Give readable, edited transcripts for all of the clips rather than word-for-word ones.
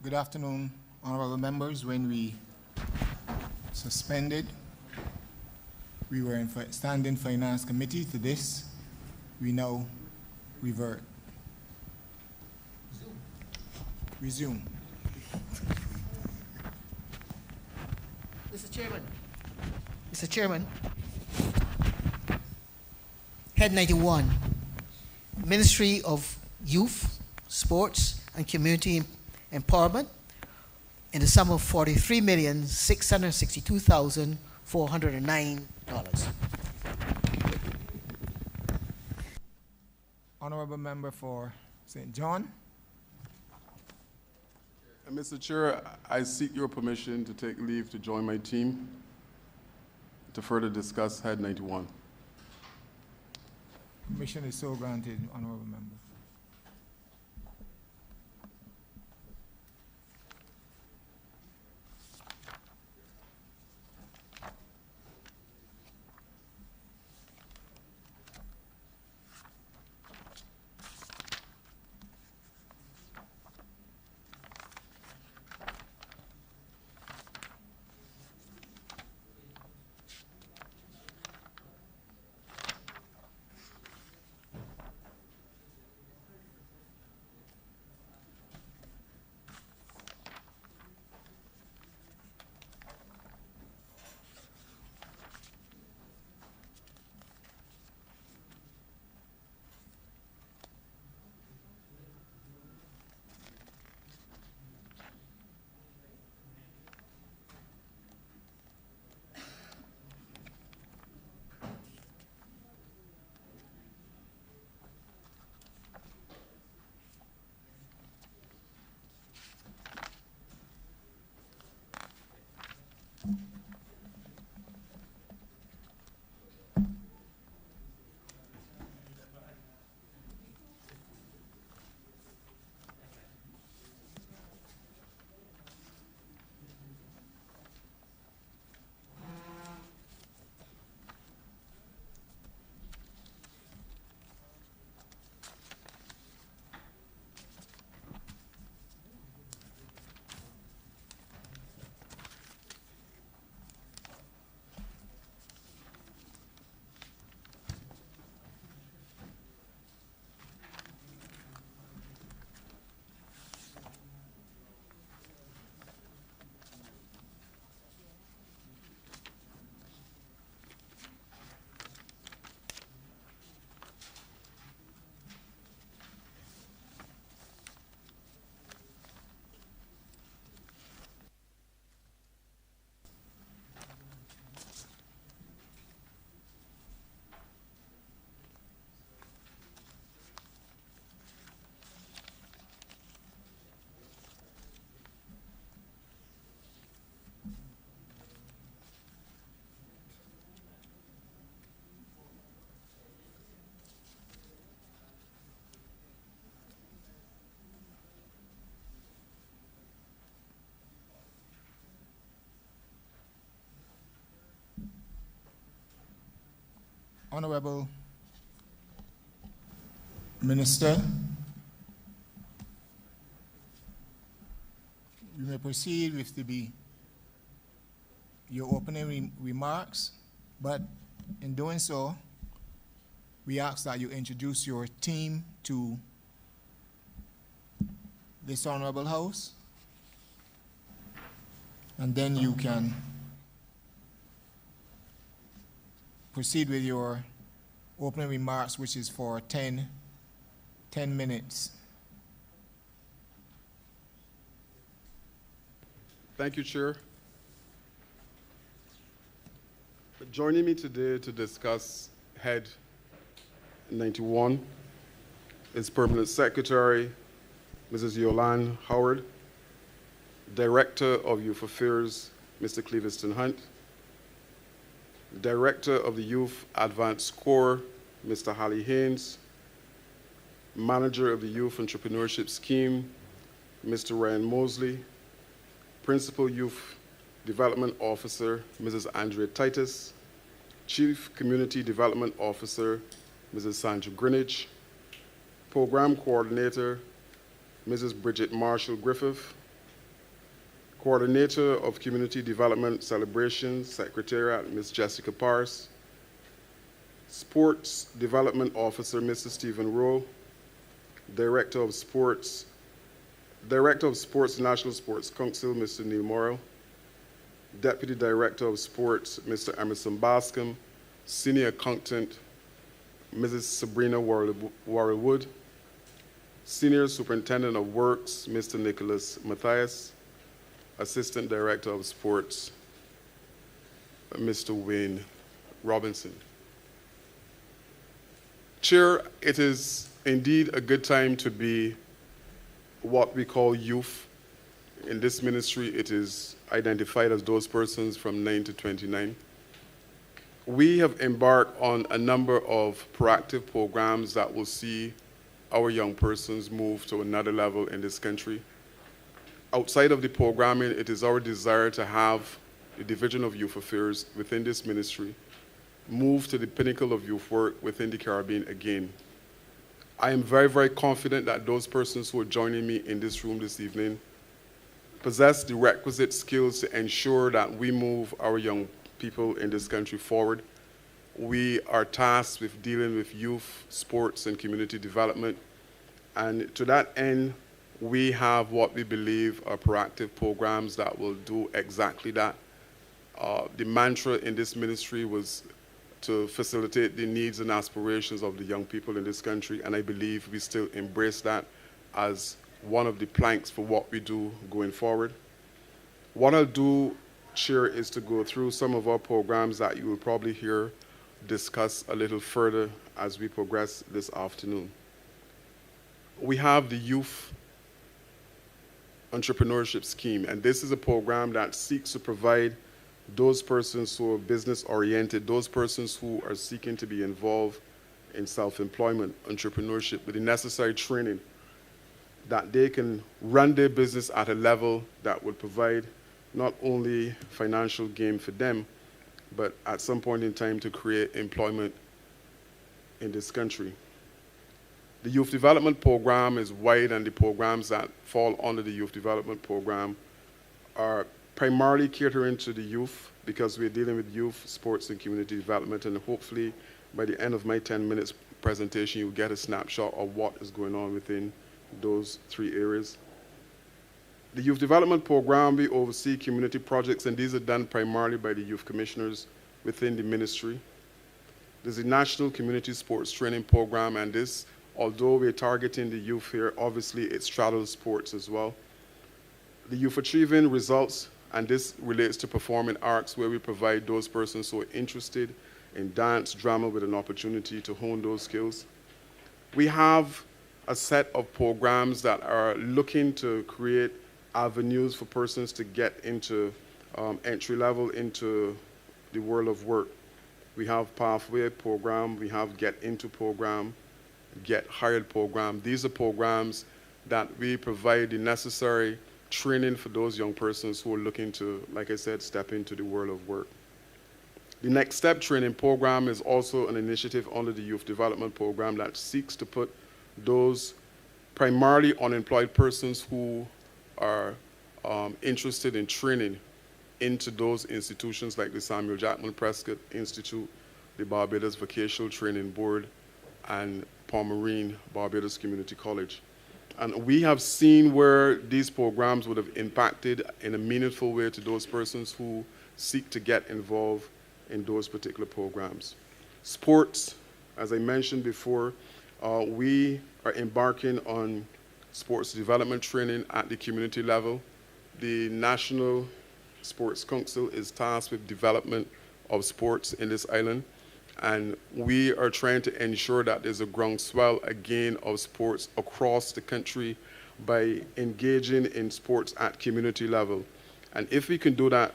Good afternoon, honorable members. When we suspended, we were in standing finance committee. To this, we now revert. Resume. Mr. Chairman, Head 91, Ministry of Youth, Sports, and Community Empowerment, in the sum of $43,662,409. Honorable member for St. John. Mr. Chair, I seek your permission to take leave to join my team to further discuss Head 91. Permission is so granted, honorable member. Honorable Minister, you may proceed with your opening remarks, but in doing so, we ask that you introduce your team to this honorable house, and then you can proceed with your opening remarks, which is for 10 minutes. Thank you, Chair. Joining me today to discuss Head 91 is Permanent Secretary Mrs. Yolande Howard, Director of Youth Affairs Mr. Cleviston Hunt, Director of the Youth Advanced Corps, Mr. Holly Haynes, Manager of the Youth Entrepreneurship Scheme, Mr. Ryan Mosley, Principal Youth Development Officer, Mrs. Andrea Titus, Chief Community Development Officer, Mrs. Sandra Greenidge, Program Coordinator, Mrs. Bridget Marshall Griffith, Coordinator of Community Development Celebrations, Secretariat, Ms. Jessica Pars. Sports Development Officer, Mr. Stephen Rowe. Director of Sports, National Sports Council, Mr. Neil Morrow. Deputy Director of Sports, Mr. Emerson Bascom. Senior Accountant, Mrs. Sabrina Warrell-Wood. Senior Superintendent of Works, Mr. Nicholas Matthias. Assistant Director of Sports, Mr. Wayne Robinson. Chair, it is indeed a good time to be what we call youth. In this ministry, it is identified as those persons from 9 to 29. We have embarked on a number of proactive programs that will see our young persons move to another level in this country. Outside of the programming, it is our desire to have the Division of Youth Affairs within this ministry move to the pinnacle of youth work within the Caribbean again. I am very, very confident that those persons who are joining me in this room this evening possess the requisite skills to ensure that we move our young people in this country forward. We are tasked with dealing with youth, sports, and community development. And to that end, we have what we believe are proactive programs that will do exactly that. The mantra in this ministry was to facilitate the needs and aspirations of the young people in this country, and I believe we still embrace that as one of the planks for what we do going forward. What I'll do, Chair, is to go through some of our programs that you will probably hear discuss a little further as we progress this afternoon. We have the Youth Entrepreneurship Scheme, and this is a program that seeks to provide those persons who are business-oriented, those persons who are seeking to be involved in self-employment, entrepreneurship, with the necessary training that they can run their business at a level that will provide not only financial gain for them, but at some point in time to create employment in this country. The Youth Development Program is wide, and the programs that fall under the Youth Development Program are primarily catering to the youth, because we're dealing with youth, sports, and community development, and hopefully by the end of my 10 minutes presentation, you'll get a snapshot of what is going on within those three areas. The Youth Development Program, we oversee community projects, and these are done primarily by the youth commissioners within the ministry. There's a National Community Sports Training Program, and this, although we're targeting the youth here, obviously it straddles sports as well. The Youth Achieving Results, and this relates to performing arts, where we provide those persons who are interested in dance, drama, with an opportunity to hone those skills. We have a set of programs that are looking to create avenues for persons to get into entry level into the world of work. We have Pathway program, we have Get Into program, Get Hired program. These are programs that we provide the necessary training for those young persons who are looking to, like I said, step into the world of work. The Next Step training program is also an initiative under the Youth Development Program that seeks to put those primarily unemployed persons who are interested in training into those institutions like the Samuel Jackman Prescott Institute, the Barbados Vocational Training Board, and Palmerine Barbados Community College. And we have seen where these programs would have impacted in a meaningful way to those persons who seek to get involved in those particular programs. Sports, as I mentioned before, we are embarking on sports development training at the community level. The National Sports Council is tasked with development of sports in this island, and we are trying to ensure that there's a groundswell again of sports across the country by engaging in sports at community level. And if we can do that,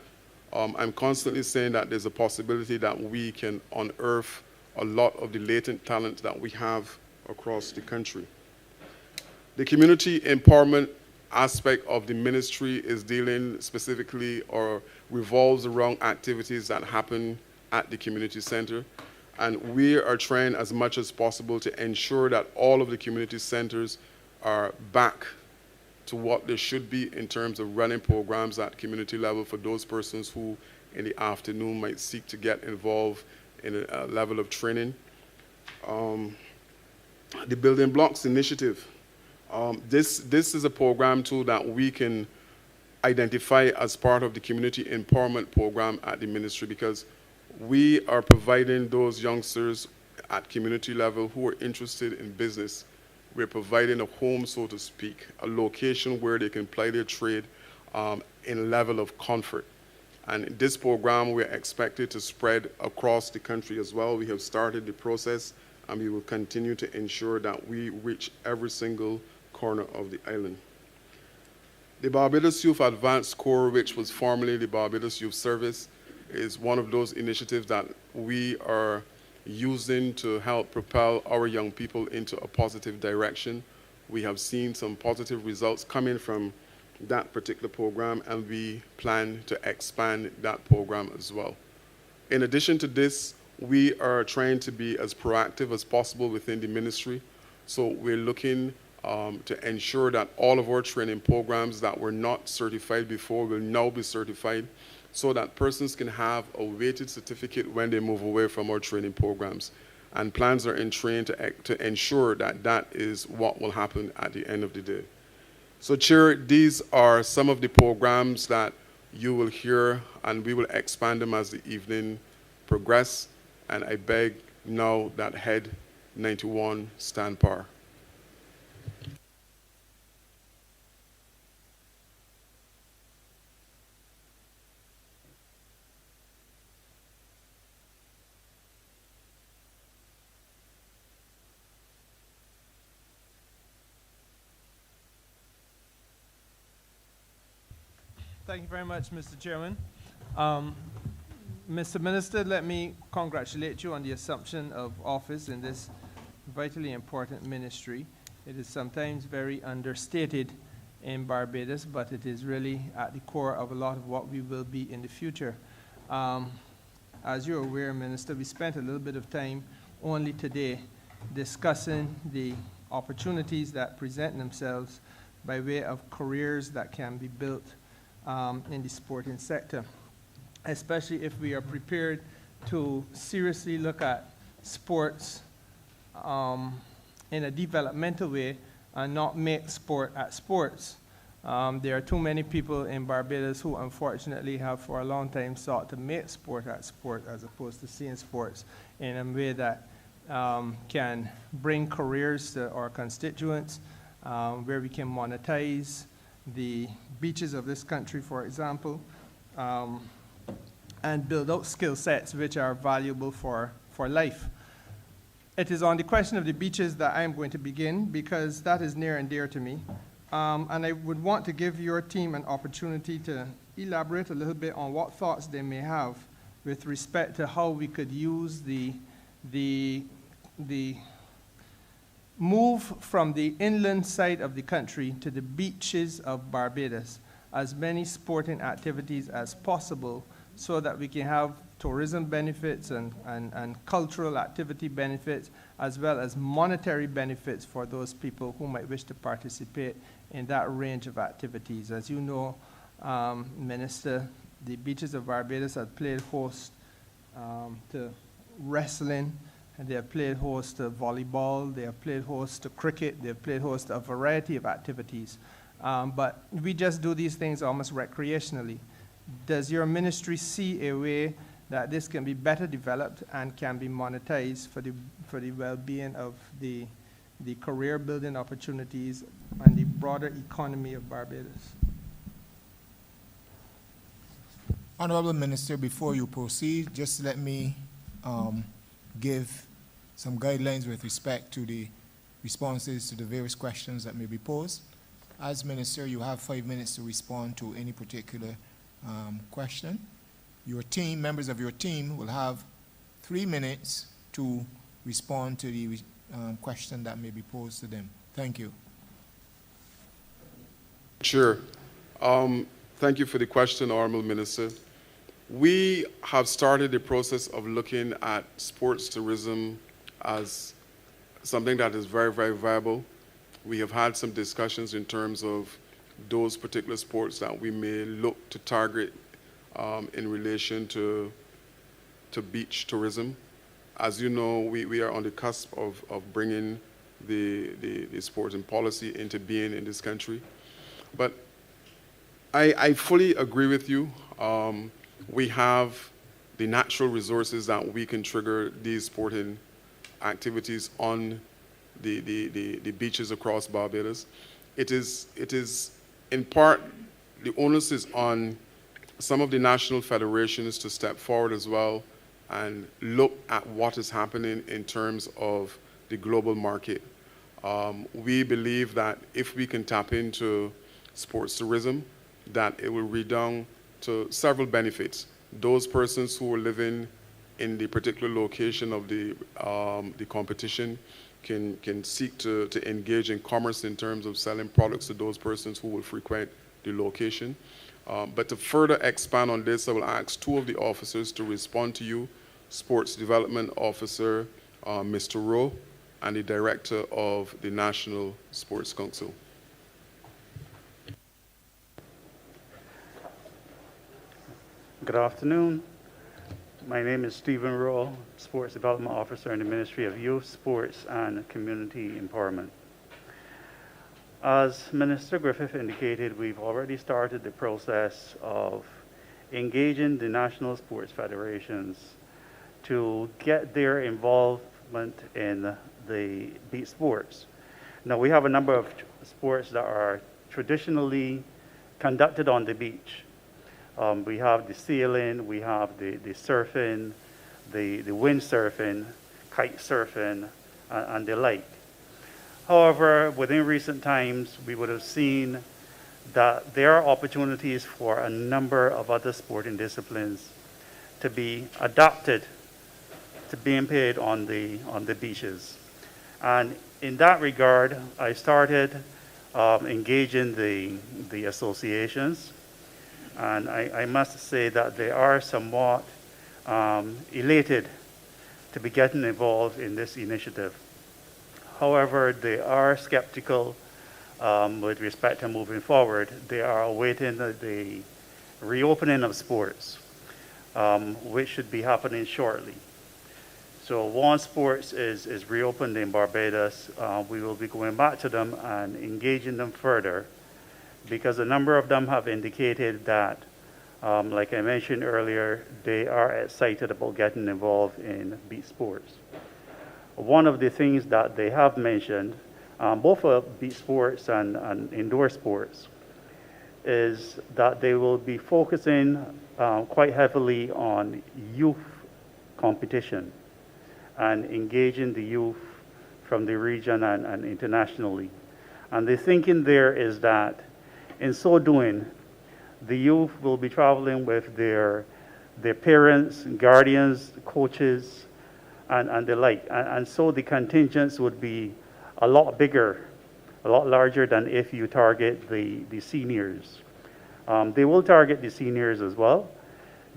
I'm constantly saying that there's a possibility that we can unearth a lot of the latent talent that we have across the country. The community empowerment aspect of the ministry is dealing specifically or revolves around activities that happen at the community center. And we are trying as much as possible to ensure that all of the community centers are back to what there should be in terms of running programs at community level for those persons who in the afternoon might seek to get involved in a level of training. The Building Blocks Initiative. This is a program too that we can identify as part of the community empowerment program at the ministry, because we are providing those youngsters at community level who are interested in business. We're providing a home, so to speak, a location where they can ply their trade in a level of comfort. And this program, we're expected to spread across the country as well. We have started the process, and we will continue to ensure that we reach every single corner of the island. The Barbados Youth Advanced Corps, which was formerly the Barbados Youth Service, is one of those initiatives that we are using to help propel our young people into a positive direction. We have seen some positive results coming from that particular program, and we plan to expand that program as well. In addition to this, we are trying to be as proactive as possible within the ministry. So we're looking to ensure that all of our training programs that were not certified before will now be certified, so that persons can have a weighted certificate when they move away from our training programs. And plans are in train to ensure that that is what will happen at the end of the day. So, Chair, these are some of the programs that you will hear, and we will expand them as the evening progress. And I beg now that Head 91 stand par. Thank you very much, Mr. Chairman. Mr. Minister, let me congratulate you on the assumption of office in this vitally important ministry. It is sometimes very understated in Barbados, but it is really at the core of a lot of what we will be in the future. As you're aware, Minister, we spent a little bit of time only today discussing the opportunities that present themselves by way of careers that can be built in the sporting sector, especially if we are prepared to seriously look at sports in a developmental way and not make sport at sports. There are too many people in Barbados who unfortunately have for a long time sought to make sport at sport as opposed to seeing sports in a way that can bring careers to our constituents, where we can monetize the beaches of this country, for example, and build out skill sets which are valuable for life. It is on the question of the beaches that I am going to begin, because that is near and dear to me. And I would want to give your team an opportunity to elaborate a little bit on what thoughts they may have with respect to how we could use the move from the inland side of the country to the beaches of Barbados, as many sporting activities as possible, so that we can have tourism benefits and cultural activity benefits, as well as monetary benefits for those people who might wish to participate in that range of activities. As you know, Minister, the beaches of Barbados have played host to wrestling, and they have played host to volleyball, they have played host to cricket, they have played host to a variety of activities. But we just do these things almost recreationally. Does your ministry see a way that this can be better developed and can be monetized for the well-being of the career building opportunities and the broader economy of Barbados? Honourable Minister, before you proceed, just let me give some guidelines with respect to the responses to the various questions that may be posed. As Minister, you have 5 minutes to respond to any particular question. Your team, members of your team, will have 3 minutes to respond to the question that may be posed to them. Thank you. Sure. Thank you for the question, Honourable Minister. We have started the process of looking at sports tourism as something that is very, very viable. We have had some discussions in terms of those particular sports that we may look to target in relation to beach tourism. As you know, we are on the cusp of bringing the sports and policy into being in this country. But I fully agree with you. We have the natural resources that we can trigger these sporting activities on the beaches across Barbados. It is in part, the onus is on some of the national federations to step forward as well and look at what is happening in terms of the global market. We believe that if we can tap into sports tourism, that it will redound to several benefits. Those persons who are living in the particular location of the competition can seek to engage in commerce in terms of selling products to those persons who will frequent the location. But to further expand on this, I will ask two of the officers to respond to you, Sports Development Officer Mr. Rowe and the Director of the National Sports Council. Good afternoon. My name is Stephen Rowe, Sports Development Officer in the Ministry of Youth, Sports and Community Empowerment. As Minister Griffith indicated, we've already started the process of engaging the national sports federations to get their involvement in the beach sports. Now, we have a number of sports that are traditionally conducted on the beach. We have the sailing, we have the surfing, the windsurfing, kite surfing, and the like. However, within recent times, we would have seen that there are opportunities for a number of other sporting disciplines to be adapted to being played on the beaches. And in that regard, I started engaging the associations. And I must say that they are somewhat elated to be getting involved in this initiative. However, they are skeptical with respect to moving forward. They are awaiting the reopening of sports, which should be happening shortly. So once sports is reopened in Barbados, we will be going back to them and engaging them further, because a number of them have indicated that, like I mentioned earlier, they are excited about getting involved in beach sports. One of the things that they have mentioned, both for beach sports and indoor sports, is that they will be focusing quite heavily on youth competition and engaging the youth from the region and internationally. And the thinking there is that in so doing, the youth will be traveling with their parents, guardians, coaches, and the like. And so the contingents would be a lot bigger, a lot larger than if you target the seniors. They will target the seniors as well,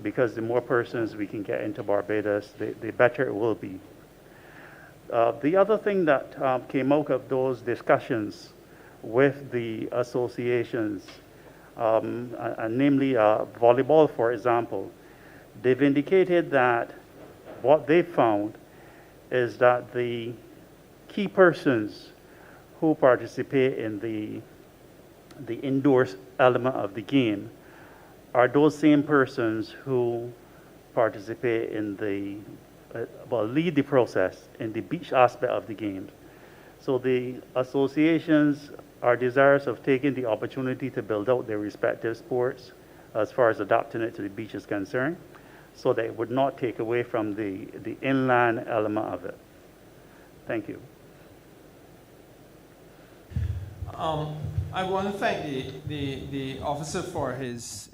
because the more persons we can get into Barbados, the better it will be. The other thing that came out of those discussions with the associations, and namely volleyball, for example, they've indicated that what they found is that the key persons who participate in the indoor element of the game are those same persons who participate in lead the process in the beach aspect of the games. So the associations are desirous of taking the opportunity to build out their respective sports as far as adapting it to the beach is concerned, so that it would not take away from the inland element of it. Thank you. I want to thank the officer for his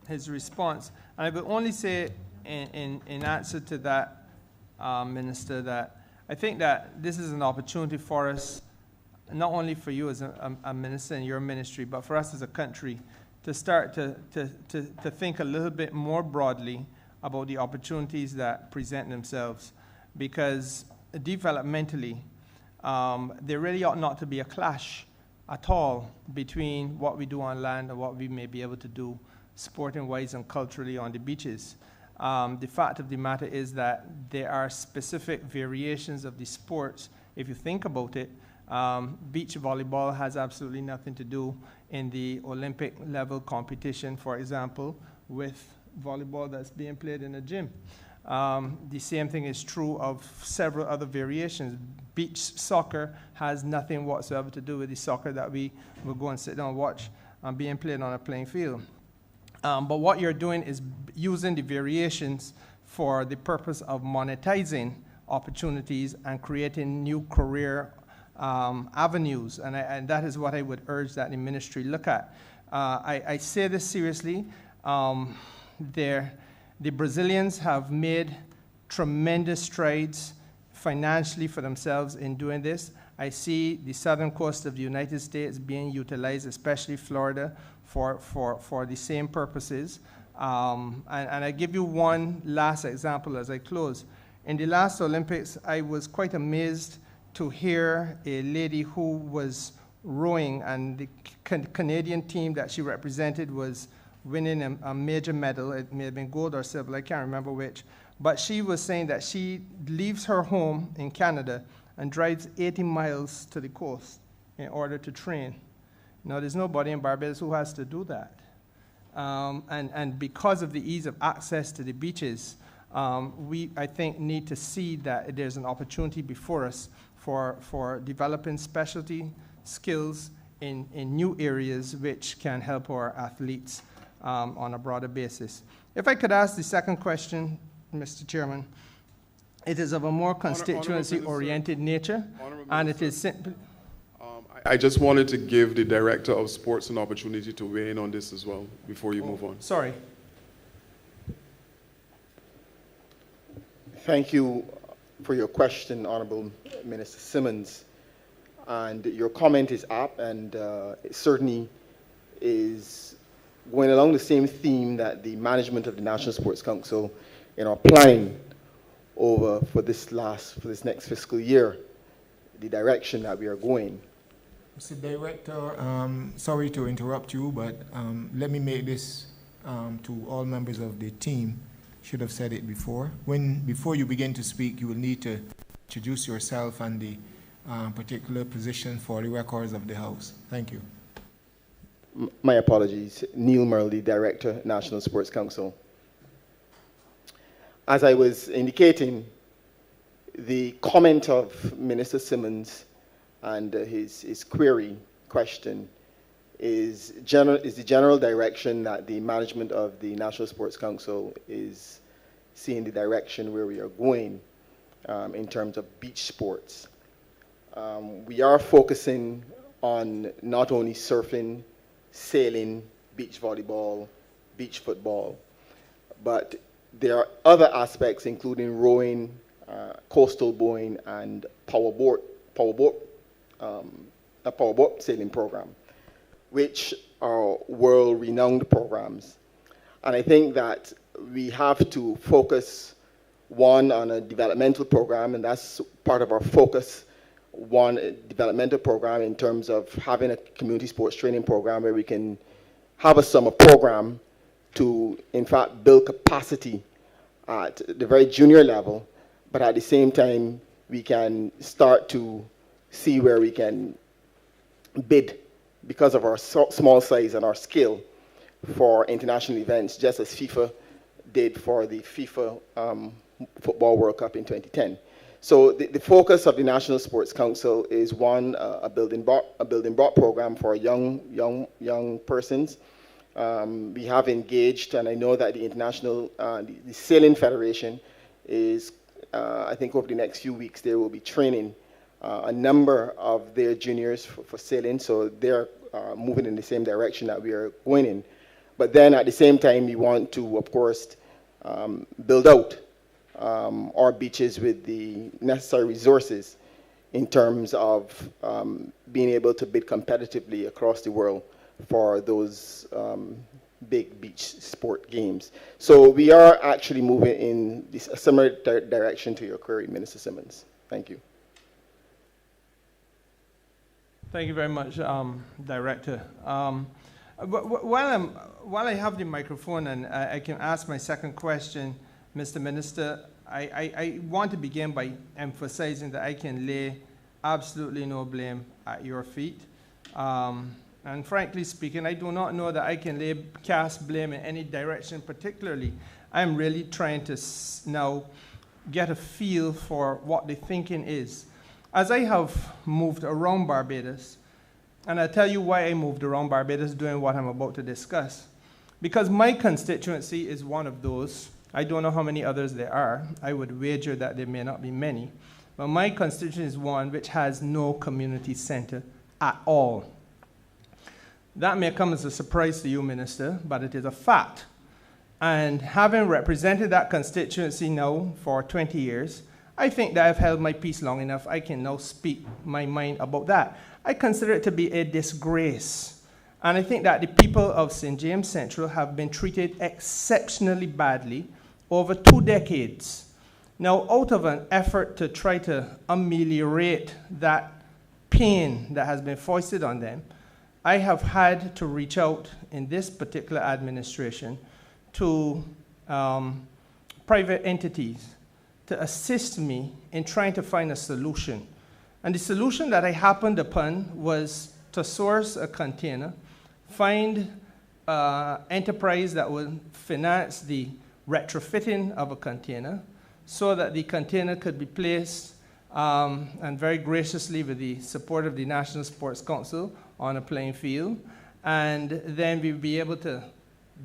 response. And I will only say in answer to that, Minister, that I think that this is an opportunity for us, not only for you as a minister in your ministry, but for us as a country, to start to think a little bit more broadly about the opportunities that present themselves. Because developmentally, there really ought not to be a clash at all between what we do on land and what we may be able to do sporting-wise and culturally on the beaches. The fact of the matter is that there are specific variations of the sports. If you think about it, beach volleyball has absolutely nothing to do in the Olympic level competition, for example, with volleyball that's being played in a gym. The same thing is true of several other variations. Beach soccer has nothing whatsoever to do with the soccer that we will go and sit down and watch being played on a playing field. But what you're doing is using the variations for the purpose of monetizing opportunities and creating new career avenues, and that is what I would urge that the ministry look at. I say this seriously. The Brazilians have made tremendous strides financially for themselves in doing this. I see the southern coast of the United States being utilized, especially Florida, for the same purposes. And I give you one last example as I close. In the last Olympics, I was quite amazed to hear a lady who was rowing, and the Canadian team that she represented was winning a major medal. It may have been gold or silver, I can't remember which. But she was saying that she leaves her home in Canada and drives 80 miles to the coast in order to train. Now, there's nobody in Barbados who has to do that. And because of the ease of access to the beaches, we, I think, need to see that there's an opportunity before us for developing specialty skills in new areas which can help our athletes on a broader basis. If I could ask the second question, Mr. Chairman, it is of a more constituency-oriented nature, and it is simply... I just wanted to give the Director of Sports an opportunity to weigh in on this as well before you move on. Sorry. Thank you for your question, Honourable Minister Simmons. And your comment is apt, and it certainly is going along the same theme that the management of the National Sports Council in our planning over for this next fiscal year, the direction that we are going. Mr. Director, sorry to interrupt you, but let me make this to all members of the team. Should have said it before. Before you begin to speak, you will need to introduce yourself and the particular position for the records of the House. Thank you. My apologies. Neil Murley, Director, National Sports Council. As I was indicating, the comment of Minister Simmons and his question is the general direction that the management of the National Sports Council is seeing the direction where we are going in terms of beach sports. We are focusing on not only surfing, sailing, beach volleyball, beach football, but there are other aspects including rowing, coastal boating, and a powerboat sailing program, which are world-renowned programs. And I think that we have to focus, one, on a developmental program, and that's part of our focus, one, a developmental program in terms of having a community sports training program where we can have a summer program to, in fact, build capacity at the very junior level, but at the same time, we can start to see where we can bid because of our small size and our scale for international events, just as FIFA did for the FIFA Football World Cup in 2010. So the focus of the National Sports Council is, one, a building block program for young persons. We have engaged, and I know that the International the Sailing Federation is, I think over the next few weeks, they will be training a number of their juniors for sailing, so they're moving in the same direction that we are going in. But then at the same time, we want to, of course, build out our beaches with the necessary resources in terms of being able to bid competitively across the world for those big beach sport games. So we are actually moving in a similar direction to your query, Minister Simmons. Thank you. Thank you very much, Director. While I have the microphone and I can ask my second question, Mr. Minister, I want to begin by emphasizing that I can lay absolutely no blame at your feet. And frankly speaking, I do not know that I can cast blame in any direction particularly. I'm really trying to now get a feel for what the thinking is. As I have moved around Barbados, and I'll tell you why I moved around Barbados doing what I'm about to discuss. Because my constituency is one of those. I don't know how many others there are. I would wager that there may not be many. But my constituency is one which has no community center at all. That may come as a surprise to you, Minister, but it is a fact. And having represented that constituency now for 20 years, I think that I've held my peace long enough. I can now speak my mind about that. I consider it to be a disgrace. And I think that the people of St. James Central have been treated exceptionally badly over 2 decades. Now, out of an effort to try to ameliorate that pain that has been foisted on them, I have had to reach out in this particular administration to private entities to assist me in trying to find a solution. And the solution that I happened upon was to source a container, find an enterprise that would finance the retrofitting of a container so that the container could be placed, and very graciously with the support of the National Sports Council, on a playing field. And then we'll be able to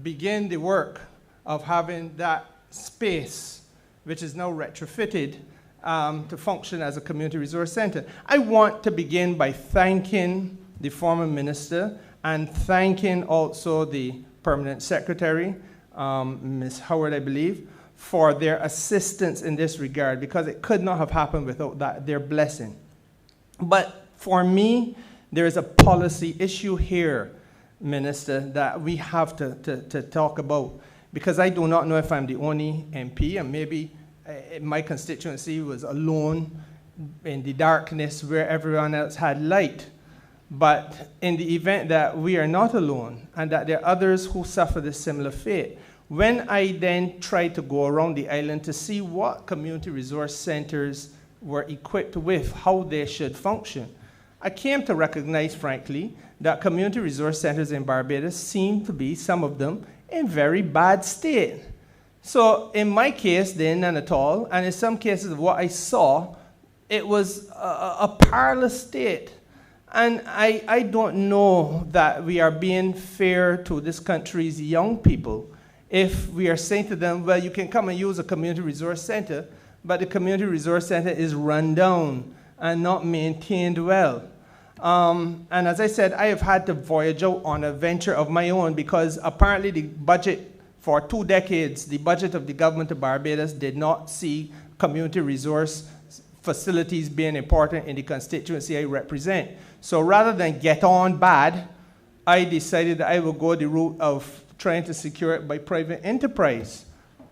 begin the work of having that space, which is now retrofitted, to function as a community resource center. I want to begin by thanking the former minister and thanking also the permanent secretary, Ms. Howard, I believe, for their assistance in this regard, because it could not have happened without their blessing. But for me, there is a policy issue here, Minister, that we have to talk about, because I do not know if I'm the only MP, and maybe my constituency was alone in the darkness where everyone else had light. But in the event that we are not alone and that there are others who suffer this similar fate, when I then tried to go around the island to see what community resource centers were equipped with, how they should function, I came to recognize, frankly, that community resource centers in Barbados seem to be, some of them, in very bad state. So in my case, then, none at all, and in some cases of what I saw, it was a parlous state. And I don't know that we are being fair to this country's young people if we are saying to them, well, you can come and use a community resource center, but the community resource center is run down and not maintained well. And as I said, I have had to voyage out on a venture of my own because apparently the budget for 2 decades, the budget of the government of Barbados did not see community resource facilities being important in the constituency I represent. So rather than get on bad, I decided that I would go the route of trying to secure it by private enterprise.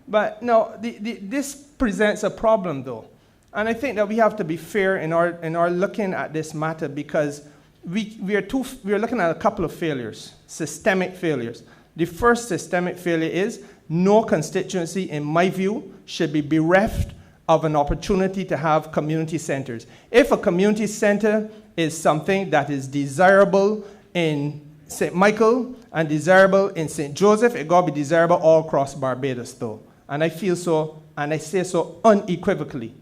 But no, this presents a problem though. And I think that we have to be fair in our looking at this matter, because we are looking at a couple of failures, systemic failures. The first systemic failure is no constituency, in my view, should be bereft of an opportunity to have community centers. If a community center is something that is desirable in St. Michael and desirable in St. Joseph, it got to be desirable all across Barbados though. And I feel so, and I say so unequivocally.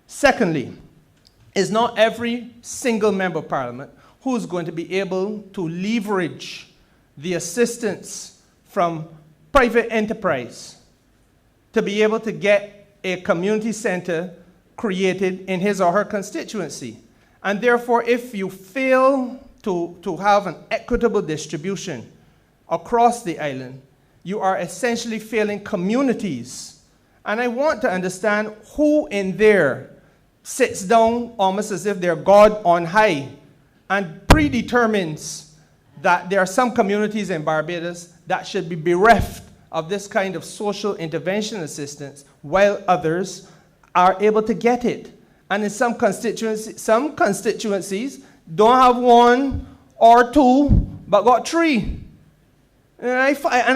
Secondly, is not every single member of parliament who is going to be able to leverage the assistance from private enterprise to be able to get a community center created in his or her constituency. And therefore, if you fail to have an equitable distribution across the island, you are essentially failing communities. And I want to understand who in there sits down almost as if they're God on high and predetermines that there are some communities in Barbados that should be bereft of this kind of social intervention assistance while others are able to get it. And in some constituencies, don't have one or two, but got three. And I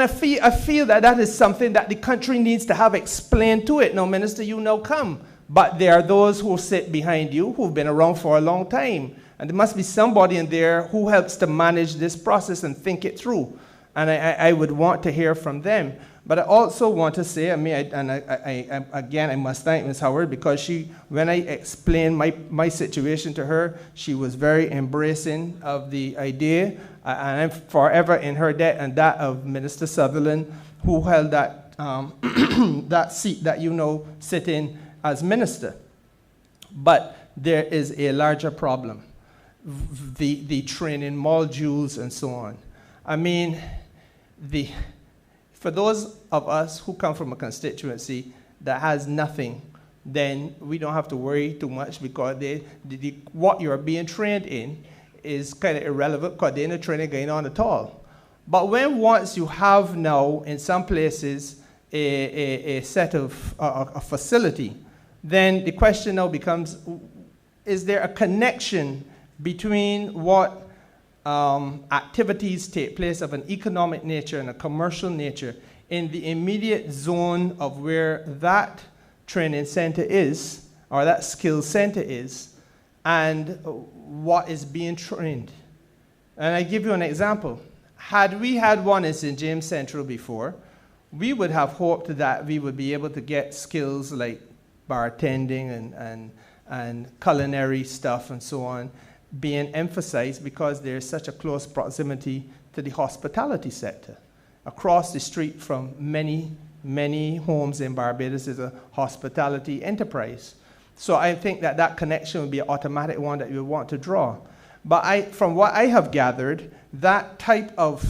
feel that is something that the country needs to have explained to it. Now, Minister, you now come, but there are those who sit behind you who've been around for a long time. And there must be somebody in there who helps to manage this process and think it through. And I would want to hear from them. But I also want to say, I must thank Ms. Howard, because when I explained my situation to her, she was very embracing of the idea, and I'm forever in her debt and that of Minister Sutherland, who held that, that seat that you know sit in as minister. But there is a larger problem, the training modules and so on. I mean, for those of us who come from a constituency that has nothing, then we don't have to worry too much, because what you're being trained in is kind of irrelevant, because there's no training going on at all. But once you have now, in some places, a set of a facility, then the question now becomes, is there a connection between what activities take place of an economic nature and a commercial nature in the immediate zone of where that training center is, or that skill center is, and what is being trained? And I give you an example. Had we had one in St. James Central before, we would have hoped that we would be able to get skills like bartending and culinary stuff and so on being emphasized, because there's such a close proximity to the hospitality sector. Across the street from many, many homes in Barbados is a hospitality enterprise. So I think that connection would be an automatic one that you would want to draw. But from what I have gathered, that type of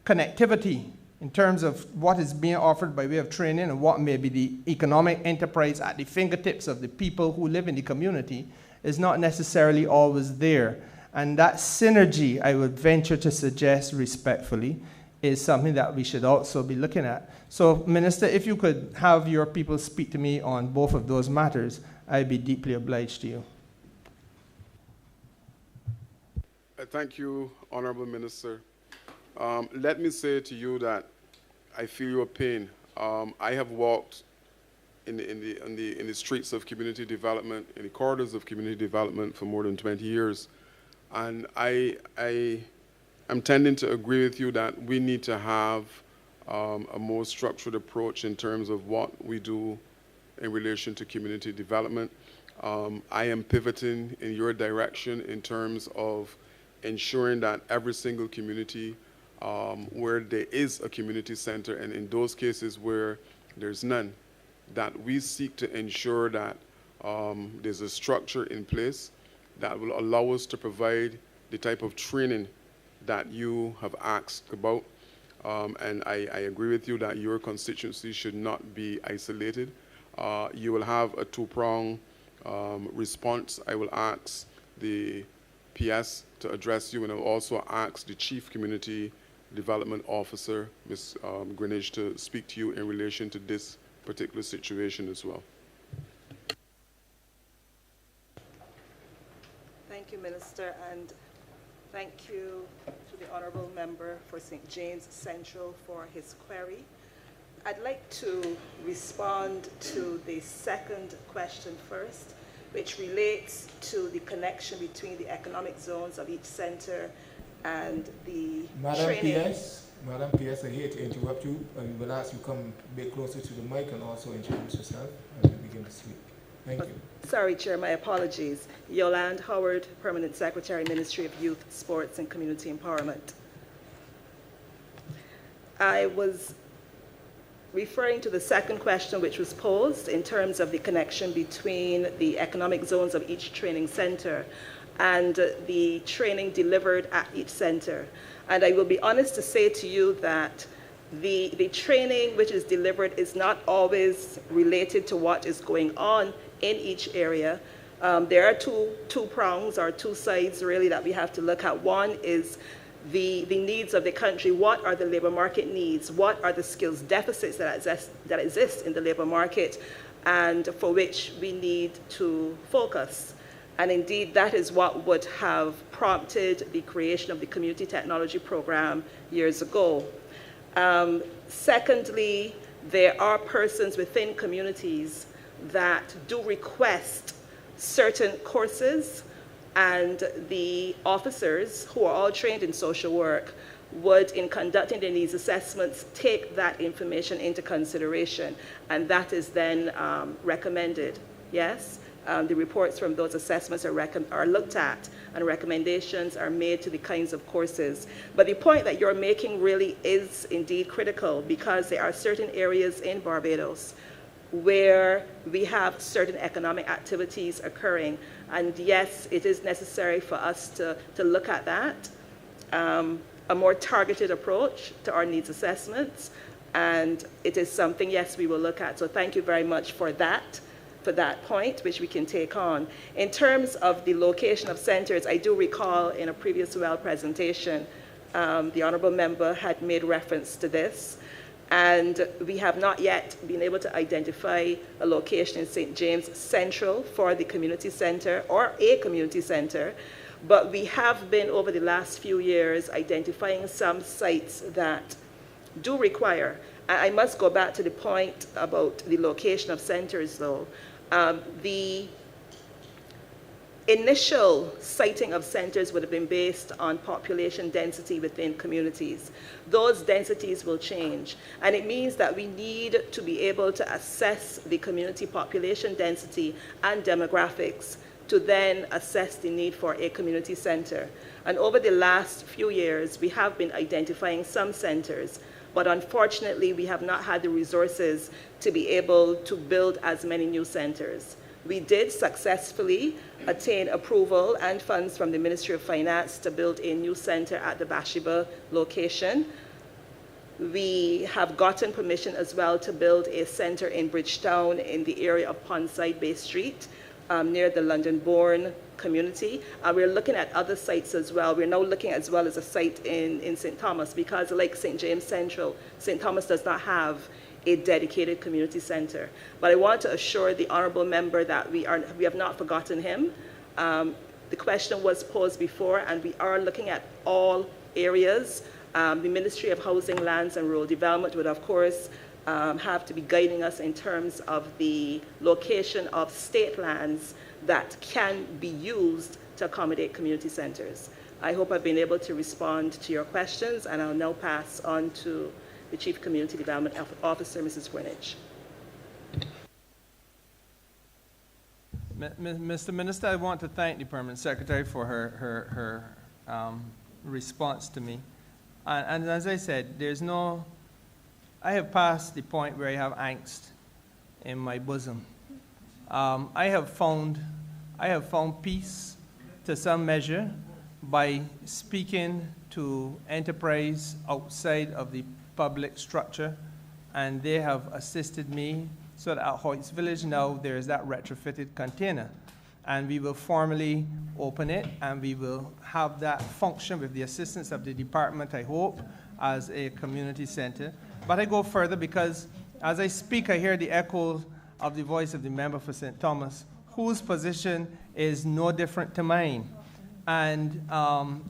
connectivity in terms of what is being offered by way of training and what may be the economic enterprise at the fingertips of the people who live in the community is not necessarily always there. And that synergy, I would venture to suggest respectfully, is something that we should also be looking at. So, Minister, if you could have your people speak to me on both of those matters, I'd be deeply obliged to you. Thank you, Honourable Minister. Let me say to you that I feel your pain. I have walked in the streets of community development, in the corridors of community development for more than 20 years. And I'm tending to agree with you that we need to have a more structured approach in terms of what we do in relation to community development. I am pivoting in your direction in terms of ensuring that every single community where there is a community center, and in those cases where there's none, that we seek to ensure that there's a structure in place that will allow us to provide the type of training that you have asked about. And I agree with you that your constituency should not be isolated. You will have a two-pronged response. I will ask the PS to address you, and I will also ask the Chief Community Development Officer, Ms. Greenidge, to speak to you in relation to this particular situation as well. Thank you, Minister, and thank you to the Honourable Member for St. James Central for his query. I'd like to respond to the second question first, which relates to the connection between the economic zones of each centre and the training. Madam PS, I hate to interrupt you. I will ask you to come a bit closer to the mic and also introduce yourself as you begin to speak. Thank you. Sorry, Chair, my apologies. Yolande Howard, Permanent Secretary, Ministry of Youth, Sports and Community Empowerment. I was referring to the second question which was posed in terms of the connection between the economic zones of each training center and the training delivered at each center. And I will be honest to say to you that the training which is delivered is not always related to what is going on in each area. There are two prongs, or two sides really, that we have to look at. One is the needs of the country. What are the labor market needs? What are the skills deficits that exist in the labor market, and for which we need to focus? And indeed, that is what would have prompted the creation of the Community Technology Program years ago. Secondly, there are persons within communities that do request certain courses, and the officers, who are all trained in social work, would, in conducting their needs assessments, take that information into consideration, and that is then recommended. Yes? The reports from those assessments are looked at, and recommendations are made to the kinds of courses. But the point that you're making really is indeed critical, because there are certain areas in Barbados where we have certain economic activities occurring. And yes, it is necessary for us to look at that, a more targeted approach to our needs assessments. And it is something, yes, we will look at. So thank you very much for that point, which we can take on. In terms of the location of centers, I do recall in a previous presentation, the Honourable Member had made reference to this. And we have not yet been able to identify a location in St. James Central for the community center, or a community center, but we have been, over the last few years, identifying some sites that do require. I must go back to the point about the location of centers, though. The initial siting of centers would have been based on population density within communities. Those densities will change, and it means that we need to be able to assess the community population density and demographics to then assess the need for a community center. And over the last few years, we have been identifying some centers, but unfortunately, we have not had the resources to be able to build as many new centers. We did successfully attain approval and funds from the Ministry of Finance to build a new center at the Bathsheba location. We have gotten permission as well to build a center in Bridgetown in the area of Pondside Bay Street, near the London-born community. We're looking at other sites as well. We're now looking as well as a site in St. Thomas, because like St. James Central, St. Thomas does not have a dedicated community center. But I want to assure the Honourable Member that we have not forgotten him. The question was posed before, and we are looking at all areas. The Ministry of Housing, Lands and Rural Development would, of course, have to be guiding us in terms of the location of state lands that can be used to accommodate community centers. I hope I've been able to respond to your questions, and I'll now pass on to the Chief Community Development Officer, Mrs. Greenwich. Mr. Minister, I want to thank the Permanent Secretary for her response to me. And as I said, I have passed the point where I have angst in my bosom. I have found peace to some measure by speaking to enterprise outside of the public structure, and they have assisted me so that at Hoyts Village now there is that retrofitted container, and we will formally open it, and we will have that function with the assistance of the department, I hope, as a community center. But I go further because as I speak, I hear the echo of the voice of the member for St. Thomas, whose position is no different to mine, and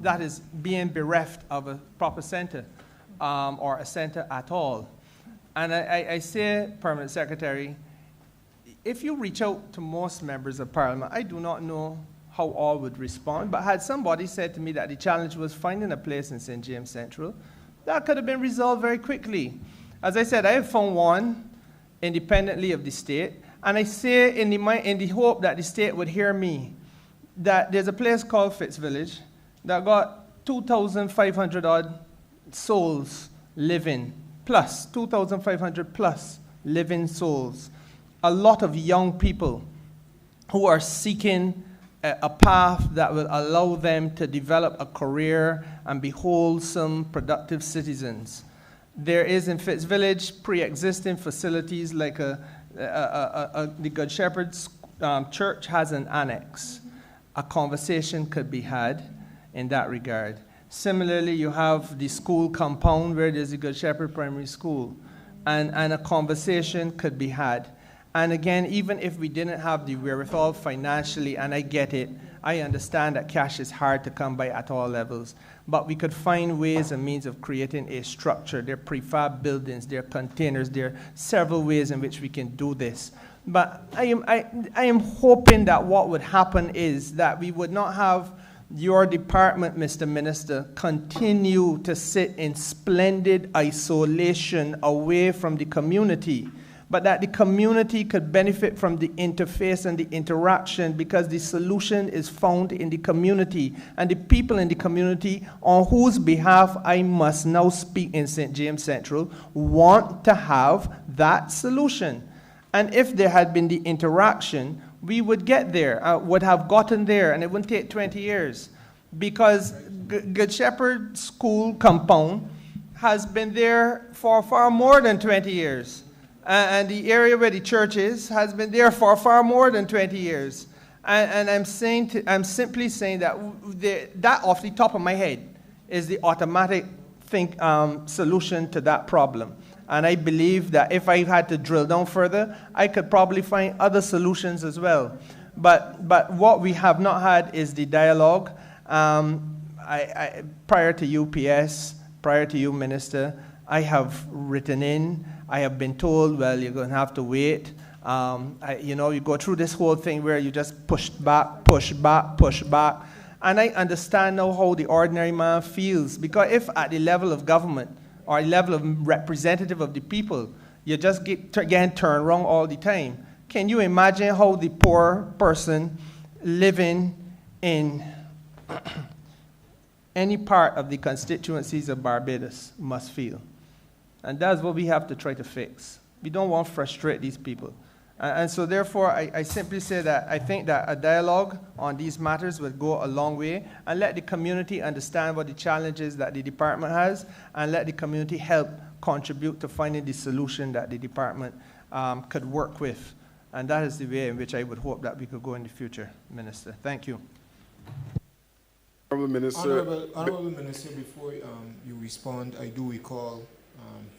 that is being bereft of a proper center, or a center at all. And I say, Permanent Secretary, if you reach out to most members of Parliament, I do not know how all would respond, but had somebody said to me that the challenge was finding a place in St. James Central, that could have been resolved very quickly. As I said, I have found one independently of the state, and I say in the hope that the state would hear me, that there's a place called 5th Village that got 2,500 odd souls living, plus 2,500 plus living souls. A lot of young people who are seeking a path that will allow them to develop a career and be wholesome, productive citizens. There is in 5th Village pre-existing facilities like the Good Shepherd's Church has an annex. A conversation could be had in that regard. Similarly, you have the school compound where there's a Good Shepherd Primary School, and a conversation could be had. And again, even if we didn't have the wherewithal financially, and I get it, I understand that cash is hard to come by at all levels, but we could find ways and means of creating a structure. There are prefab buildings, there are containers, there are several ways in which we can do this. But I am hoping that what would happen is that we would not have your department, Mr. Minister, continue to sit in splendid isolation away from the community, but that the community could benefit from the interface and the interaction, because the solution is found in the community and the people in the community on whose behalf I must now speak in St. James Central want to have that solution. And if there had been the interaction, we would get there, would have gotten there, and it wouldn't take 20 years. Because Good Shepherd School compound has been there for far more than 20 years. And the area where the church is has been there for far more than 20 years. And I'm simply saying that that off the top of my head is the automatic solution to that problem. And I believe that if I had to drill down further, I could probably find other solutions as well. But what we have not had is the dialogue. Prior to UPS, prior to you, Minister, I have written in. I have been told, well, you're going to have to wait. You go through this whole thing where you just push back. And I understand now how the ordinary man feels. Because if at the level of government or the level of representative of the people, you just getting turned wrong all the time, can you imagine how the poor person living in any part of the constituencies of Barbados must feel? And that's what we have to try to fix. We don't want to frustrate these people. And so therefore, I simply say that I think that a dialogue on these matters would go a long way, and let the community understand what the challenges that the department has, and let the community help contribute to finding the solution that the department could work with. And that is the way in which I would hope that we could go in the future, Minister. Thank you. Honourable Minister. Honourable Minister, before you respond, I do recall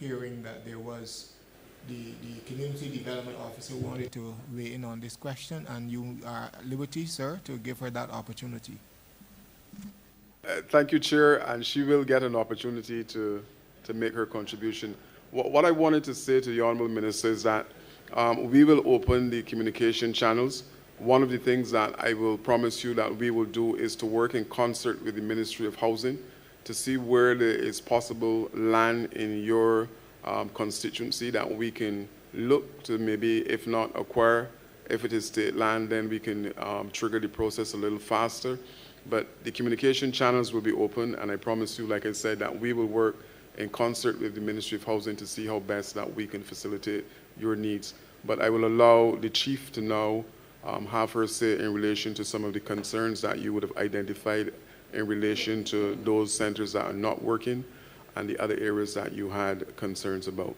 hearing that there was the community development officer wanted to weigh in on this question, and you are at liberty, sir, to give her that opportunity. Thank you, Chair, and she will get an opportunity to make her contribution. What I wanted to say to the Honourable Minister is that we will open the communication channels. One of the things that I will promise you that we will do is to work in concert with the Ministry of Housing to see where there is possible land in your constituency that we can look to maybe, if not acquire. If it is state land, then we can trigger the process a little faster. But the communication channels will be open, and I promise you, like I said, that we will work in concert with the Ministry of Housing to see how best that we can facilitate your needs. But I will allow the Chief to now have her say in relation to some of the concerns that you would have identified in relation to those centers that are not working and the other areas that you had concerns about.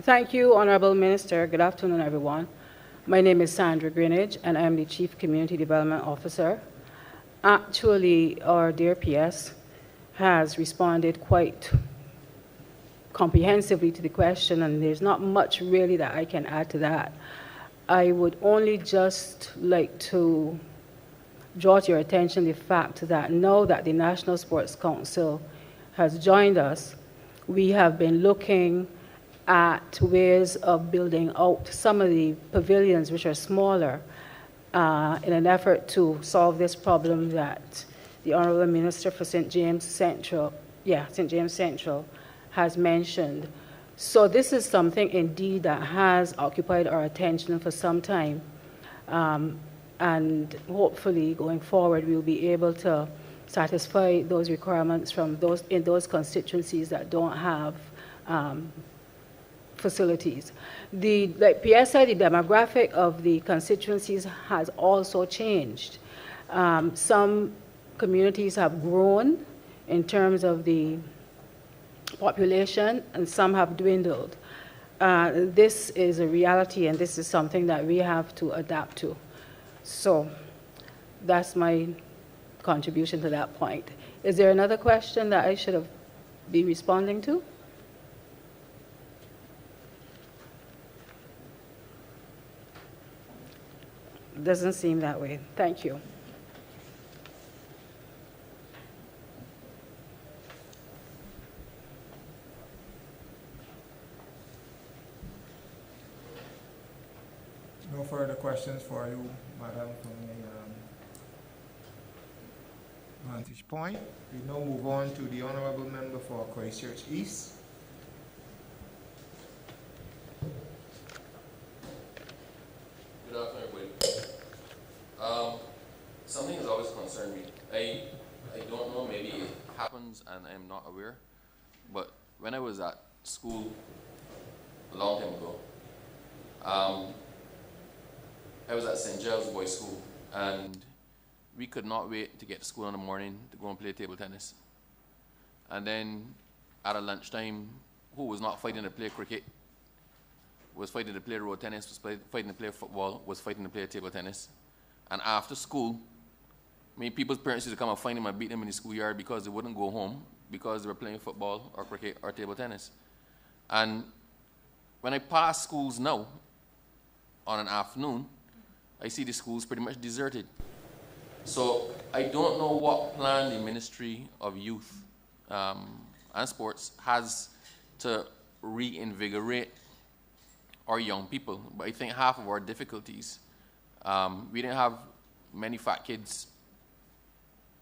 Thank you, Honourable Minister. Good afternoon, everyone. My name is Sandra Greenidge, and I am the Chief Community Development Officer. Actually, our dear PS has responded quite comprehensively to the question, and there's not much really that I can add to that. I would only just like to draw to your attention the fact that now that the National Sports Council has joined us, we have been looking at ways of building out some of the pavilions which are smaller in an effort to solve this problem that the Honourable Minister for St. James Central has mentioned. So this is something indeed that has occupied our attention for some time. And hopefully going forward, we'll be able to satisfy those requirements from those in those constituencies that don't have facilities. Like Pierre said, the demographic of the constituencies has also changed. Some communities have grown in terms of the population, and some have dwindled. This is a reality, and this is something that we have to adapt to. So that's my contribution to that point. Is there another question that I should have been responding to? Doesn't seem that way. Thank you. No further questions for you, Madam, from the vantage point. We now move on to the Honourable Member for Christchurch East. Good afternoon, everybody. Something has always concerned me. I don't know, maybe it happens and I'm not aware, but when I was at school a long time ago, I was at St. Giles Boys School, and we could not wait to get to school in the morning to go and play table tennis. And then at a lunchtime, who was not fighting to play cricket, was fighting to play road tennis, was fighting to play football, was fighting to play table tennis. And after school, I mean, people's parents used to come and find them and beat them in the schoolyard because they wouldn't go home because they were playing football or cricket or table tennis. And when I pass schools now on an afternoon, I see the schools pretty much deserted. So I don't know what plan the Ministry of Youth and Sports has to reinvigorate our young people. But I think half of our difficulties, we didn't have many fat kids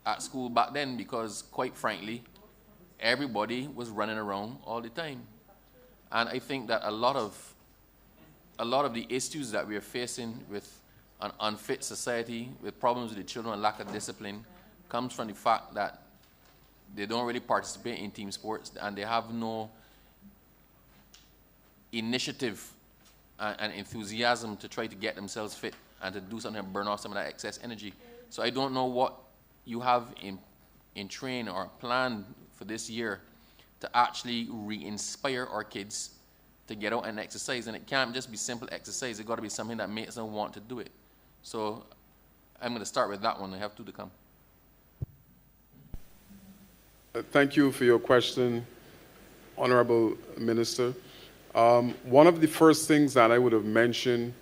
at school back then because, quite frankly, everybody was running around all the time. And I think that a lot of the issues that we are facing with an unfit society, with problems with the children and lack of discipline, comes from the fact that they don't really participate in team sports and they have no initiative and enthusiasm to try to get themselves fit and to do something to burn off some of that excess energy. So I don't know what you have in train or plan for this year to actually re-inspire our kids to get out and exercise. And it can't just be simple exercise. It's got to be something that makes them want to do it. So I'm going to start with that one. I have two to come. Thank you for your question, Honourable Minister. One of the first things that I would have mentioned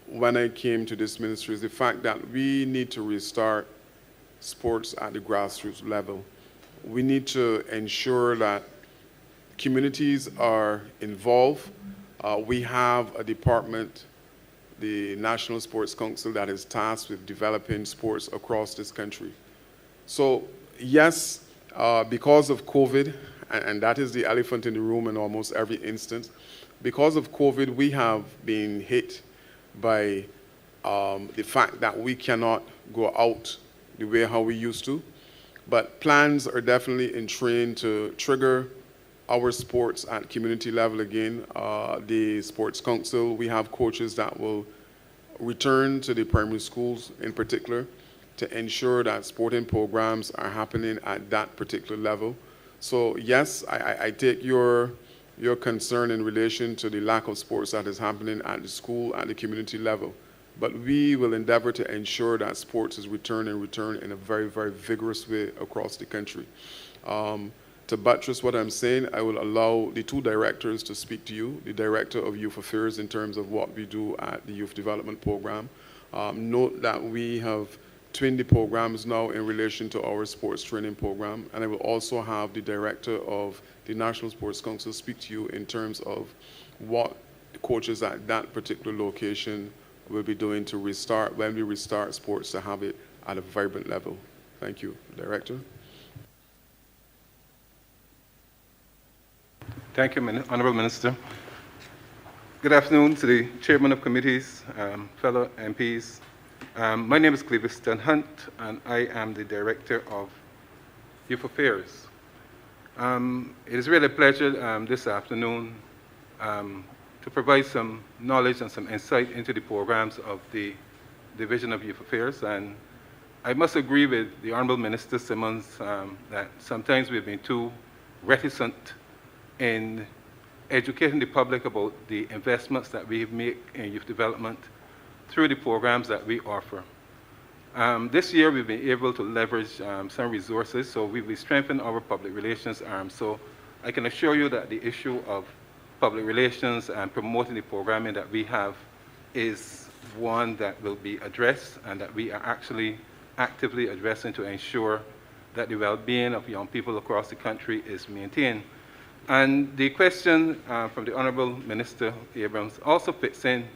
when I came to this ministry is the fact that we need to restart sports at the grassroots level. We need to ensure that communities are involved. We have a department, the National Sports Council, that is tasked with developing sports across this country. So yes, because of COVID, and that is the elephant in the room in almost every instance, because of COVID, we have been hit by the fact that we cannot go out the way how we used to. But plans are definitely in train to trigger our sports at community level again. The Sports Council, we have coaches that will return to the primary schools in particular to ensure that sporting programs are happening at that particular level. So yes, I take your concern in relation to the lack of sports that is happening at the school, at the community level. But we will endeavor to ensure that sports is returned in a very, very vigorous way across the country. To buttress what I'm saying, I will allow the two directors to speak to you, the Director of Youth Affairs in terms of what we do at the Youth Development Program. Note that we have twinned the programs now in relation to our sports training program, and I will also have the Director of the National Sports Council speak to you in terms of what the coaches at that particular location will be doing to restart, when we restart sports, to have it at a vibrant level. Thank you, Director. Thank you, Honourable Minister. Good afternoon to the Chairman of Committees, fellow MPs. My name is Cleviston Hunt, and I am the Director of Youth Affairs. It is really a pleasure this afternoon to provide some knowledge and some insight into the programs of the Division of Youth Affairs. And I must agree with the Honourable Minister Simmons that sometimes we've been too reticent in educating the public about the investments that we make in youth development through the programs that we offer. This year, we've been able to leverage some resources, so we've strengthened our public relations arm. So I can assure you that the issue of public relations and promoting the programming that we have is one that will be addressed and that we are actually actively addressing to ensure that the well-being of young people across the country is maintained. And the question from the Honourable Minister Abrams also fits in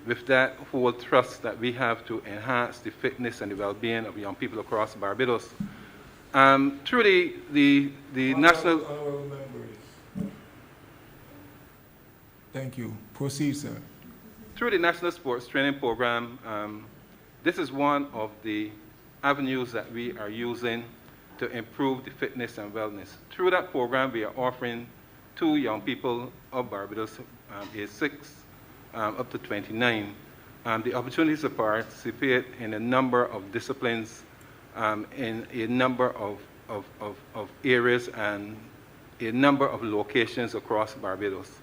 with that whole thrust that we have to enhance the fitness and the well-being of young people across Barbados. Through the national... Honourable members. Thank you. Proceed, sir. Through the National Sports Training Program, this is one of the avenues that we are using to improve the fitness and wellness. Through that program, we are offering to young people of Barbados, age 6 up to 29, the opportunities to participate in a number of disciplines, in a number of areas and a number of locations across Barbados.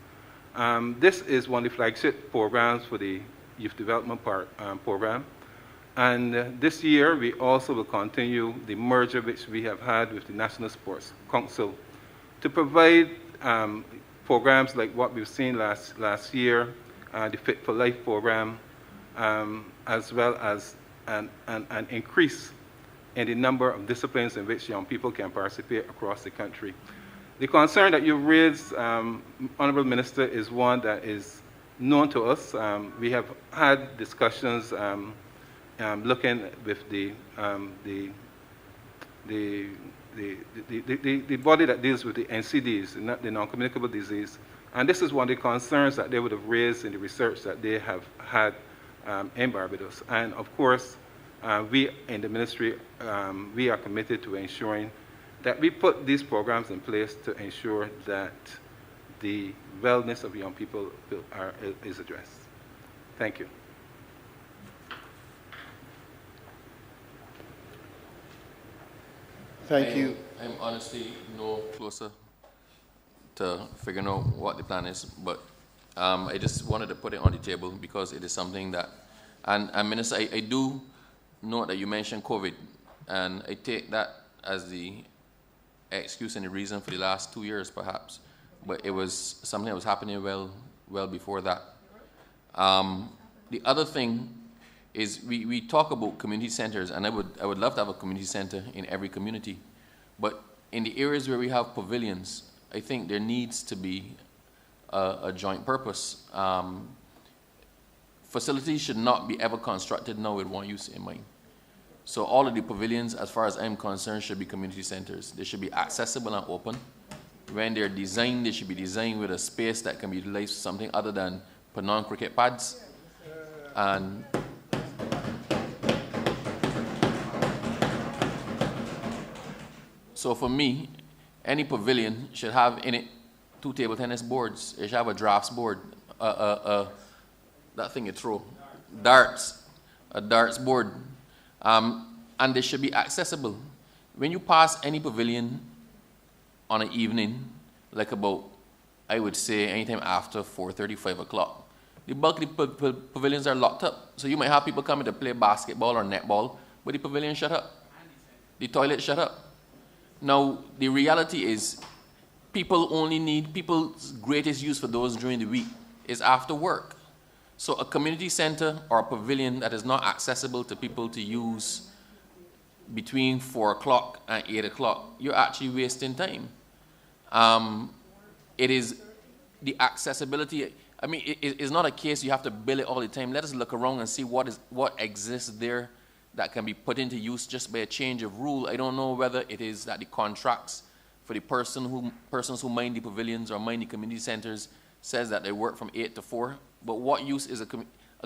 This is one of the flagship programs for the Youth Development Program. And this year, we also will continue the merger which we have had with the National Sports Council to provide programs like what we've seen last year, the Fit for Life program, as well as an increase in the number of disciplines in which young people can participate across the country. The concern that you raised, Honourable Minister, is one that is known to us. We have had discussions looking with the body that deals with the NCDs, the non-communicable disease. And this is one of the concerns that they would have raised in the research that they have had in Barbados. And of course, we in the ministry, we are committed to ensuring that we put these programs in place to ensure that the wellness of young people is addressed. Thank you. Thank you. I'm honestly no closer to figuring out what the plan is, but I just wanted to put it on the table because it is something that, and Minister, I do know that you mentioned COVID, and I take that as the excuse and the reason for the last 2 years, perhaps, but it was something that was happening well before that. The other thing is we talk about community centers, and I would love to have a community center in every community, but in the areas where we have pavilions, I think there needs to be a joint purpose. Facilities should not be ever constructed now with one use in mind. So all of the pavilions, as far as I'm concerned, should be community centers. They should be accessible and open. When they're designed, they should be designed with a space that can be utilized for something other than non-cricket pads. And so for me, any pavilion should have in it 2 table tennis boards. It should have a drafts board, that thing you throw, darts, a darts board. And they should be accessible. When you pass any pavilion on an evening, like about, I would say, anytime after 4:30, 5 o'clock, the bulk of the pavilions are locked up. So you might have people coming to play basketball or netball, but the pavilion shut up. The toilet shut up. Now, the reality is, people's greatest use for those during the week is after work. So a community center or a pavilion that is not accessible to people to use between 4 o'clock and 8 o'clock, you're actually wasting time. It is the accessibility. I mean, it's not a case you have to build it all the time. Let us look around and see what exists there that can be put into use just by a change of rule. I don't know whether it is that the contracts for the persons who mind the pavilions or mind the community centers says that they work from 8 to 4. But what use is a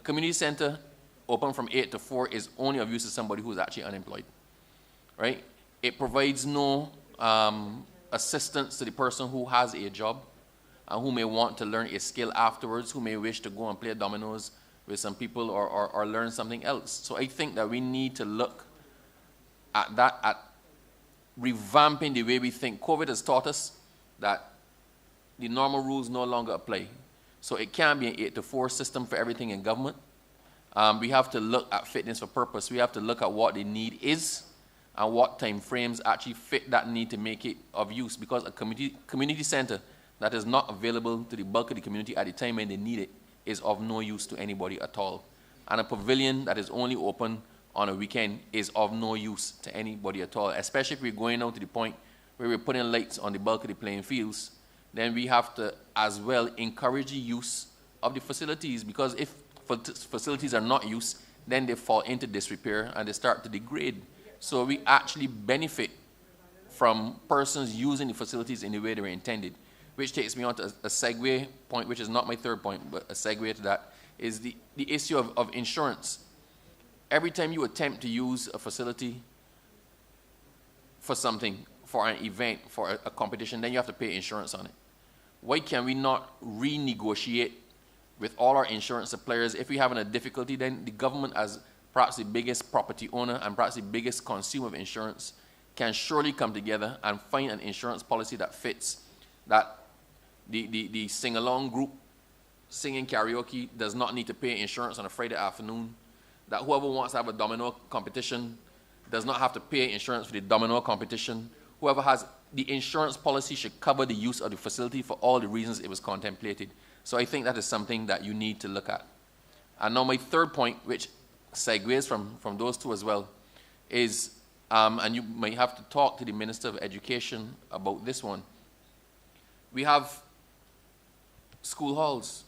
community center open from 8 to 4 is only of use to somebody who is actually unemployed, right? It provides no assistance to the person who has a job and who may want to learn a skill afterwards, who may wish to go and play dominoes with some people or learn something else. So I think that we need to look at that, at revamping the way we think. COVID has taught us that the normal rules no longer apply. So it can't be an 8 to 4 system for everything in government. We have to look at fitness for purpose. We have to look at what the need is and what time frames actually fit that need to make it of use, because a community center that is not available to the bulk of the community at the time when they need it is of no use to anybody at all. And a pavilion that is only open on a weekend is of no use to anybody at all, especially if we're going out to the point where we're putting lights on the bulk of the playing fields. Then we have to as well encourage the use of the facilities, because if facilities are not used, then they fall into disrepair and they start to degrade. So we actually benefit from persons using the facilities in the way they were intended, which takes me on to a segue point, which is not my third point, but a segue to that, is the issue of insurance. Every time you attempt to use a facility for something, for an event, for a competition, then you have to pay insurance on it. Why can we not renegotiate with all our insurance suppliers? If we're having a difficulty, then the government, as perhaps the biggest property owner and perhaps the biggest consumer of insurance, can surely come together and find an insurance policy that fits, that the sing-along group singing karaoke does not need to pay insurance on a Friday afternoon, that whoever wants to have a domino competition does not have to pay insurance for the domino competition. Whoever has the insurance policy should cover the use of the facility for all the reasons it was contemplated. So I think that is something that you need to look at. And now my third point, which segues from those two as well, is, and you may have to talk to the Minister of Education about this one. We have school halls.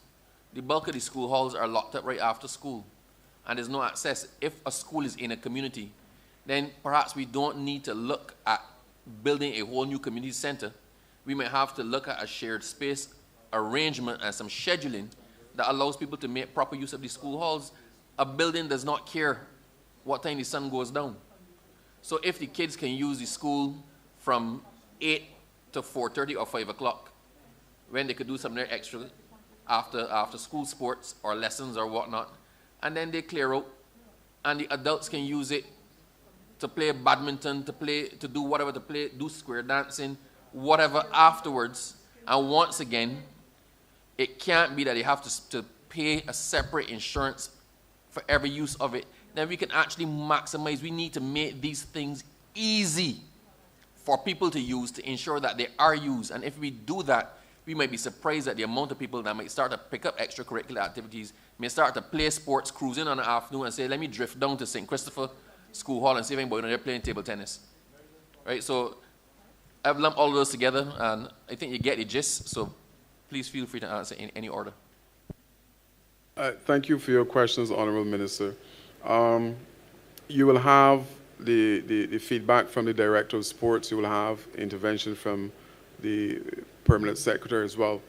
The bulk of the school halls are locked up right after school, and there's no access. If a school is in a community, then perhaps we don't need to look at building a whole new community center. We may have to look at a shared space arrangement and some scheduling that allows people to make proper use of the school halls. A building does not care what time the sun goes down. So if the kids can use the school from 8 to 4:30 or 5 o'clock, when they could do something extra after school sports or lessons or whatnot, and then they clear out, and the adults can use it to play badminton, to do whatever, to play, do square dancing, whatever afterwards. And once again, it can't be that they have to pay a separate insurance for every use of it. Then we can actually maximize. We need to make these things easy for people to use, to ensure that they are used. And if we do that, we might be surprised at the amount of people that might start to pick up extracurricular activities, may start to play sports, cruise in on the afternoon and say, let me drift down to St. Christopher School Hall and see if anybody they're playing table tennis. Right? So I've lumped all of those together, and I think you get the gist, so please feel free to answer in any order. Thank you for your questions, Honourable Minister. You will have the feedback from the Director of Sports. You will have intervention from the Permanent Secretary as well.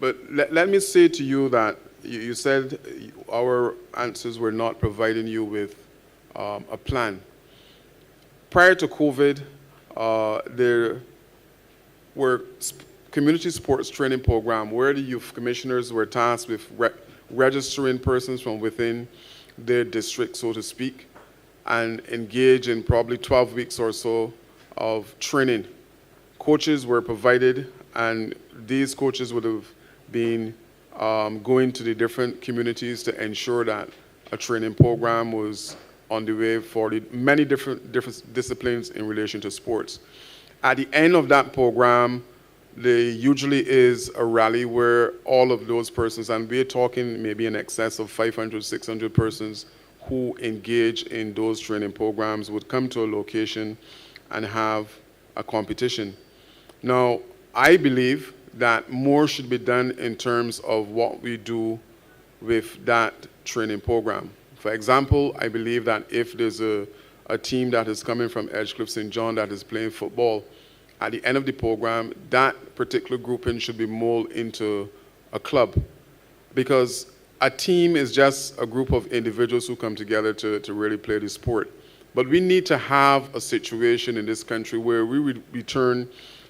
But let me say to you that you said our answers were not providing you with a plan. Prior to COVID, there were community sports training programs where the youth commissioners were tasked with registering persons from within their district, so to speak, and engage in probably 12 weeks or so of training. Coaches were provided, and these coaches would have been going to the different communities to ensure that a training program was on the way for the many different disciplines in relation to sports. At the end of that program, there usually is a rally where all of those persons, and we're talking maybe in excess of 500, 600 persons who engage in those training programs, would come to a location and have a competition. Now, I believe that more should be done in terms of what we do with that training program. For example, I believe that if there's a team that is coming from Edgecliff St. John that is playing football, at the end of the program, that particular grouping should be molded into a club. Because a team is just a group of individuals who come together to really play the sport. But we need to have a situation in this country where we would return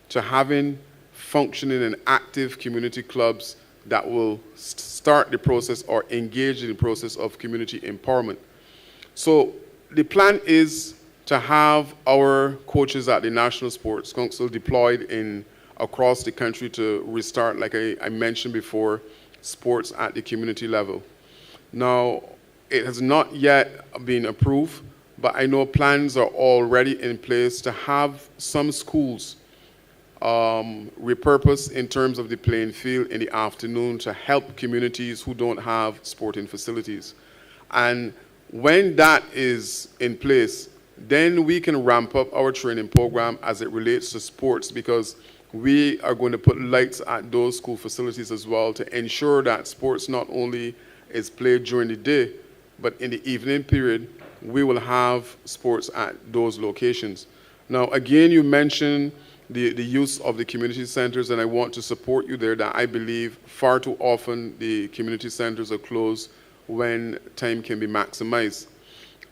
to having functioning and active community clubs that will start the process or engage in the process of community empowerment. So the plan is to have our coaches at the National Sports Council deployed across the country to restart, like I mentioned before, sports at the community level. Now, it has not yet been approved, but I know plans are already in place to have some schools repurposed in terms of the playing field in the afternoon to help communities who don't have sporting facilities. And when that is in place, then we can ramp up our training program as it relates to sports, because we are going to put lights at those school facilities as well to ensure that sports not only is played during the day, but in the evening period, we will have sports at those locations. Now, again, you mentioned the use of the community centers, and I want to support you there, that I believe far too often the community centers are closed when time can be maximized.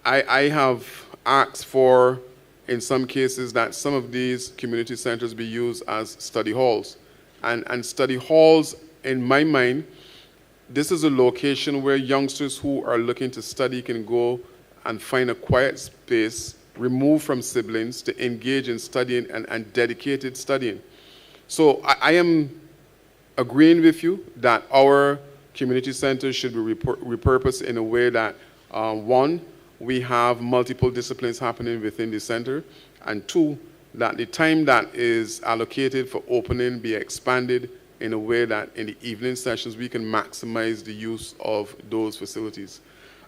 I have asked for, in some cases, that some of these community centers be used as study halls. And study halls, in my mind, this is a location where youngsters who are looking to study can go and find a quiet space, removed from siblings, to engage in studying and dedicated studying. So I am agreeing with you that our community centers should be repurposed in a way that, one, we have multiple disciplines happening within the center, and two, that the time that is allocated for opening be expanded in a way that in the evening sessions we can maximize the use of those facilities.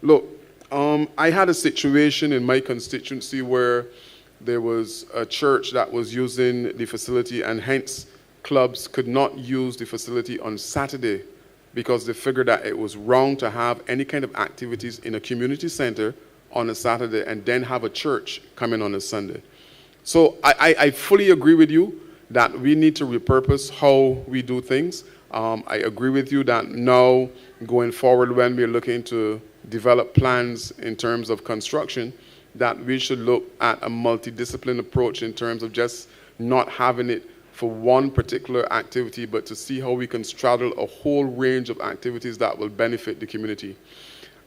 Look, I had a situation in my constituency where there was a church that was using the facility, and hence clubs could not use the facility on Saturday because they figured that it was wrong to have any kind of activities in a community center on a Saturday and then have a church come in on a Sunday. So I fully agree with you that we need to repurpose how we do things. I agree with you that now, going forward, when we're looking to develop plans in terms of construction, that we should look at a multidisciplinary approach in terms of just not having it for one particular activity, but to see how we can straddle a whole range of activities that will benefit the community.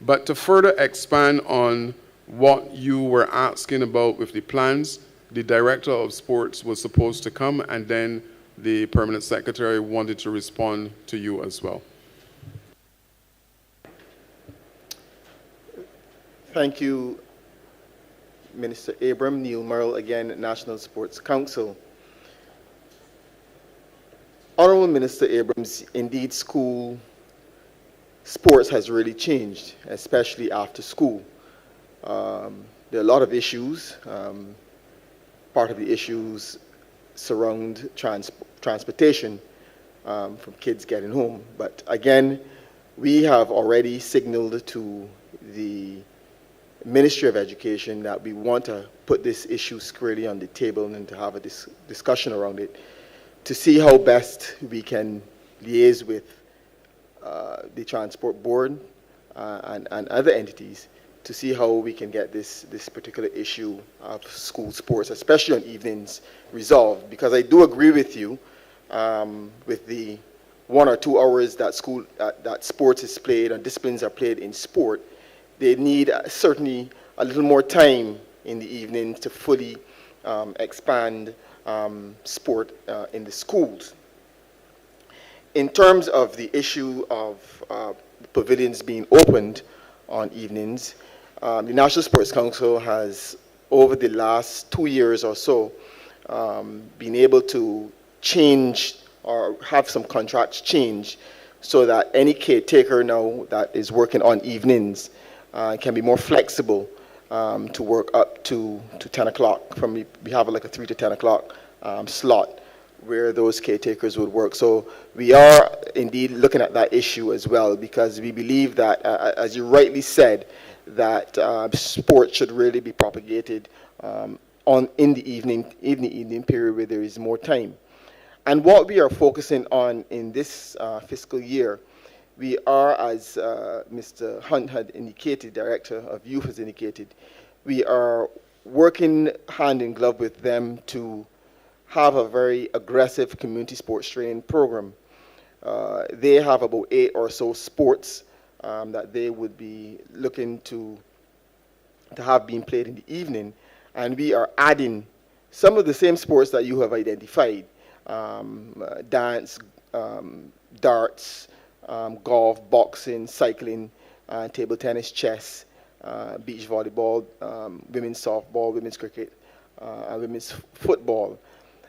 But to further expand on what you were asking about with the plans, the director of sports was supposed to come, and then the permanent secretary wanted to respond to you as well. Thank you, Minister Abram. Neil Merle, again, National Sports Council. Honourable Minister Abrams, indeed school sports has really changed, especially after school. There are a lot of issues. Part of the issues surround transportation from kids getting home. But again, we have already signaled to the Ministry of Education that we want to put this issue squarely on the table and to have a discussion around it to see how best we can liaise with the Transport Board and other entities to see how we can get this particular issue of school sports, especially on evenings, resolved. Because I do agree with you with the 1 or 2 hours that that sports is played and disciplines are played in sport. They need certainly a little more time in the evening to fully expand sport in the schools. In terms of the issue of pavilions being opened on evenings, the National Sports Council has, over the last 2 years or so, been able to change or have some contracts change so that any caretaker now that is working on evenings can be more flexible to work up to 10 o'clock. We have like a 3 to 10 o'clock slot where those caretakers would work. So we are indeed looking at that issue as well, because we believe that, as you rightly said, that sport should really be propagated in the evening period where there is more time. And what we are focusing on in this fiscal year, we are, as Mr. Hunt had indicated, Director of Youth has indicated, we are working hand in glove with them to have a very aggressive community sports training program. They have about 8 or so sports that they would be looking to have being played in the evening, and we are adding some of the same sports that you have identified: dance, darts, golf, boxing, cycling, table tennis, chess, beach volleyball, women's softball, women's cricket, and women's football.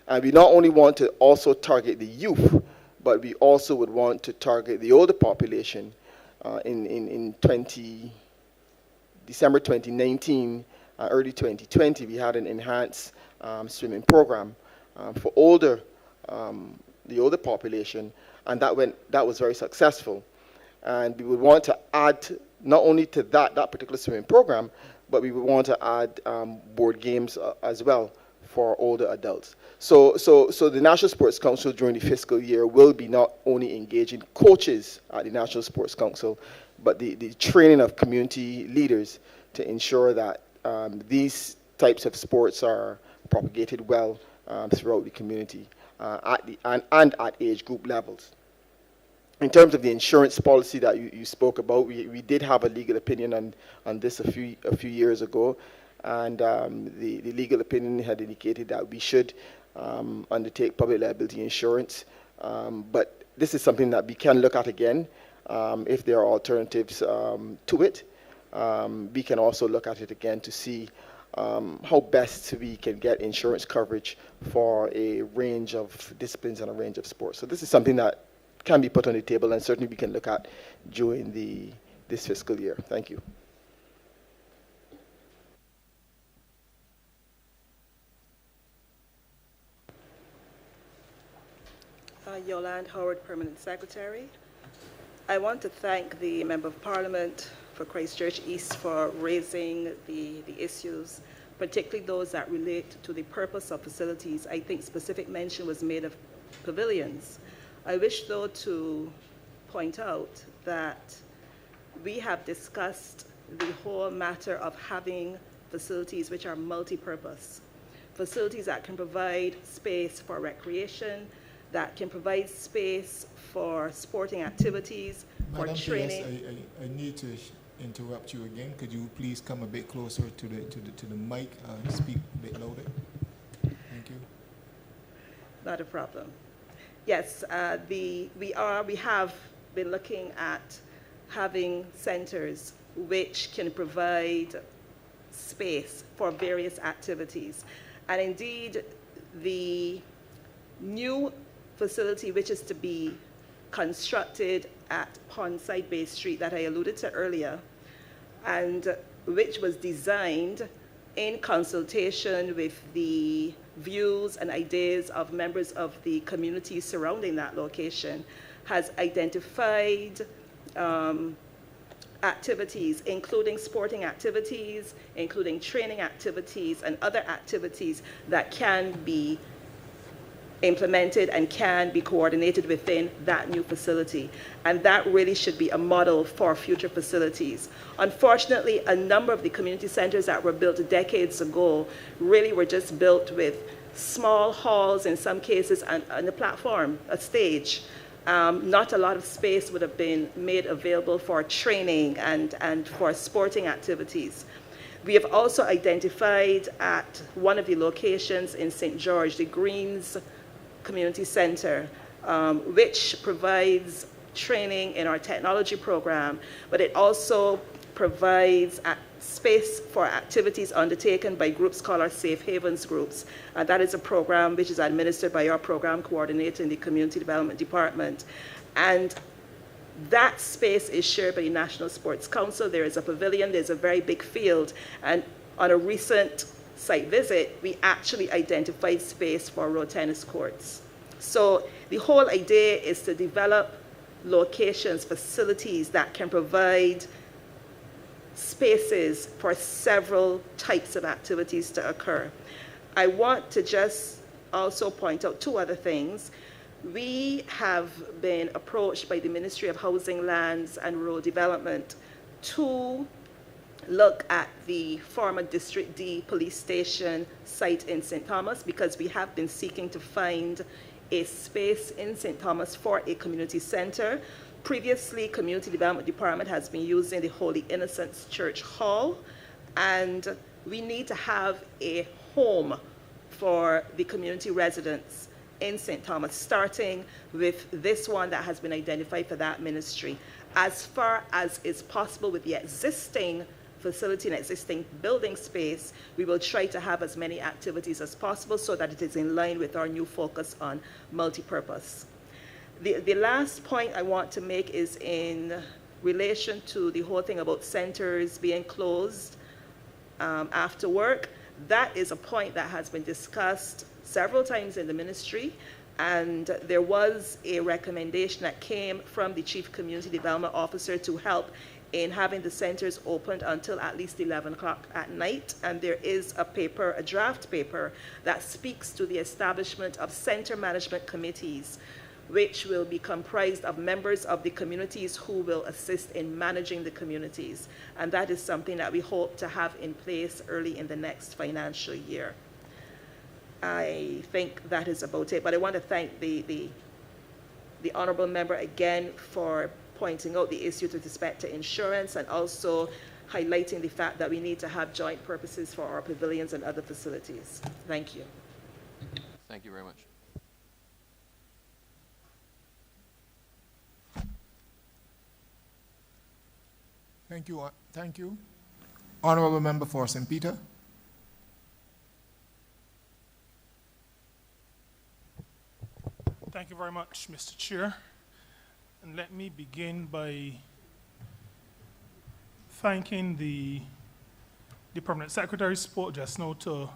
And we not only want to also target the youth, but we also would want to target the older population. In December 2019, early 2020, we had an enhanced swimming program for the older population, and that was very successful. And we would want to add not only to that particular swimming program, but we would want to add board games as well for older adults. So the National Sports Council during the fiscal year will be not only engaging coaches at the National Sports Council, but the training of community leaders to ensure that these types of sports are propagated well throughout the community and at age group levels. In terms of the insurance policy that you spoke about, we did have a legal opinion on this a few years ago, and the legal opinion had indicated that we should undertake public liability insurance. But this is something that we can look at again if there are alternatives to it. We can also look at it again to see how best we can get insurance coverage for a range of disciplines and a range of sports. So this is something that can be put on the table, and certainly we can look at during this fiscal year. Thank you. Yolande Howard, Permanent Secretary. I want to thank the Member of Parliament for Christchurch East for raising the issues, particularly those that relate to the purpose of facilities. I think specific mention was made of pavilions. I wish, though, to point out that we have discussed the whole matter of having facilities which are multi-purpose, facilities that can provide space for recreation, that can provide space for sporting activities, for training. PS, I need to interrupt you again. Could you please come a bit closer to the mic and speak a bit louder? Thank you. Not a problem. Yes, we have been looking at having centers which can provide space for various activities. And indeed, the new facility which is to be constructed at Pondside Bay Street that I alluded to earlier, and which was designed in consultation with the views and ideas of members of the community surrounding that location, has identified activities, including sporting activities, including training activities, and other activities that can be implemented and can be coordinated within that new facility. And that really should be a model for future facilities. Unfortunately, a number of the community centers that were built decades ago really were just built with small halls in some cases and a platform, a stage. Not a lot of space would have been made available for training and for sporting activities. We have also identified at one of the locations in St. George, the Greens Community Center, which provides training in our technology program, but it also provides space for activities undertaken by groups called our Safe Havens groups. That is a program which is administered by our program coordinator in the Community Development Department. And that space is shared by the National Sports Council. There is a pavilion, there's a very big field, and on a recent site visit, we actually identified space for road tennis courts. So the whole idea is to develop locations, facilities that can provide spaces for several types of activities to occur. I want to just also point out two other things. We have been approached by the Ministry of Housing, Lands and Rural Development to look at the former District D police station site in St. Thomas, because we have been seeking to find a space in St. Thomas for a community center. Previously, Community Development Department has been using the Holy Innocents Church Hall, and we need to have a home for the community residents. in St. Thomas, starting with this one that has been identified for that ministry. As far as is possible with the existing facility and existing building space, we will try to have as many activities as possible so that it is in line with our new focus on multipurpose. The last point I want to make is in relation to the whole thing about centers being closed after work. That is a point that has been discussed several times in the ministry, and there was a recommendation that came from the Chief Community Development Officer to help in having the centers opened until at least 11 o'clock at night. And there is a paper, a draft paper, that speaks to the establishment of center management committees, which will be comprised of members of the communities who will assist in managing the communities. And that is something that we hope to have in place early in the next financial year. I think that is about it, but I want to thank the Honourable Member again for pointing out the issue with respect to insurance, and also highlighting the fact that we need to have joint purposes for our pavilions and other facilities. Thank you. Thank you very much. Thank you. Thank you. Honourable Member for St. Peter. Thank you very much, Mr. Chair. And let me begin by thanking the Permanent Secretary spoke just now to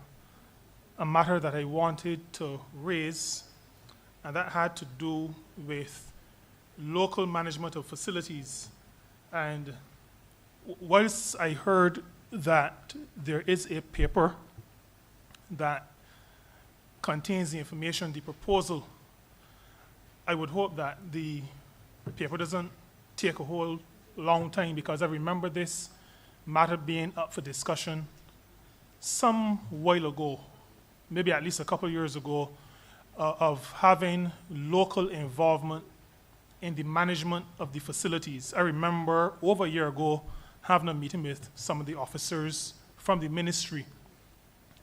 a matter that I wanted to raise, and that had to do with local management of facilities. And whilst I heard that there is a paper that contains the information, the proposal, I would hope that the paper doesn't take a whole long time, because I remember this matter being up for discussion some while ago, maybe at least a couple of years ago, of having local involvement in the management of the facilities. I remember over a year ago having a meeting with some of the officers from the ministry,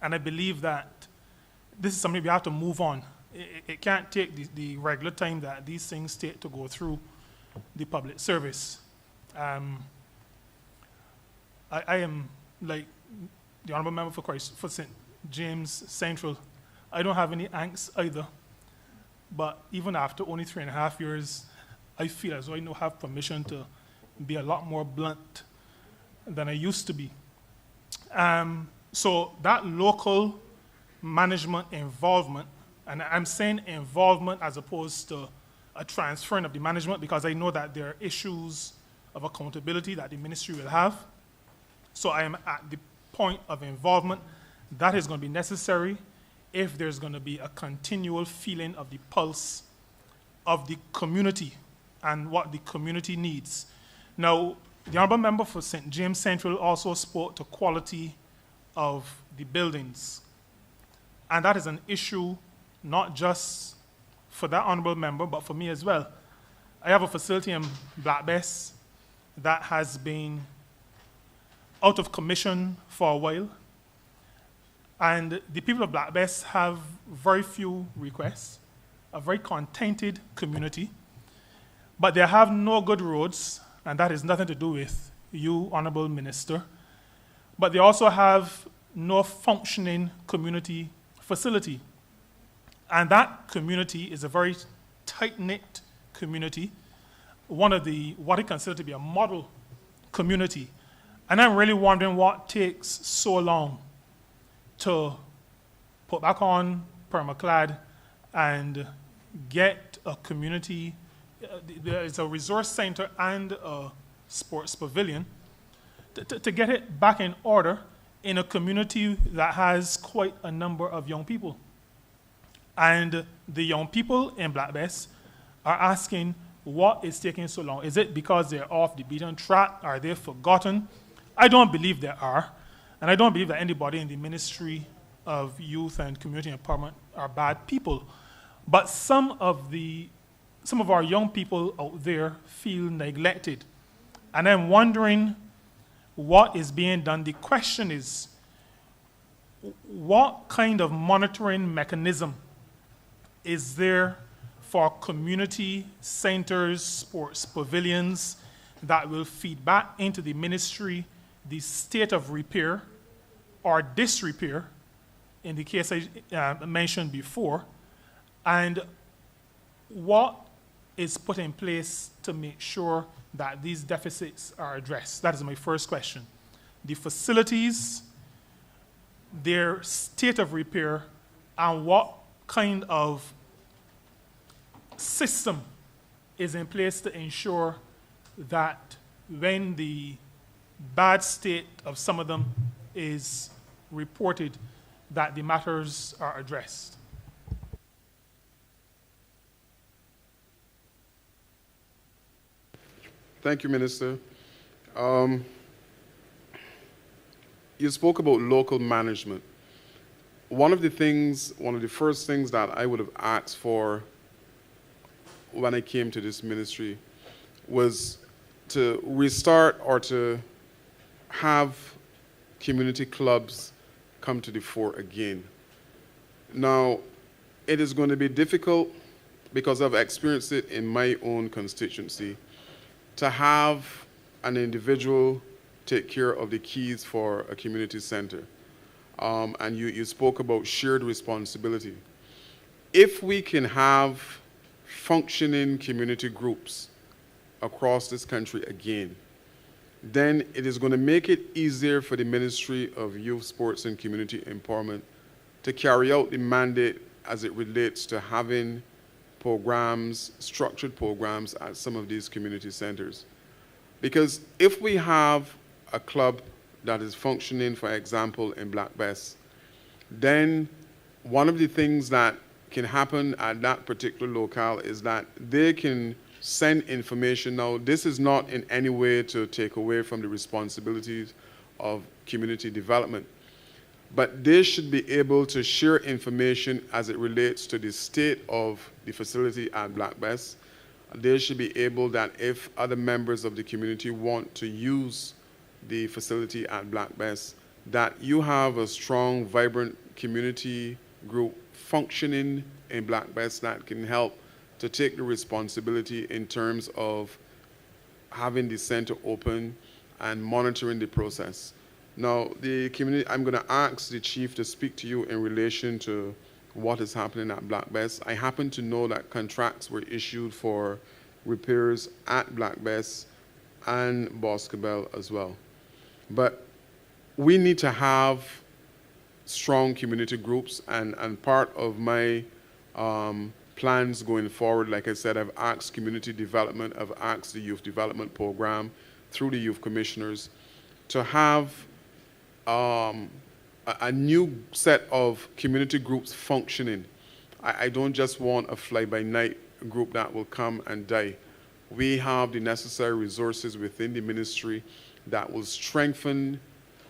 and I believe that this is something we have to move on. It can't take the regular time that these things take to go through the public service. I am like the Honourable Member for St. James Central. I don't have any angst either, but even after only 3.5 years, I feel as though I now have permission to be a lot more blunt than I used to be. So that local management involvement, and I'm saying involvement as opposed to a transferring of the management, because I know that there are issues of accountability that the ministry will have. So I am at the point of involvement. That is going to be necessary if there's going to be a continual feeling of the pulse of the community and what the community needs. Now, the Honourable Member for St. James Central also spoke to quality of the buildings. And that is an issue not just for that Honourable Member, but for me as well. I have a facility in Black Bess that has been out of commission for a while. And the people of Black Bess have very few requests, a very contented community, but they have no good roads, and that has nothing to do with you, Honourable Minister. But they also have no functioning community facility. And that community is a very tight-knit community, one of the, what I consider to be a model community. And I'm really wondering what takes so long to put back on permaclad and get a community, it's a resource center and a sports pavilion, to get it back in order in a community that has quite a number of young people. And the young people in Black Bess are asking, what is taking so long? Is it because they're off the beaten track? Are they forgotten? I don't believe they are. And I don't believe that anybody in the Ministry of Youth and Community Empowerment are bad people. But some of our young people out there feel neglected. And I'm wondering what is being done. The question is, what kind of monitoring mechanism is there for community centers, sports pavilions that will feed back into the ministry the state of repair or disrepair in the case I mentioned before, and what is put in place to make sure that these deficits are addressed? That is my first question. The facilities, their state of repair, and what kind of system is in place to ensure that when the bad state of some of them is reported, that the matters are addressed. Thank you, Minister. You spoke about local management. One of the first things that I would have asked for when I came to this ministry was to restart or to have community clubs come to the fore again. Now, it is going to be difficult because I've experienced it in my own constituency to have an individual take care of the keys for a community center. And you spoke about shared responsibility. If we can have functioning community groups across this country again, then it is going to make it easier for the Ministry of Youth, Sports and Community Empowerment to carry out the mandate as it relates to having programs, structured programs at some of these community centers. Because if we have a club that is functioning, for example, in Black Bess, then one of the things that can happen at that particular locale is that they can send information. Now, this is not in any way to take away from the responsibilities of community development, but they should be able to share information as it relates to the state of the facility at Black Bess. They should be able that if other members of the community want to use the facility at Black Bess, that you have a strong, vibrant community group functioning in Black Bess that can help to take the responsibility in terms of having the center open and monitoring the process. Now, the community, I'm going to ask the chief to speak to you in relation to what is happening at Black Bess. I happen to know that contracts were issued for repairs at Black Bess and Boscobel as well. But we need to have strong community groups, and part of my plans going forward, like I said, I've asked community development, I've asked the youth development program through the youth commissioners to have a new set of community groups functioning. I don't just want a fly-by-night group that will come and die. We have the necessary resources within the ministry that will strengthen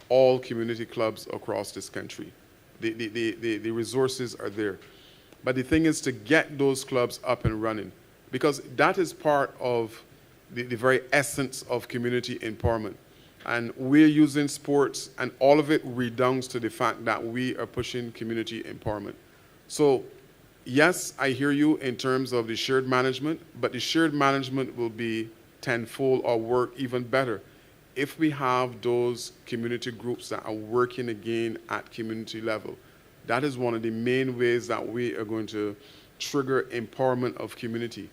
all community clubs across this country. The resources are there. But the thing is to get those clubs up and running, because that is part of the very essence of community empowerment. And we're using sports, and all of it redounds to the fact that we are pushing community empowerment. So, yes, I hear you in terms of the shared management, but the shared management will be tenfold or work even better if we have those community groups that are working again at community level. That is one of the main ways that we are going to trigger empowerment of community,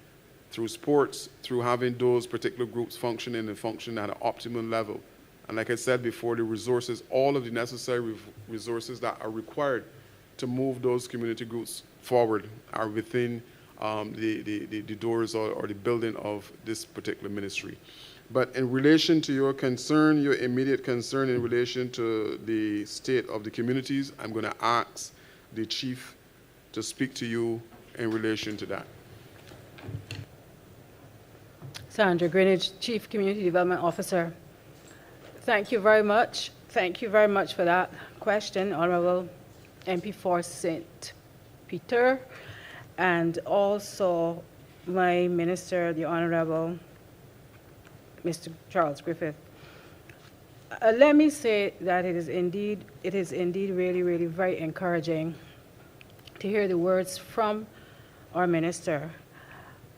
through sports, through having those particular groups functioning and function at an optimal level. And like I said before, the resources, all of the necessary resources that are required to move those community groups forward are within the doors or the building of this particular ministry. But in relation to your concern, your immediate concern in relation to the state of the communities, I'm going to ask the chief to speak to you in relation to that. Sandra Greenidge, Chief Community Development Officer. Thank you very much. Thank you very much for that question, Honourable MP for St. Peter, and also my Minister, the Honourable Mr. Charles Griffith. Let me say that it is indeed really, really very encouraging to hear the words from our minister.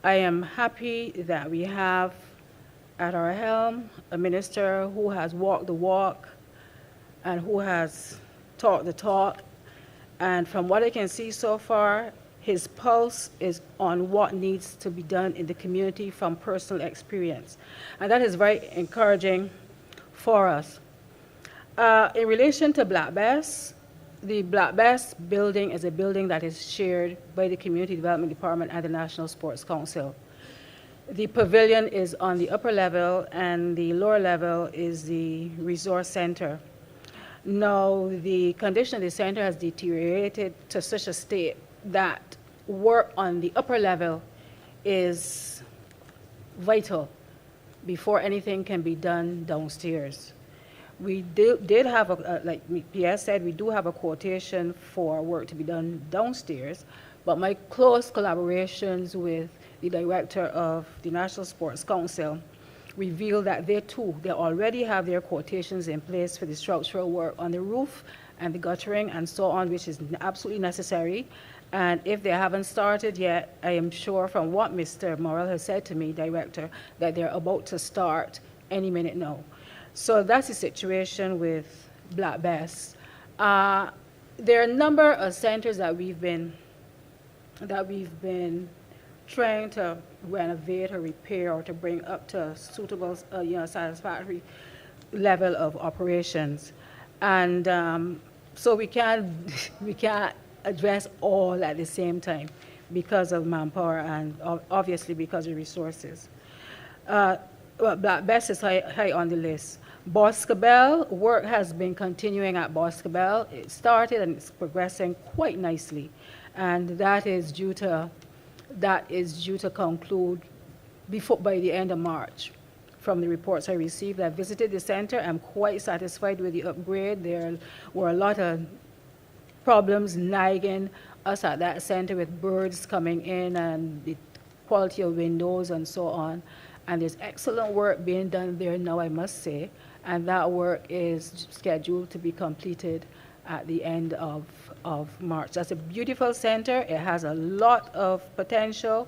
I am happy that we have at our helm a minister who has walked the walk and who has talked the talk. And from what I can see so far, his pulse is on what needs to be done in the community from personal experience. And that is very encouraging for us. In relation to Black Bass, the Black Bass building is a building that is shared by the Community Development Department and the National Sports Council. The pavilion is on the upper level and the lower level is the resource center. Now, the condition of the center has deteriorated to such a state that work on the upper level is vital before anything can be done downstairs. We did have, like PS said, we do have a quotation for work to be done downstairs, but my close collaborations with the director of the National Sports Council reveal that they already have their quotations in place for the structural work on the roof and the guttering and so on, which is absolutely necessary. And if they haven't started yet, I am sure from what Mr. Morrell has said to me, director, that they're about to start any minute now. So that's the situation with Black Bass. There are a number of centers that we've been trying to renovate or repair or to bring up to a suitable, satisfactory level of operations. And so we can't address all at the same time because of manpower and obviously because of resources. Black Bass is high on the list. Boscobel, work has been continuing at Boscobel. It started and it's progressing quite nicely. And that is due to conclude by the end of March. From the reports I received, I visited the center. I'm quite satisfied with the upgrade. There were a lot of problems nagging us at that center with birds coming in and the quality of windows and so on. And there's excellent work being done there now, I must say. And that work is scheduled to be completed at the end of March. That's a beautiful center. It has a lot of potential,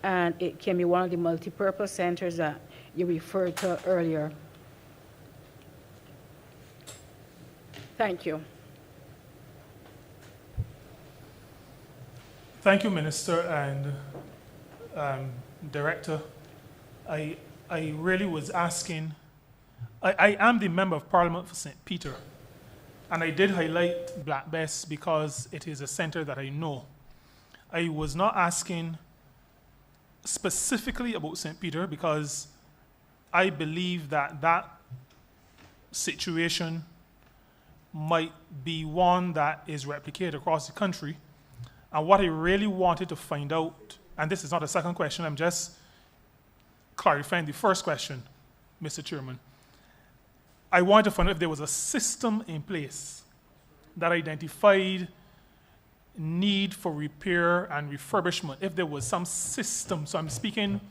and it can be one of the multi-purpose centers that you referred to earlier. Thank you. Thank you, Minister and Director. I really was asking, I am the Member of Parliament for St. Peter, and I did highlight Black Bass because it is a center that I know. I was not asking specifically about St. Peter because I believe that that situation might be one that is replicated across the country. And what I really wanted to find out, and this is not a second question, I'm just clarifying the first question, Mr. Chairman. I wanted to find out if there was a system in place that identified need for repair and refurbishment, if there was some system. So I'm speaking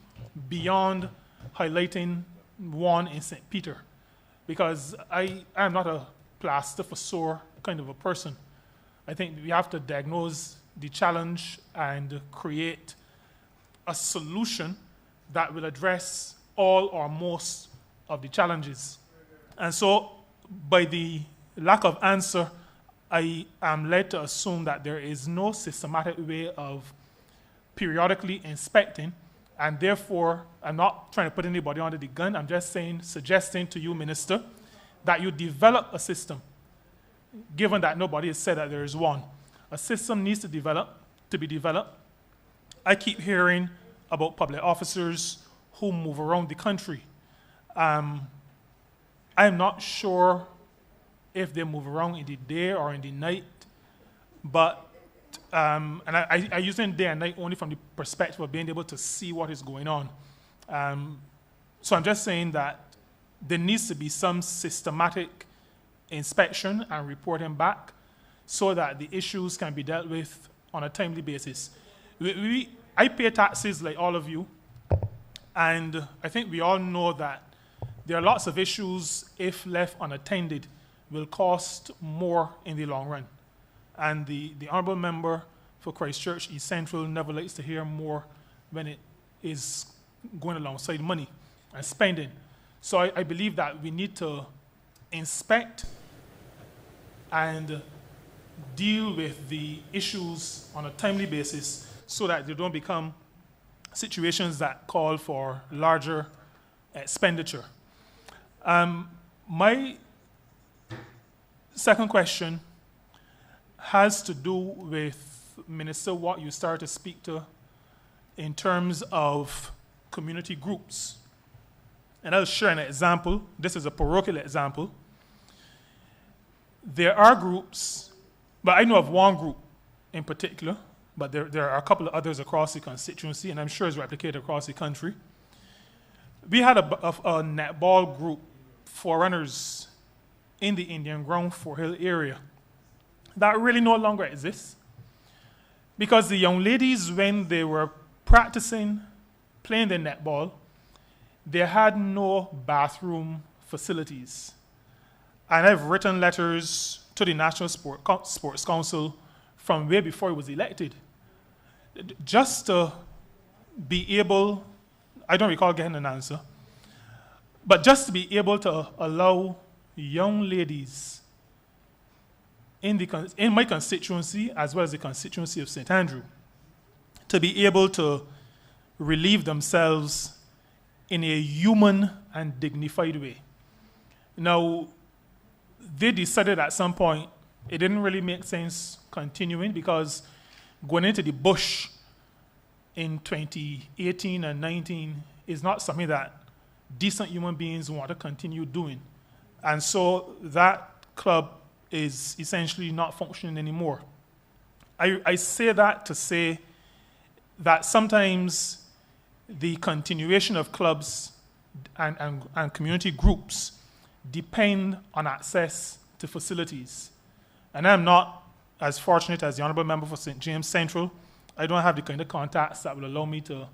beyond highlighting one in St. Peter, because I am not a plaster for sore kind of a person. I think we have to diagnose the challenge and create a solution that will address all or most of the challenges. And so, by the lack of answer, I am led to assume that there is no systematic way of periodically inspecting, and therefore, I'm not trying to put anybody under the gun, I'm just suggesting to you, Minister, that you develop a system, given that nobody has said that there is one. A system needs to be developed. I keep hearing about public officers who move around the country. I'm not sure if they move around in the day or in the night, but, and I use in day and night only from the perspective of being able to see what is going on. So I'm just saying that there needs to be some systematic inspection and reporting back so that the issues can be dealt with on a timely basis. I pay taxes like all of you, and I think we all know that there are lots of issues, if left unattended, will cost more in the long run. And the Honourable Member for Christchurch East Central never likes to hear more when it is going alongside money and spending. So I believe that we need to inspect and deal with the issues on a timely basis so that they don't become situations that call for larger expenditure. My second question has to do with, Minister, what you started to speak to in terms of community groups. And I'll share an example. This is a parochial example. There are groups, but I know of one group in particular, but there are a couple of others across the constituency, and I'm sure it's replicated across the country. We had a netball group for runners in the Indian Ground, Fort Hill area that really no longer exists because the young ladies, when they were practicing playing the netball, they had no bathroom facilities. And I've written letters to the National Sports Council from way before he was elected, just to be able, I don't recall getting an answer, but just to be able to allow young ladies in my constituency, as well as the constituency of St. Andrew, to be able to relieve themselves in a human and dignified way. Now, they decided at some point it didn't really make sense continuing because going into the bush in 2018 and 19 is not something that decent human beings want to continue doing. And so that club is essentially not functioning anymore. I say that to say that sometimes the continuation of clubs and community groups depend on access to facilities. And I'm not as fortunate as the Honourable Member for St. James Central. I don't have the kind of contacts that will allow me to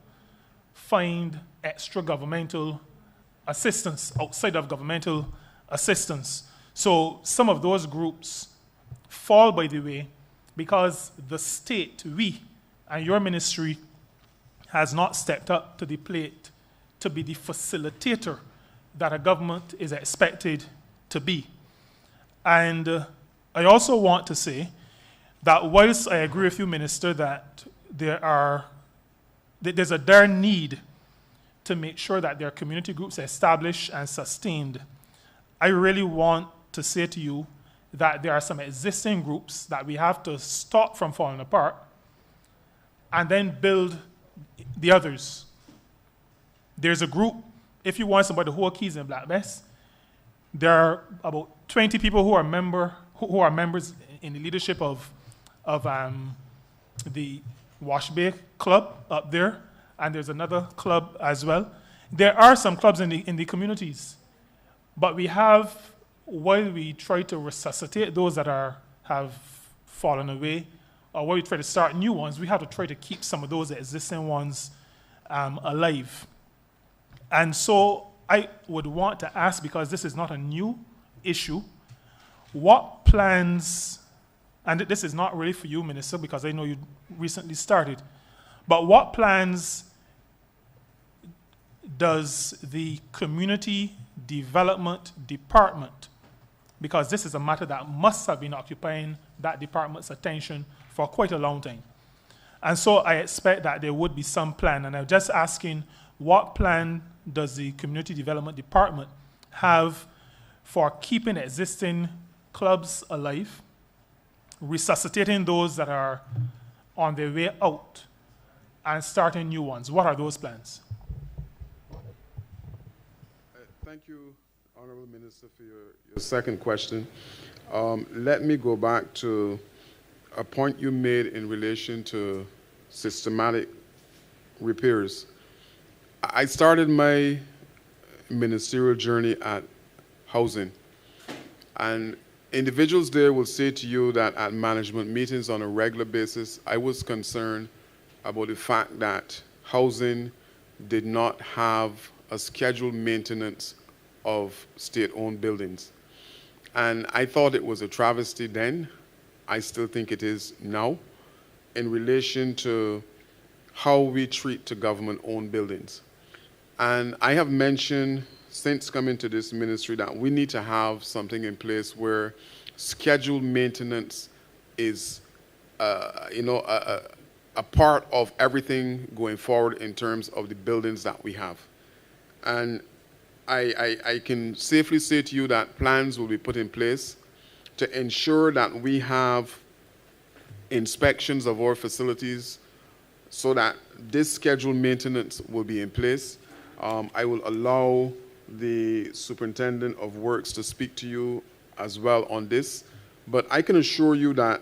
find extra governmental assistance outside of governmental assistance. So some of those groups fall by the way because the state, we, and your ministry has not stepped up to the plate to be the facilitator that a government is expected to be. And I also want to say that whilst I agree with you, Minister, that there's a dire need to make sure that there are community groups established and sustained, I really want to say to you that there are some existing groups that we have to stop from falling apart and then build the others. There's a group, if you want somebody to hold keys in Black Bess, there are about 20 people who are members in the leadership of the Wash Bay Club up there, and there's another club as well. There are some clubs in the communities, but we have, while we try to resuscitate those that have fallen away, or while we try to start new ones, we have to try to keep some of those existing ones alive. And so I would want to ask, because this is not a new issue, what plans, and this is not really for you, Minister, because I know you recently started, but what plans does the Community Development Department, because this is a matter that must have been occupying that department's attention for quite a long time. And so I expect that there would be some plan, and I'm just asking, what plan does the Community Development Department have for keeping existing clubs alive, resuscitating those that are on their way out, and starting new ones? What are those plans? Thank you, Honourable Minister, for your second question. Let me go back to a point you made in relation to systematic repairs. I started my ministerial journey at housing, and individuals there will say to you that at management meetings on a regular basis, I was concerned about the fact that housing did not have a scheduled maintenance of state-owned buildings. And I thought it was a travesty then. I still think it is now, in relation to how we treat to government-owned buildings. And I have mentioned since coming to this ministry that we need to have something in place where scheduled maintenance is, a part of everything going forward in terms of the buildings that we have. And I can safely say to you that plans will be put in place to ensure that we have inspections of our facilities so that this scheduled maintenance will be in place. I will allow the superintendent of works to speak to you as well on this, but I can assure you that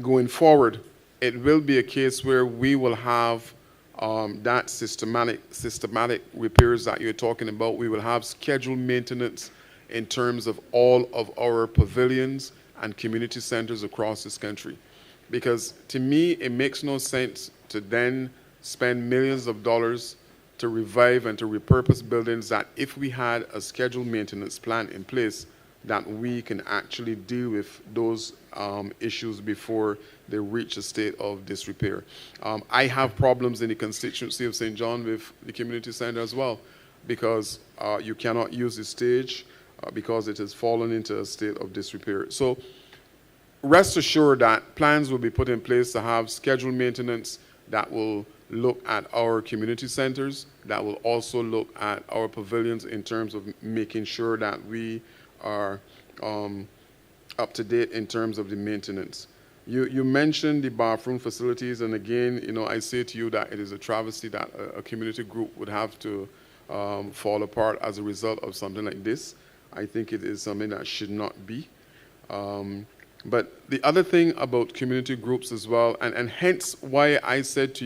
going forward, it will be a case where we will have that systematic repairs that you're talking about. We will have scheduled maintenance in terms of all of our pavilions and community centers across this country. Because to me, it makes no sense to then spend millions of dollars to revive and to repurpose buildings that if we had a scheduled maintenance plan in place, that we can actually deal with those issues before they reach a state of disrepair. I have problems in the constituency of St. John with the community center as well, because you cannot use the stage because it has fallen into a state of disrepair. So rest assured that plans will be put in place to have scheduled maintenance that will look at our community centers, that will also look at our pavilions in terms of making sure that we are up to date in terms of the maintenance. You mentioned the bathroom facilities, and again, I say to you that it is a travesty that a community group would have to fall apart as a result of something like this. I think it is something that should not be. But the other thing about community groups as well, and hence why I said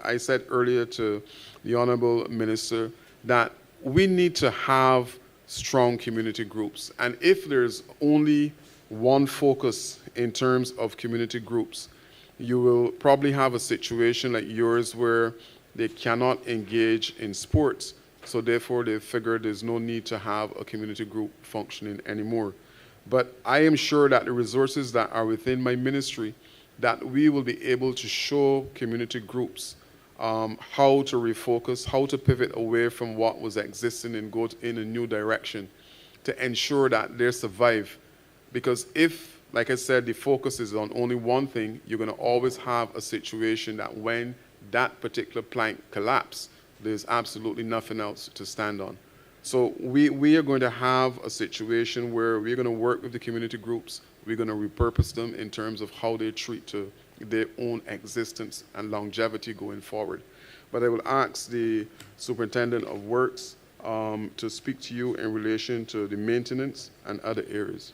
I said earlier to the Honourable Minister that we need to have strong community groups. And if there's only one focus in terms of community groups, you will probably have a situation like yours where they cannot engage in sports. So therefore, they figure there's no need to have a community group functioning anymore. But I am sure that the resources that are within my ministry, that we will be able to show community groups how to refocus, how to pivot away from what was existing and go in a new direction to ensure that they survive. Because if, like I said, the focus is on only one thing, you're going to always have a situation that when that particular plank collapses, there's absolutely nothing else to stand on. So we are going to have a situation where we're going to work with the community groups. We're going to repurpose them in terms of how they treat to their own existence and longevity going forward. But I will ask the superintendent of works to speak to you in relation to the maintenance and other areas.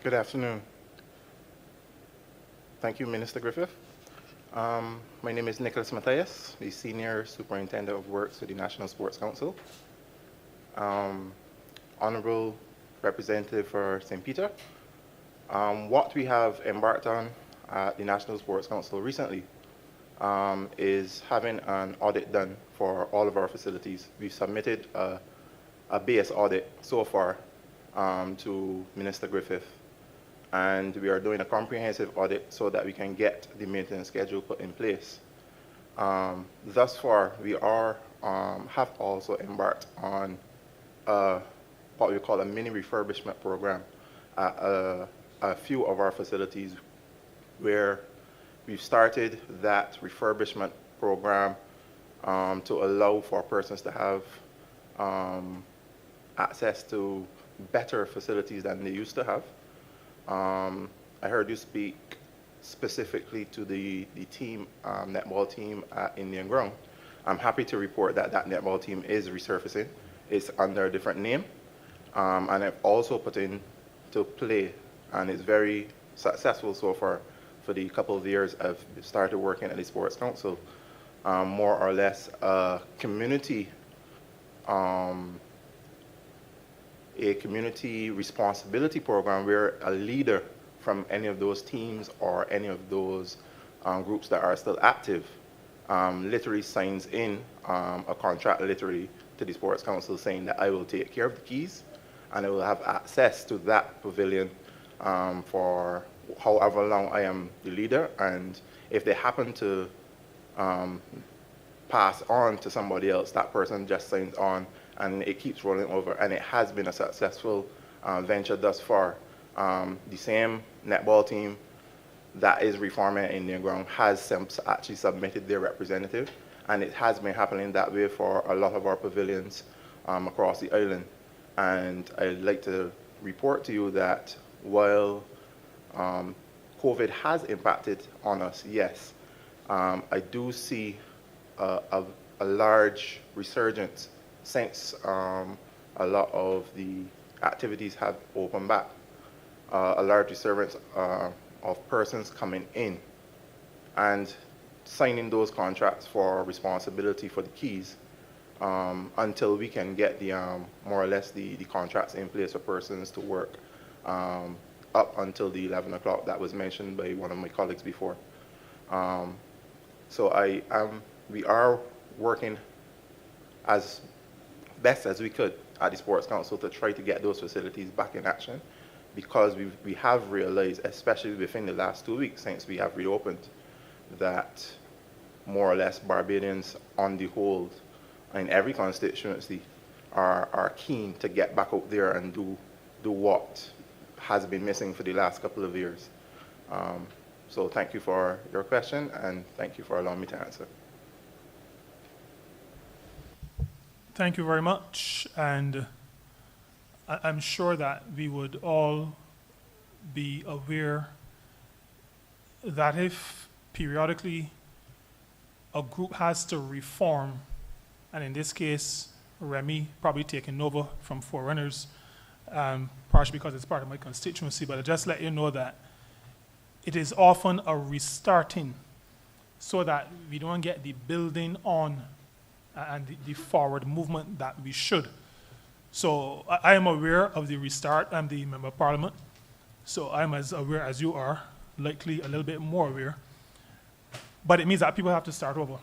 Good afternoon. Thank you, Minister Griffith. My name is Nicholas Matthias, the Senior Superintendent of Works with the National Sports Council. Honourable Representative for St. Peter, what we have embarked on at the National Sports Council recently is having an audit done for all of our facilities. We've submitted a base audit so far to Minister Griffith, and we are doing a comprehensive audit so that we can get the maintenance schedule put in place. Thus far, we have also embarked on what we call a mini refurbishment program at a few of our facilities, where we've started that refurbishment program to allow for persons to have access to better facilities than they used to have. I heard you speak specifically to the team, netball team at Indian Ground. I'm happy to report that that netball team is resurfacing. It's under a different name. And I've also put into play, and it's very successful so far for the couple of years I've started working at the Sports Council, more or less a community responsibility program where a leader from any of those teams or any of those groups that are still active literally signs in a contract literally to the Sports Council saying that I will take care of the keys and I will have access to that pavilion for however long I am the leader. And if they happen to pass on to somebody else, that person just signs on, and it keeps rolling over. And it has been a successful venture thus far. The same netball team that is reforming Indian Ground has actually submitted their representative, and it has been happening that way for a lot of our pavilions across the island. And I'd like to report to you that while COVID has impacted on us, yes, I do see a large resurgence since a lot of the activities have opened back. A large resurgence of persons coming in and signing those contracts for responsibility for the keys until we can get the more or less the contracts in place for persons to work up until the 11 o'clock that was mentioned by one of my colleagues before. So we are working as best as we could at the Sports Council to try to get those facilities back in action, because we have realized, especially within the last 2 weeks since we have reopened, that more or less Barbadians on the whole in every constituency are keen to get back out there and do what has been missing for the last couple of years. So thank you for your question, and thank you for allowing me to answer. Thank you very much. And I'm sure that we would all be aware that if periodically a group has to reform, and in this case, Remy probably taking over from Forerunners, partially because it's part of my constituency, but I just let you know that it is often a restarting so that we don't get the building on and the forward movement that we should. So I am aware of the restart. I'm the Member of Parliament, so I'm as aware as you are, likely a little bit more aware. But it means that people have to start over.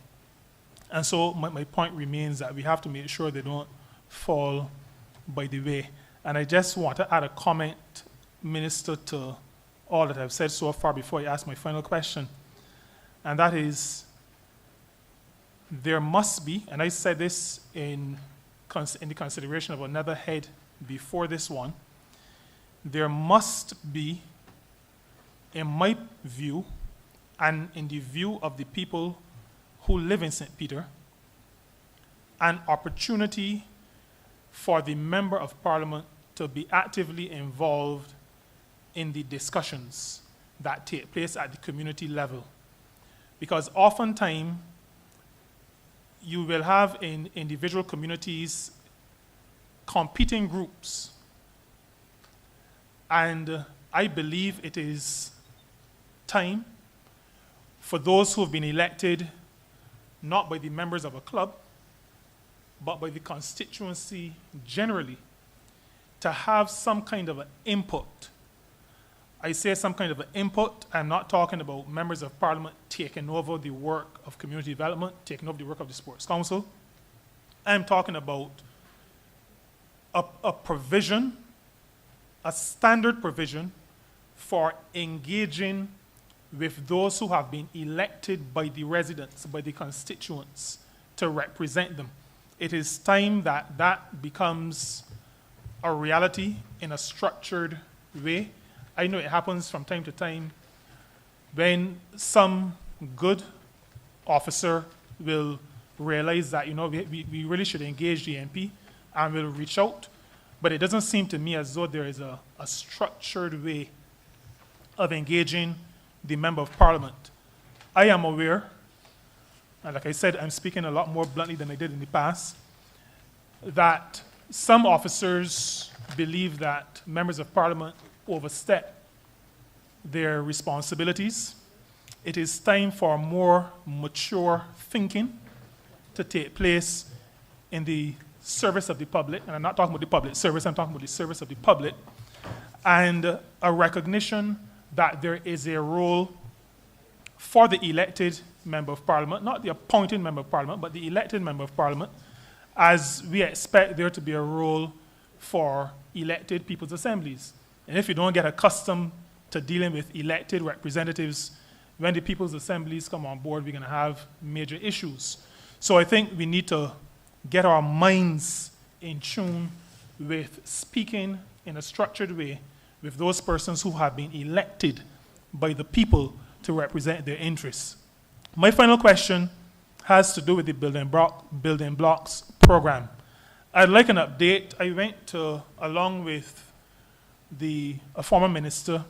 And so my point remains that we have to make sure they don't fall by the way. And I just want to add a comment, Minister, to all that I've said so far before I ask my final question. And that is, there must be, and I said this in the consideration of another head before this one, there must be, in my view, and in the view of the people who live in St. Peter, an opportunity for the Member of Parliament to be actively involved in the discussions that take place at the community level. Because oftentimes, you will have in individual communities competing groups. And I believe it is time for those who have been elected not by the members of a club, but by the constituency generally, to have some kind of an input. I say some kind of an input. I'm not talking about members of Parliament taking over the work of community development, taking over the work of the Sports Council. I'm talking about a provision, a standard provision for engaging with those who have been elected by the residents, by the constituents, to represent them. It is time that that becomes a reality in a structured way. I know it happens from time to time when some good officer will realize that, we really should engage the MP and will reach out. But it doesn't seem to me as though there is a structured way of engaging the Member of Parliament. I am aware, and like I said, I'm speaking a lot more bluntly than I did in the past, that some officers believe that members of Parliament overstep their responsibilities. It is time for more mature thinking to take place in the service of the public, and I'm not talking about the public service, I'm talking about the service of the public, and a recognition that there is a role for the elected Member of Parliament, not the appointed Member of Parliament, but the elected Member of Parliament, as we expect there to be a role for elected people's assemblies. And if you don't get accustomed to dealing with elected representatives, when the people's assemblies come on board, we're going to have major issues. So I think we need to get our minds in tune with speaking in a structured way with those persons who have been elected by the people to represent their interests. My final question has to do with the Building Blocks program. I'd like an update. I went to, along with a former minister,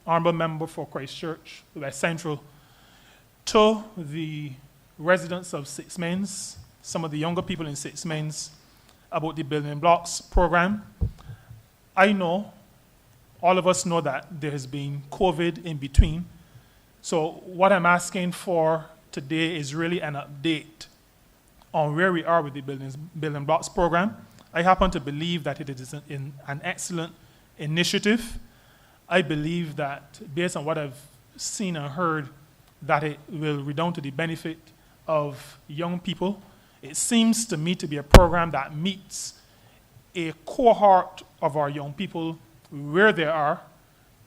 Honourable member for Christchurch, West Central, to the residents of Six Mains, some of the younger people in Six Mains, about the Building Blocks program. I know, all of us know that there has been COVID in between. So what I'm asking for today is really an update on where we are with the Building Blocks program. I happen to believe that it is an excellent initiative. I believe that, based on what I've seen and heard, that it will redound to the benefit of young people. It seems to me to be a program that meets a cohort of our young people where they are,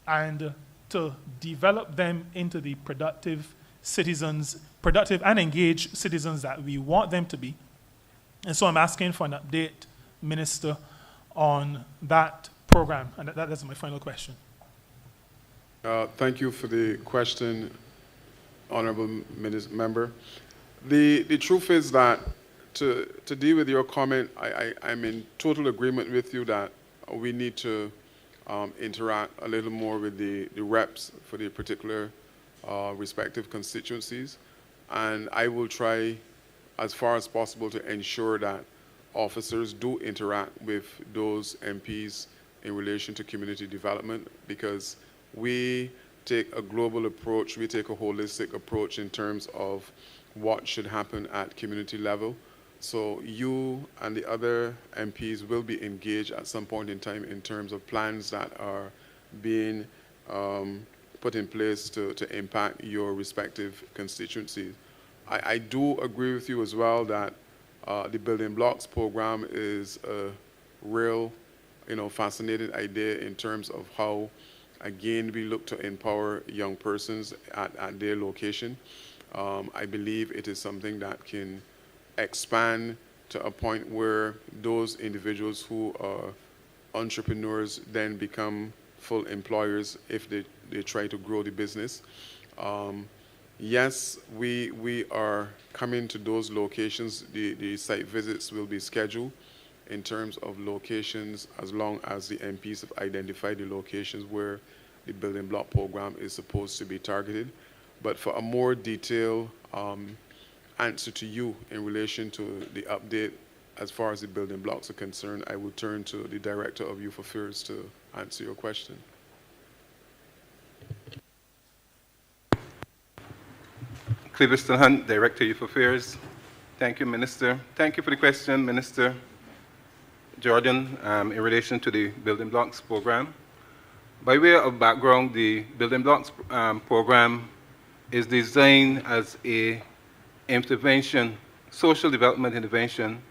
and to develop them into the productive and engaged citizens that we want them to be. And so I'm asking for an update, Minister, on that program. And that's my final question. Thank you for the question, Honourable Member. The truth is that to deal with your comment, I'm in total agreement with you that we need to interact a little more with the reps for the particular respective constituencies. And I will try as far as possible to ensure that officers do interact with those MPs in relation to community development, because we take a global approach, we take a holistic approach in terms of what should happen at community level. So you and the other MPs will be engaged at some point in time in terms of plans that are being put in place to impact your respective constituencies. I do agree with you as well that the Building Blocks program is a real, fascinating idea in terms of how, again, we look to empower young persons at their location. I believe it is something that can expand to a point where those individuals who are entrepreneurs then become full employers if they try to grow the business. Yes, we are coming to those locations. The site visits will be scheduled in terms of locations as long as the MPs have identified the locations where the Building Block program is supposed to be targeted. But for a more detailed answer to you in relation to the update as far as the Building Blocks are concerned, I will turn to the Director of Youth Affairs to answer your question. Cleviston Hunt, Director of Youth Affairs. Thank you, Minister. Thank you for the question, Minister Jordan, in relation to the Building Blocks program. By way of background, the Building Blocks program is designed as a intervention, social development intervention,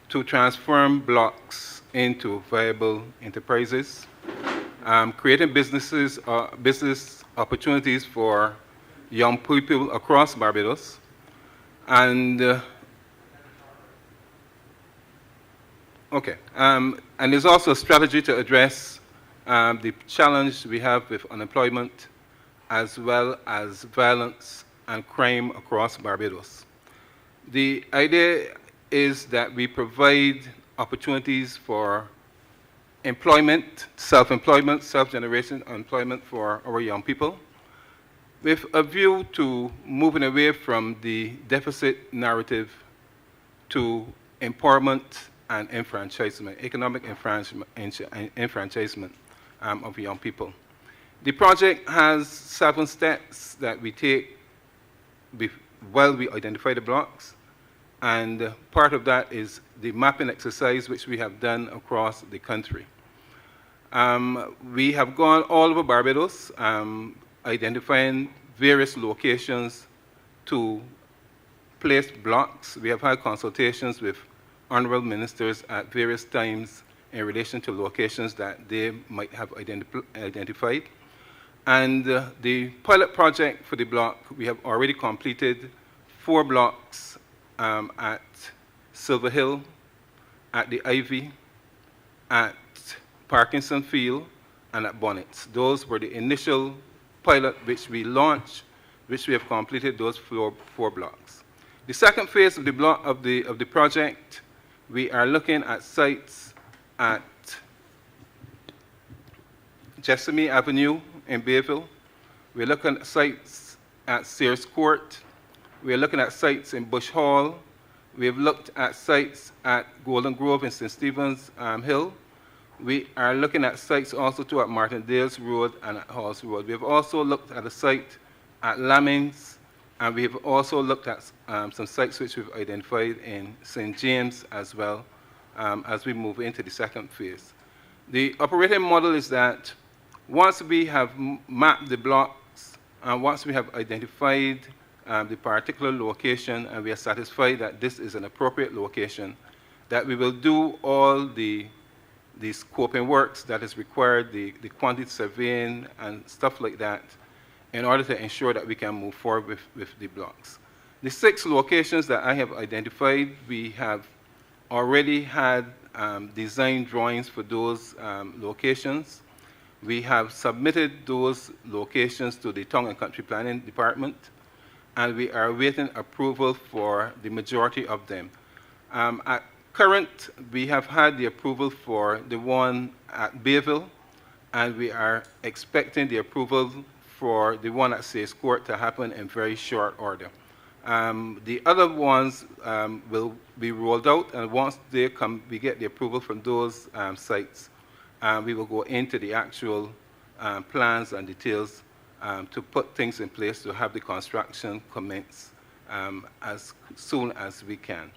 to transform blocks into viable enterprises, creating business opportunities for young people across Barbados, and and there's also a strategy to address the challenge we have with unemployment, as well as violence and crime across Barbados. The idea is that we provide opportunities for employment, self-employment, self-generation employment for our young people, with a view to moving away from the deficit narrative to empowerment and enfranchisement, economic enfranchisement of young people. The project has 7 steps that we take while we identify the blocks, and part of that is the mapping exercise which we have done across the country. We have gone all over Barbados, identifying various locations to place blocks. We have had consultations with honourable ministers at various times in relation to locations that they might have identified. And the pilot project for the block, we have already completed 4 blocks at Silver Hill, at the Ivy, at Parkinson Field, and at Bonnets. Those were the initial pilot which we launched, which we have completed those 4 blocks. The second phase of the block of the project, we are looking at sites at Jessamy Avenue in Bayville. We're looking at sites at Sears Court. We're looking at sites in Bush Hall. We have looked at sites at Golden Grove and St. Stephen's Hill. We are looking at sites also too at Martindale's Road and at Halls Road. We have also looked at a site at Lamings, and we have also looked at some sites which we've identified in St. James as well as we move into the second phase. The operating model is that once we have mapped the blocks and once we have identified the particular location and we are satisfied that this is an appropriate location, that we will do all the scoping works that is required, the quantity surveying and stuff like that, in order to ensure that we can move forward with the blocks. The 6 locations that I have identified, we have already had design drawings for those locations. We have submitted those locations to the Town and Country Planning Department, and we are awaiting approval for the majority of them. At current, we have had the approval for the one at Bayville, and we are expecting the approval for the one at Sears Court to happen in very short order. The other ones will be rolled out, and once they come, we get the approval from those sites, we will go into the actual plans and details to put things in place to have the construction commence as soon as we can.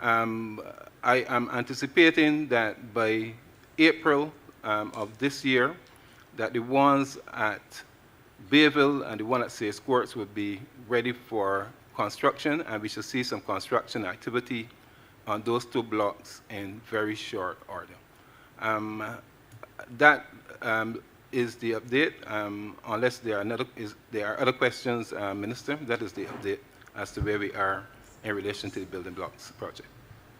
I am anticipating that by April of this year, that the ones at Bayville and the one at Sears Courts will be ready for construction, and we should see some construction activity on those 2 blocks in very short order. That is the update. Unless there are other questions, Minister, that is the update as to where we are in relation to the building blocks project.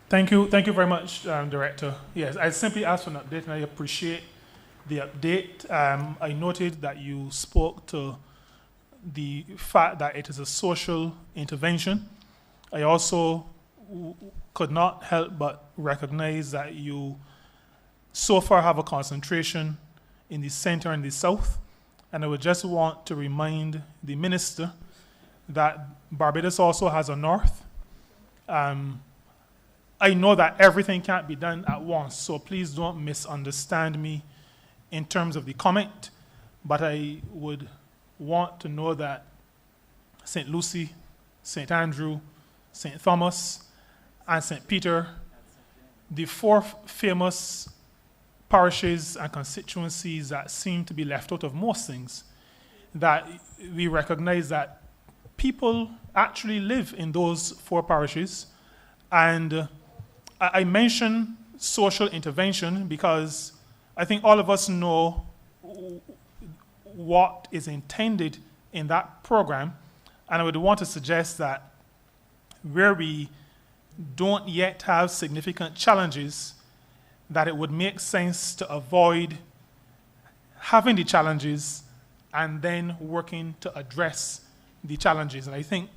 Thank you very much, Director. Yes, I simply asked for an update, and I appreciate the update. I noted that you spoke to the fact that it is a social intervention. I also could not help but recognize that you so far have a concentration in the center and the south, and I would just want to remind the Minister that Barbados also has a north. I know that everything can't be done at once, so please don't misunderstand me in terms of the comment, but I would want to know that St. Lucie, St. Andrew, St. Thomas, and St. Peter, the 4 famous parishes and constituencies that seem to be left out of most things, that we recognize that people actually live in those 4 parishes. And I mention social intervention because I think all of us know what is intended in that program, and I would want to suggest that where we don't yet have significant challenges, that it would make sense to avoid having the challenges and then working to address the challenges. And I think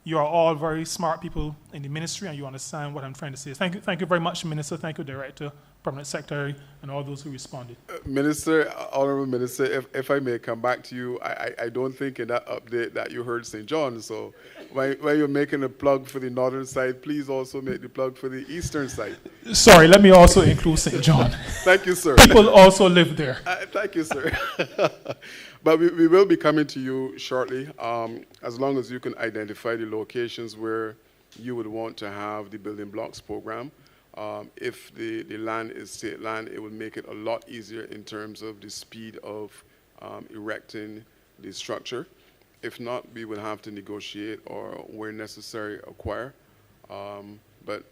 you are all very smart people in the ministry, and you understand what I'm trying to say. Thank you very much, Minister. Thank you, Director, Permanent Secretary, and all those who responded. Minister, Honourable Minister, if I may come back to you, I don't think in that update that you heard St. John. So when you're making a plug for the northern side, please also make the plug for the eastern side. Sorry, let me also include St. John. Thank you, sir. People also live there. Thank you, sir. But we will be coming to you shortly, as long as you can identify the locations where you would want to have the building blocks program. If the land is state land, it would make it a lot easier in terms of the speed of erecting the structure. If not, we would have to negotiate or, where necessary, acquire. But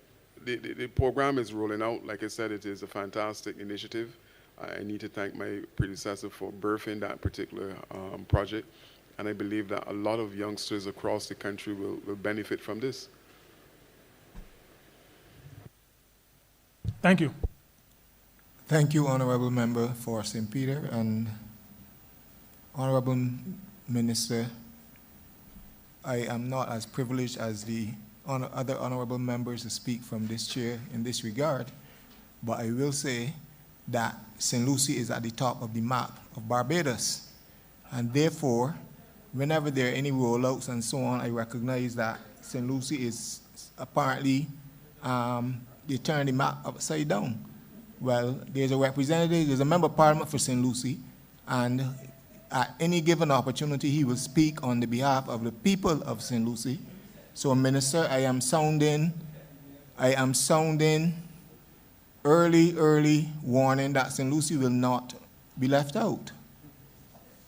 the program is rolling out. Like I said, it is a fantastic initiative. I need to thank my predecessor for birthing that particular project. And I believe that a lot of youngsters across the country will benefit from this. Thank you. Thank you, Honourable Member for St. Peter, and Honourable Minister, I am not as privileged as the other honourable members to speak from this chair in this regard, but I will say that St. Lucie is at the top of the map of Barbados, and therefore, whenever there are any rollouts and so on, I recognize that St. Lucie is apparently, they turn the map upside down. Well, there's a representative, there's a member of parliament for St. Lucie, and at any given opportunity, he will speak on the behalf of the people of St. Lucie. So, Minister, I am sounding early warning that St. Lucie will not be left out.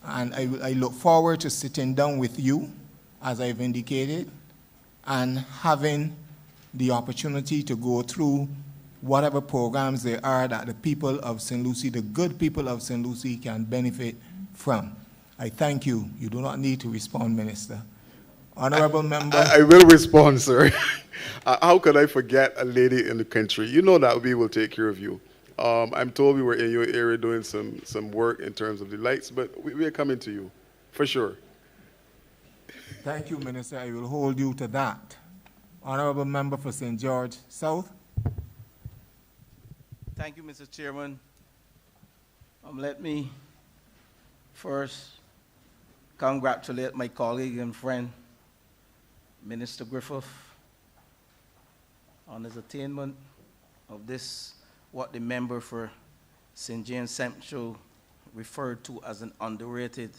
And I look forward to sitting down with you, as I've indicated, and having the opportunity to go through whatever programs there are that the people of St. Lucie, the good people of St. Lucie, can benefit from. I thank you. You do not need to respond, Minister. Honourable Member. I will respond, sir. How could I forget a lady in the country? You know that we will take care of you. I'm told we were in your area doing some work in terms of the lights, but we are coming to you, for sure. Thank you, Minister. I will hold you to that. Honourable Member for St. George South. Thank you, Mr. Chairman. Let me first congratulate my colleague and friend, Minister Griffith, on his attainment of this, what the member for St. James Central referred to as an underrated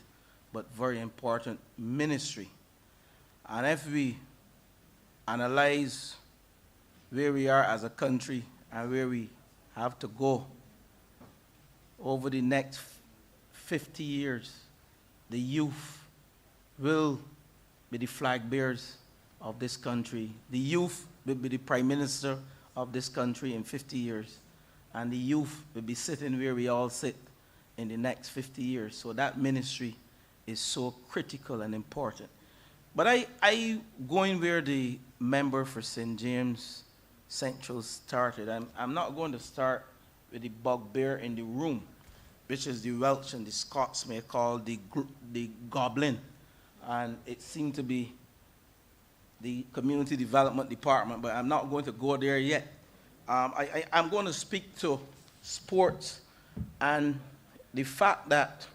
but very important ministry. And if we analyze where we are as a country and where we have to go over the next 50 years, the youth will be the flag bearers of this country. The youth will be the prime minister of this country in 50 years. And the youth will be sitting where we all sit in the next 50 years. So that ministry is so critical and important. But I going where the member for St. James Central started. I'm not going to start with the bugbear in the room, which is the Welsh and the Scots may call the goblin. And it seemed to be the Community Development Department, but I'm not going to go there yet. I'm going to speak to sports and the fact that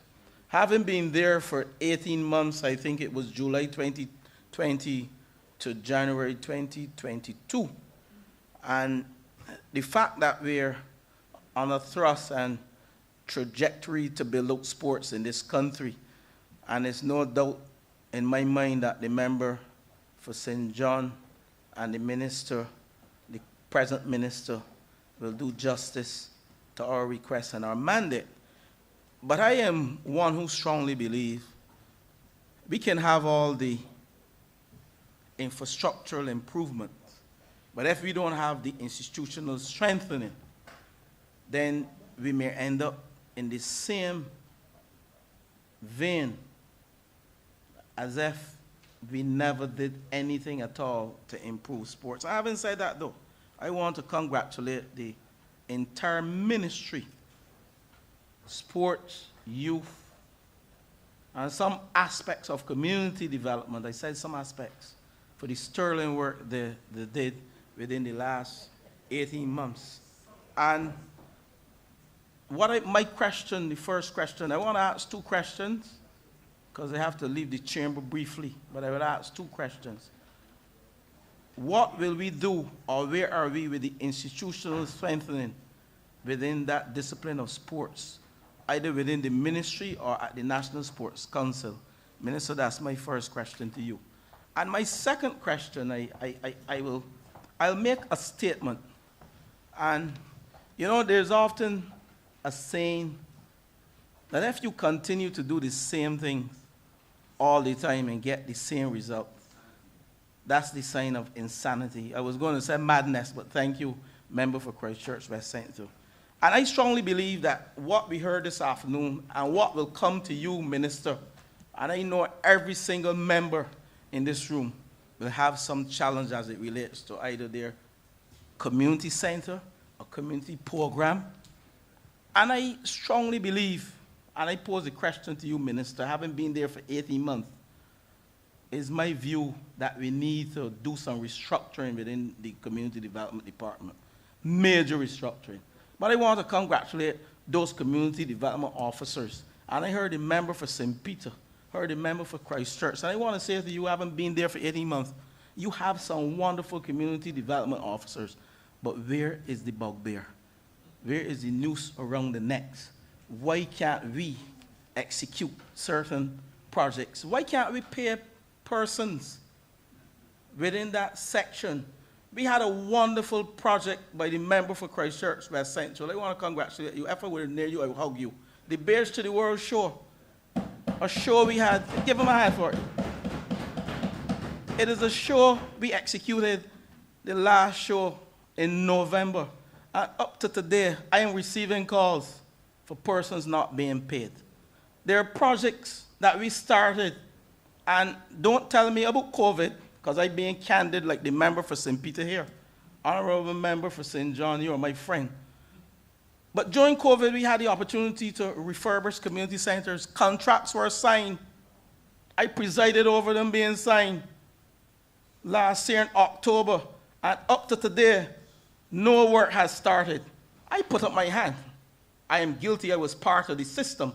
having been there for 18 months, I think it was July 2020 to January 2022, and the fact that we're on a thrust and trajectory to build up sports in this country, and there's no doubt in my mind that the member for St. John and the minister, the present minister, will do justice to our request and our mandate. But I am one who strongly believes we can have all the infrastructural improvements, but if we don't have the institutional strengthening, then we may end up in the same vein as if we never did anything at all to improve sports. I haven't said that though. I want to congratulate the entire ministry, sports, youth, and some aspects of community development. I said some aspects for the sterling work they did within the last 18 months. And my question, the first question, I want to ask two questions because I have to leave the chamber briefly, but I will ask two questions. What will we do, or where are we with the institutional strengthening within that discipline of sports, either within the ministry or at the National Sports Council? Minister, that's my first question to you. And my second question, I'll make a statement. And, you know, there's often a saying that if you continue to do the same thing all the time and get the same result, That's the sign of insanity. I was going to say madness, but thank you, member for Christchurch West Central. And I strongly believe that what we heard this afternoon and what will come to you, Minister, and I know every single member in this room will have some challenge as it relates to either their community center or community program. And I strongly believe, and I pose a question to you, Minister, having been there for 18 months, is my view that we need to do some restructuring within the community development department, major restructuring. But I want to congratulate those community development officers. And I heard the member for St. Peter, heard the member for Christchurch. And I want to say to you, haven't been there for 18 months, you have some wonderful community development officers. But where is the bugbear? Where is the noose around the necks? Why can't we execute certain projects? Why can't we pay persons within that section? We had a wonderful project by the member for Christchurch West Central. I want to congratulate you. If I were near you, I would hug you. The Bears to the World show. A show we had. Give him a hand for it. It is a show we executed, the last show in November. And up to today, I am receiving calls for persons not being paid. There are projects that we started, and don't tell me about COVID, because I'm being candid like the member for St. Peter here. Honourable member for St. John, you're my friend. But during COVID, we had the opportunity to refurbish community centers. Contracts were signed. I presided over them being signed last year in October. And up to today, no work has started. I put up my hand. I am guilty. I was part of the system.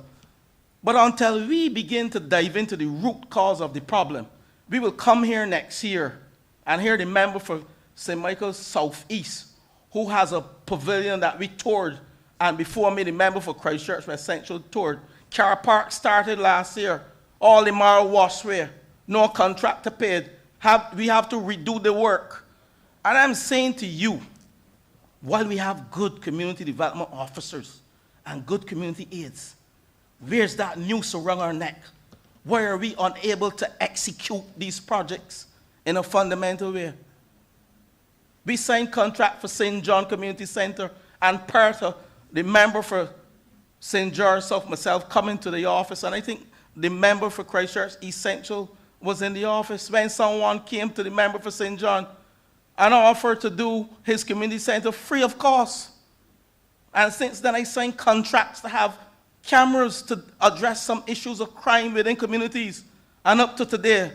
But until we begin to dive into the root cause of the problem, we will come here next year and hear the member for St. Michael's Southeast, who has a pavilion that we toured, and before me, the member for Christchurch West Central toured. Car Park started last year. All the Mar washway, no contractor paid. We have to redo the work. And I'm saying to you, while we have good community development officers and good community aides, where's that noose around our neck? Why are we unable to execute these projects in a fundamental way? We signed contract for St. John Community Center, and part of the member for St. George South, myself, coming to the office, and I think the member for Christchurch East Central was in the office when someone came to the member for St. John and offered to do his community center free of cost. And since then, I signed contracts to have cameras to address some issues of crime within communities. And up to today,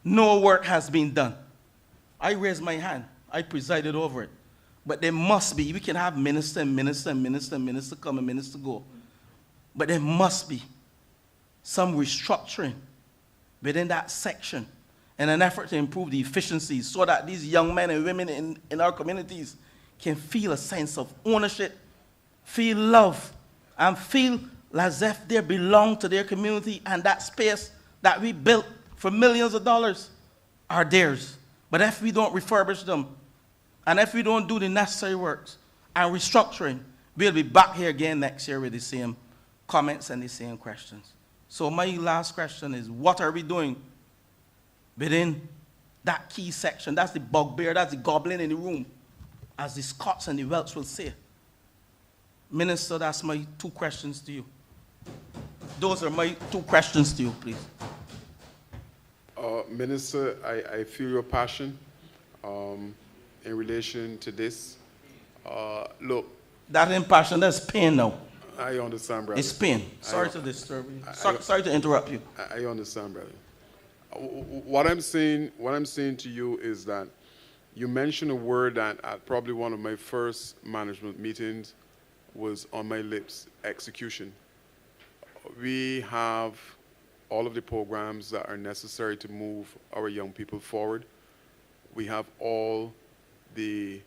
no work has been done. I raised my hand. I presided over it. But there must be, we can have minister come and minister go. But there must be some restructuring within that section in an effort to improve the efficiencies so that these young men and women in our communities can feel a sense of ownership, feel love, and feel as if they belong to their community, and that space that we built for millions of dollars are theirs. But if we don't refurbish them, and if we don't do the necessary works and restructuring, we'll be back here again next year with the same comments and the same questions. So my last question is, what are we doing within that key section? That's the bugbear, that's the goblin in the room, as the Scots and the Welsh will say. Minister, that's my two questions to you. Those are my two questions to you, please. Minister, I feel your passion in relation to this. Look. That ain't passion, that's pain now. I understand, brother. It's pain. Sorry to disturb you. Sorry to interrupt you. I understand, brother. What I'm saying to you is that you mentioned a word that at probably one of my first management meetings was on my lips: execution. We have all of the programs that are necessary to move our young people forward. We have all the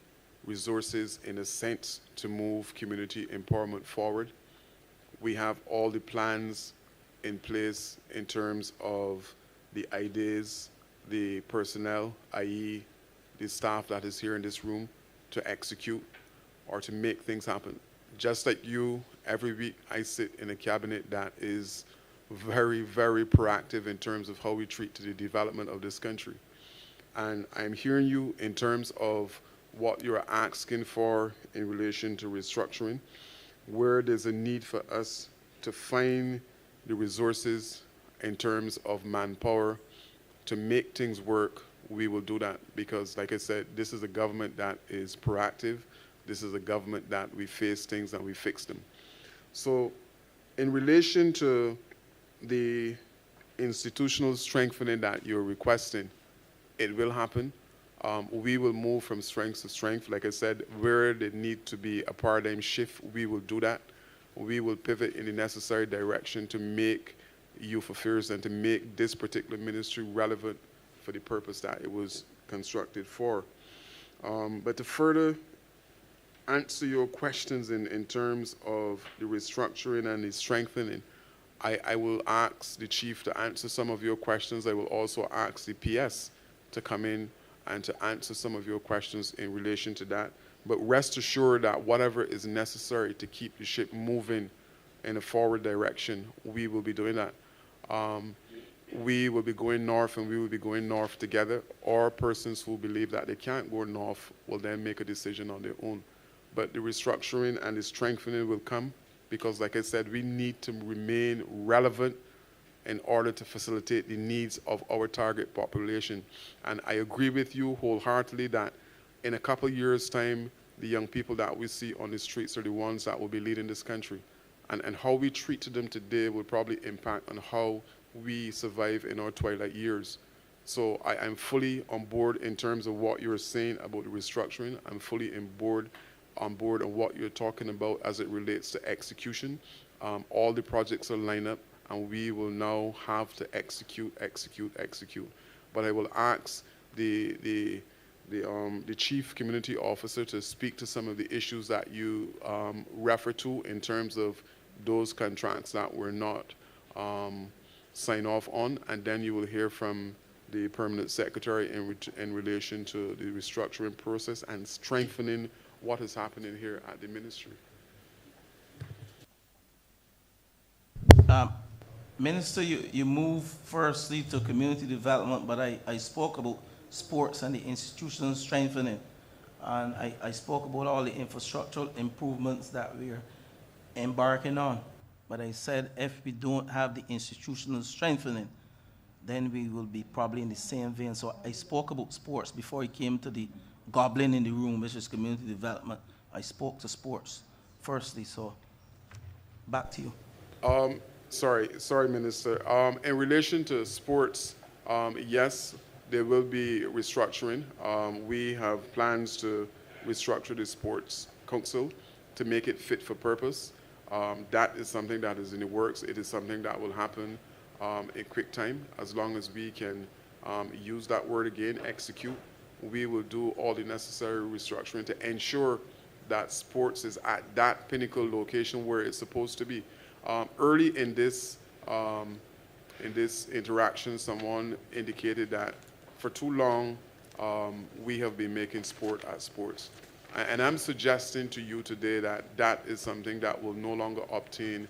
resources, in a sense, to move community empowerment forward. We have all the plans in place in terms of the ideas, the personnel, i.e. the staff that is here in this room, to execute or to make things happen. Just like you, every week I sit in a cabinet that is very, very proactive in terms of how we treat to the development of this country. And I'm hearing you in terms of what you're asking for in relation to restructuring, where there's a need for us to find the resources in terms of manpower to make things work. We will do that because, like I said, this is a government that is proactive. This is a government that we face things and we fix them. So in relation to the institutional strengthening that you're requesting, it will happen. We will move from strength to strength. Like I said, where there need to be a paradigm shift, we will do that. We will pivot in the necessary direction to make youth affairs and to make this particular ministry relevant for the purpose that it was constructed for. But to further answer your questions in terms of the restructuring and the strengthening, I will ask the chief to answer some of your questions. I will also ask the PS to come in and to answer some of your questions in relation to that. But rest assured that whatever is necessary to keep the ship moving in a forward direction, we will be doing that. We will be going north and we will be going north together, or persons who believe that they can't go north will then make a decision on their own. But the restructuring and the strengthening will come because, like I said, we need to remain relevant in order to facilitate the needs of our target population. And I agree with you wholeheartedly that in a couple of years' time, the young people that we see on the streets are the ones that will be leading this country. And how we treat them today will probably impact on how we survive in our twilight years. So I'm fully on board in terms of what you're saying about the restructuring. I'm fully on board on what you're talking about as it relates to execution. All the projects are lined up, and we will now have to execute. But I will ask the chief community officer to speak to some of the issues that you refer to in terms of those contracts that were not signed off on, and then you will hear from the permanent secretary in relation to the restructuring process and strengthening what is happening here at the ministry. Minister, you move firstly to community development, but I spoke about sports and the institutional strengthening. And I spoke about all the infrastructural improvements that we're embarking on. But I said if we don't have the institutional strengthening, then we will be probably in the same vein. So I spoke about sports before I came to the goblin in the room, which is community development. I spoke to sports firstly, so back to you. Sorry, Minister. In relation to sports, yes, there will be restructuring. We have plans to restructure the sports council to make it fit for purpose. That is something that is in the works. It is something that will happen in quick time. As long as we can use that word again, execute, we will do all the necessary restructuring to ensure that sports is at that pinnacle location where it's supposed to be. Early in this interaction, someone indicated that for too long we have been making sport as sports. And I'm suggesting to you today that that is something that will no longer obtain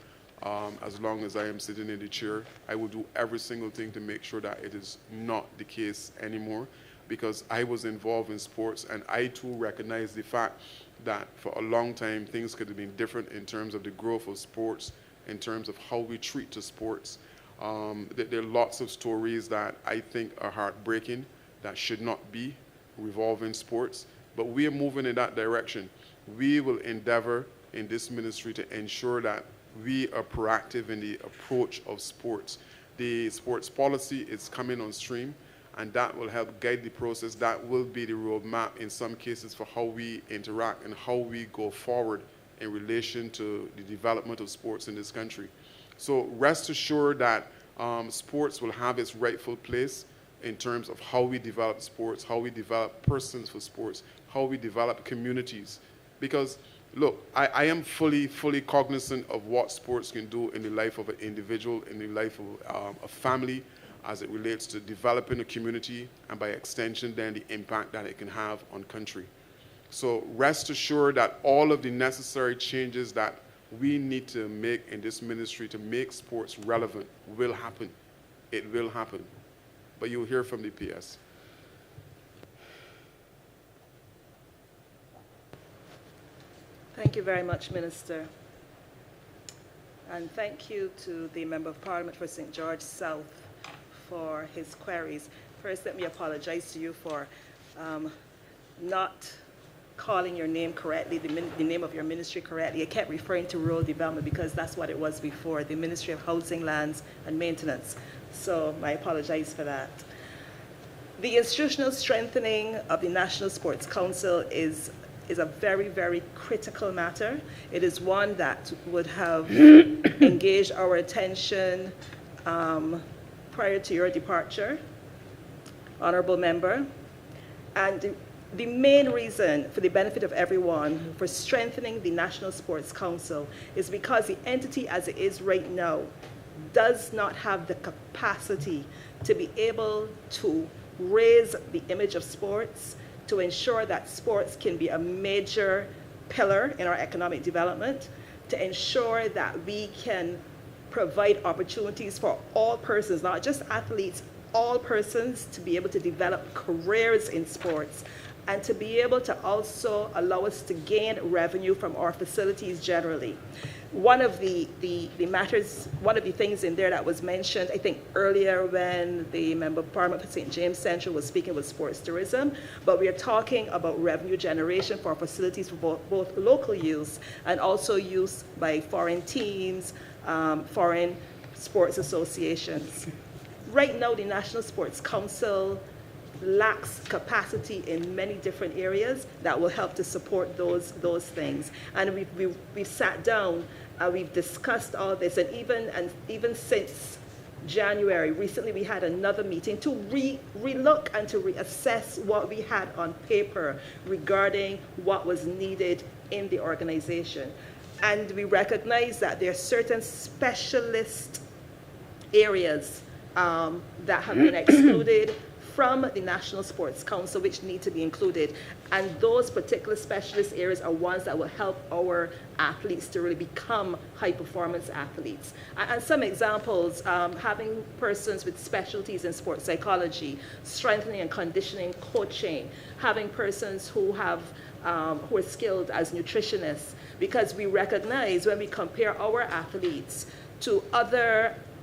as long as I am sitting in the chair. I will do every single thing to make sure that it is not the case anymore, because I was involved in sports and I too recognize the fact that for a long time things could have been different in terms of the growth of sports, in terms of how we treat the sports. There are lots of stories that I think are heartbreaking that should not be revolving sports, but we are moving in that direction. We will endeavor in this ministry to ensure that we are proactive in the approach of sports. The sports policy is coming on stream, and that will help guide the process. That will be the roadmap in some cases for how we interact and how we go forward in relation to the development of sports in this country. So rest assured that sports will have its rightful place in terms of how we develop sports, how we develop persons for sports, how we develop communities. Because, look, I am fully cognizant of what sports can do in the life of an individual, in the life of a family, as it relates to developing a community, and by extension, then the impact that it can have on country. So rest assured that all of the necessary changes that we need to make in this ministry to make sports relevant will happen. It will happen. But you'll hear from the PS. Thank you very much, Minister. And thank you to the Member of Parliament for St. George South for his queries. First, let me apologize to you for not calling your name correctly, the name of your ministry correctly. I kept referring to rural development because that's what it was before, the Ministry of Housing, Lands and Maintenance. So I apologize for that. The institutional strengthening of the National Sports Council is a very, very critical matter. It is one that would have engaged our attention prior to your departure, Honourable Member. And the main reason, for the benefit of everyone, for strengthening the National Sports Council is because the entity as it is right now does not have the capacity to be able to raise the image of sports, to ensure that sports can be a major pillar in our economic development, to ensure that we can provide opportunities for all persons, not just athletes, all persons to be able to develop careers in sports, and to be able to also allow us to gain revenue from our facilities generally. One of the matters, one of the things in there that was mentioned, I think earlier when the Member of Parliament for St. James Central was speaking, was sports tourism, but we are talking about revenue generation for our facilities for both local use and also use by foreign teams, foreign sports associations. Right now, the National Sports Council lacks capacity in many different areas that will help to support those things. And we've sat down, we've discussed all this, and even since January, recently we had another meeting to re-look and to reassess what we had on paper regarding what was needed in the organization. And we recognize that there are certain specialist areas that have been excluded from the National Sports Council, which need to be included. And those particular specialist areas are ones that will help our athletes to really become high-performance athletes. And some examples, having persons with specialties in sports psychology, strengthening and conditioning coaching, having persons who are skilled as nutritionists, because we recognize when we compare our athletes to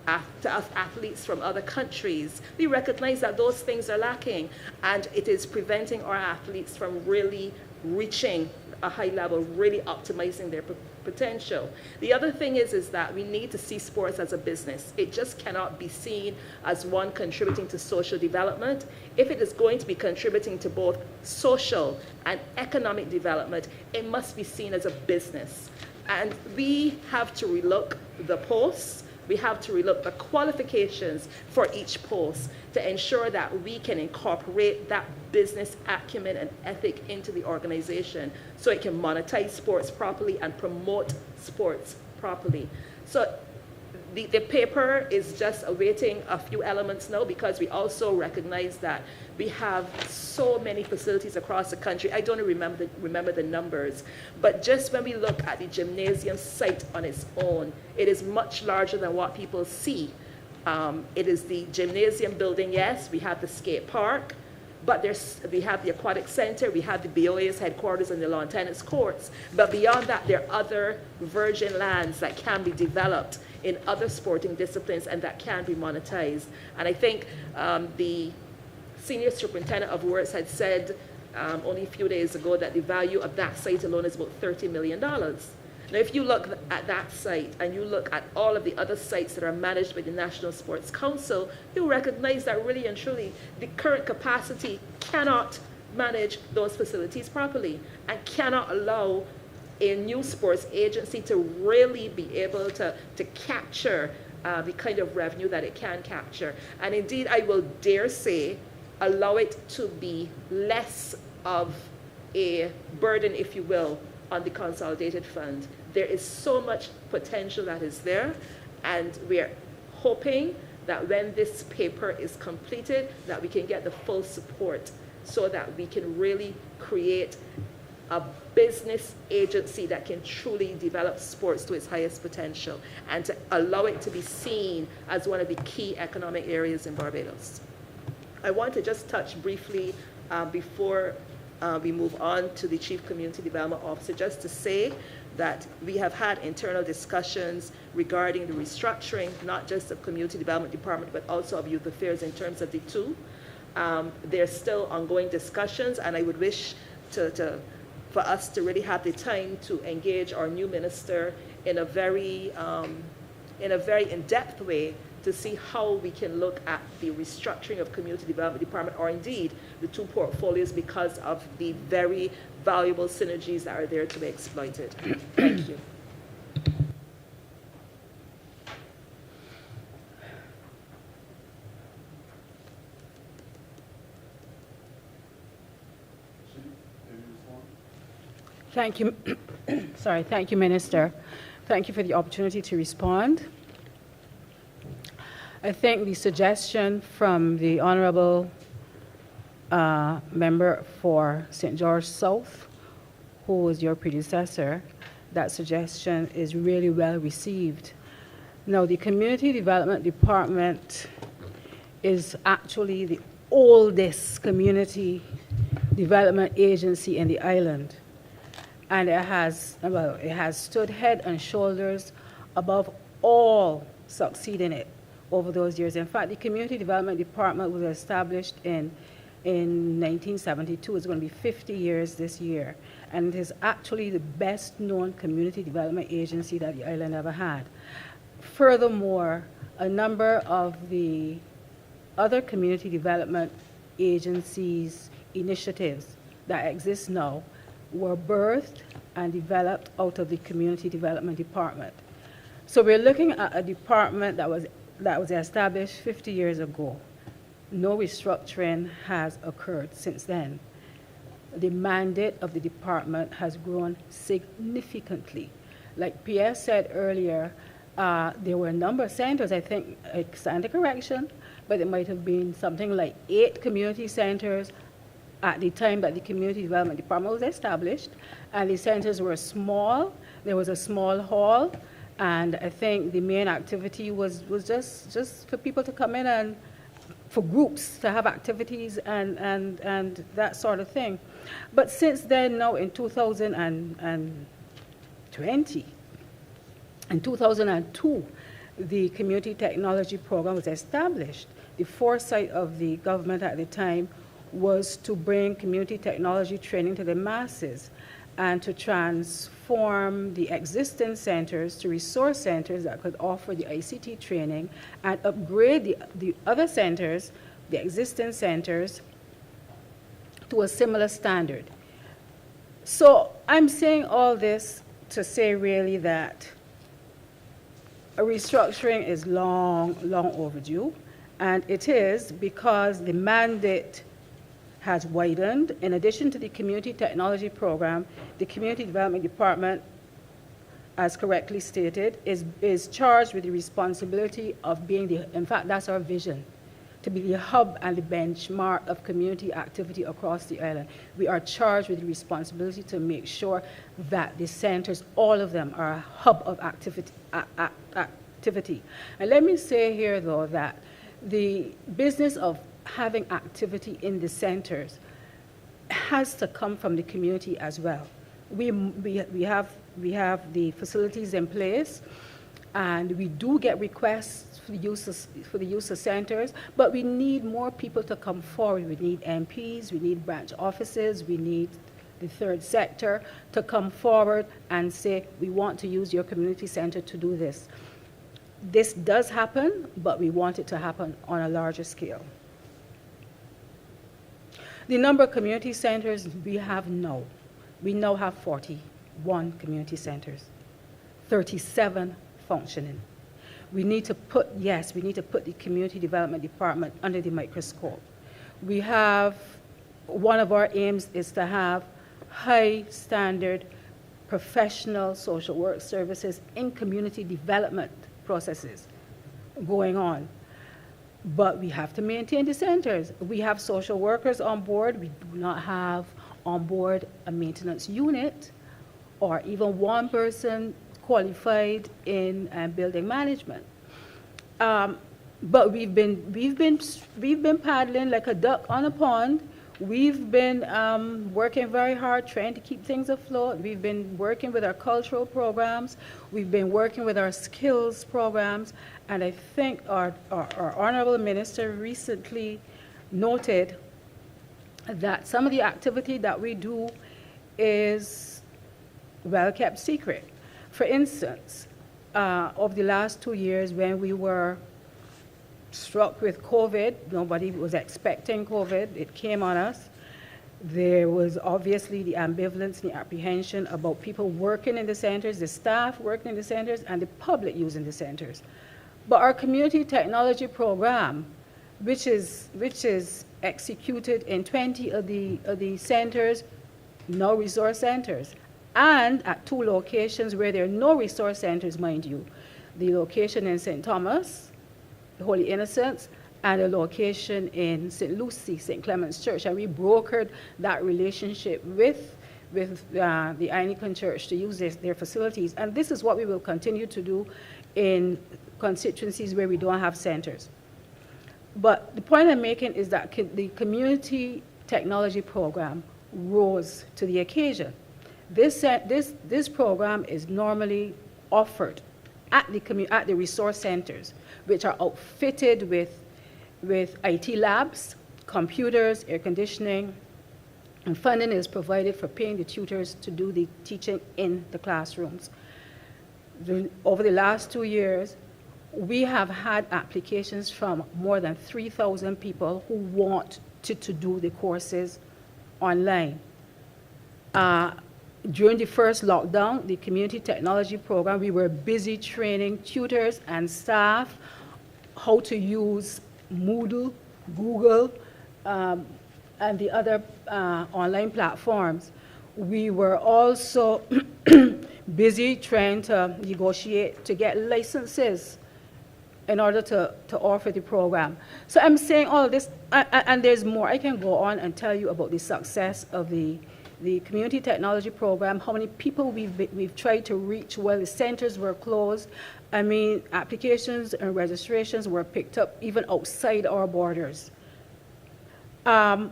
athletes from other countries, we recognize that those things are lacking, and it is preventing our athletes from really reaching a high level, really optimizing their potential. The other thing is that we need to see sports as a business. It just cannot be seen as one contributing to social development. If it is going to be contributing to both social and economic development, it must be seen as a business. And we have to relook the posts. We have to relook the qualifications for each post to ensure that we can incorporate that business acumen and ethic into the organization so it can monetize sports properly and promote sports properly. So the paper is just awaiting a few elements now, because we also recognize that we have so many facilities across the country. I don't remember the numbers, but just when we look at the gymnasium site on its own, it is much larger than what people see. It is the gymnasium building, yes, we have the skate park, but we have the aquatic center, we have the BOA's headquarters and the lawn tennis courts. But beyond that, there are other virgin lands that can be developed in other sporting disciplines and that can be monetized. And I think the Senior Superintendent of Works had said only a few days ago that the value of that site alone is about $30 million. Now, if you look at that site and you look at all of the other sites that are managed by the National Sports Council, you recognize that really and truly the current capacity cannot manage those facilities properly and cannot allow a new sports agency to really be able to capture the kind of revenue that it can capture. And indeed, I will dare say, allow it to be less of a burden, if you will, on the consolidated fund. There is so much potential that is there, and we are hoping that when this paper is completed, that we can get the full support so that we can really create a business agency that can truly develop sports to its highest potential and to allow it to be seen as one of the key economic areas in Barbados. I want to just touch briefly before we move on to the Chief Community Development Officer, just to say that we have had internal discussions regarding the restructuring, not just of Community Development Department, but also of Youth Affairs in terms of the two. There's still ongoing discussions, and I would wish for us to really have the time to engage our new minister in a very in-depth way to see how we can look at the restructuring of Community Development Department, or indeed the two portfolios, because of the very valuable synergies that are there to be exploited. Thank you. Thank you. Sorry, thank you, Minister. Thank you for the opportunity to respond. I think the suggestion from the Honourable member for St. George South, who was your predecessor, that suggestion is really well received. Now, the Community Development Department is actually the oldest community development agency in the island. And it has stood head and shoulders above all succeeding it over those years. In fact, the Community Development Department was established in 1972. It's going to be 50 years this year. And it is actually the best known community development agency that the island ever had. Furthermore, a number of the other community development agencies' initiatives that exist now were birthed and developed out of the Community Development Department. So we're looking at a department that was established 50 years ago. No restructuring has occurred since then. The mandate of the department has grown significantly. Like Pierre said earlier, there were a number of centers, I think, I stand to correction, but it might have been something like 8 community centers at the time that the Community Development Department was established, and the centers were small. There was a small hall, and I think the main activity was just for people to come in and for groups to have activities and that sort of thing. But since then, now in 2020, in 2002, the Community Technology Program was established. The foresight of the government at the time was to bring community technology training to the masses and to transform the existing centers to resource centers that could offer the ICT training and upgrade the other centers, the existing centers, to a similar standard. So I'm saying all this to say really that a restructuring is long overdue, and it is because the mandate has widened. In addition to the Community Technology Program, the Community Development Department, as correctly stated, is charged with the responsibility of being in fact, that's our vision, to be the hub and the benchmark of community activity across the island. We are charged with the responsibility to make sure that the centers, all of them, are a hub of activity. And let me say here, though, that the business of having activity in the centers has to come from the community as well. We have the facilities in place, and we do get requests for the use of centers, but we need more people to come forward. We need MPs, we need branch offices, we need the third sector to come forward and say, we want to use your community center to do this. This does happen, but we want it to happen on a larger scale. The number of community centers we have now, we now have 41 community centers, 37 functioning. We need to put the Community Development Department under the microscope. We have, one of our aims is to have high standard professional social work services in community development processes going on. But we have to maintain the centers. We have social workers on board. We do not have on board a maintenance unit or even one person qualified in building management. But we've been paddling like a duck on a pond. We've been working very hard trying to keep things afloat. We've been working with our cultural programs. We've been working with our skills programs. And I think our Honourable Minister recently noted that some of the activity that we do is well-kept secret. For instance, over the last 2 years when we were struck with COVID, nobody was expecting COVID, it came on us. There was obviously the ambivalence, the apprehension about people working in the centers, the staff working in the centers, and the public using the centers. But our community technology program, which is executed in 20 of the centers, no resource centers, and at 2 locations where there are no resource centers, mind you, the location in St. Thomas, the Holy Innocents, and a location in St. Lucie, St. Clement's Church. And we brokered that relationship with the Anglican Church to use their facilities. And this is what we will continue to do in constituencies where we don't have centers. But the point I'm making is that the community technology program rose to the occasion. This program is normally offered at the resource centers, which are outfitted with IT labs, computers, air conditioning, and funding is provided for paying the tutors to do the teaching in the classrooms. Over the last 2 years, we have had applications from more than 3,000 people who want to do the courses online. During the first lockdown, the community technology program, we were busy training tutors and staff how to use Moodle, Google, and the other online platforms. We were also busy trying to negotiate to get licenses in order to offer the program. So I'm saying all this, and there's more. I can go on and tell you about the success of the community technology program, how many people we've tried to reach while the centers were closed. I mean, applications and registrations were picked up even outside our borders. And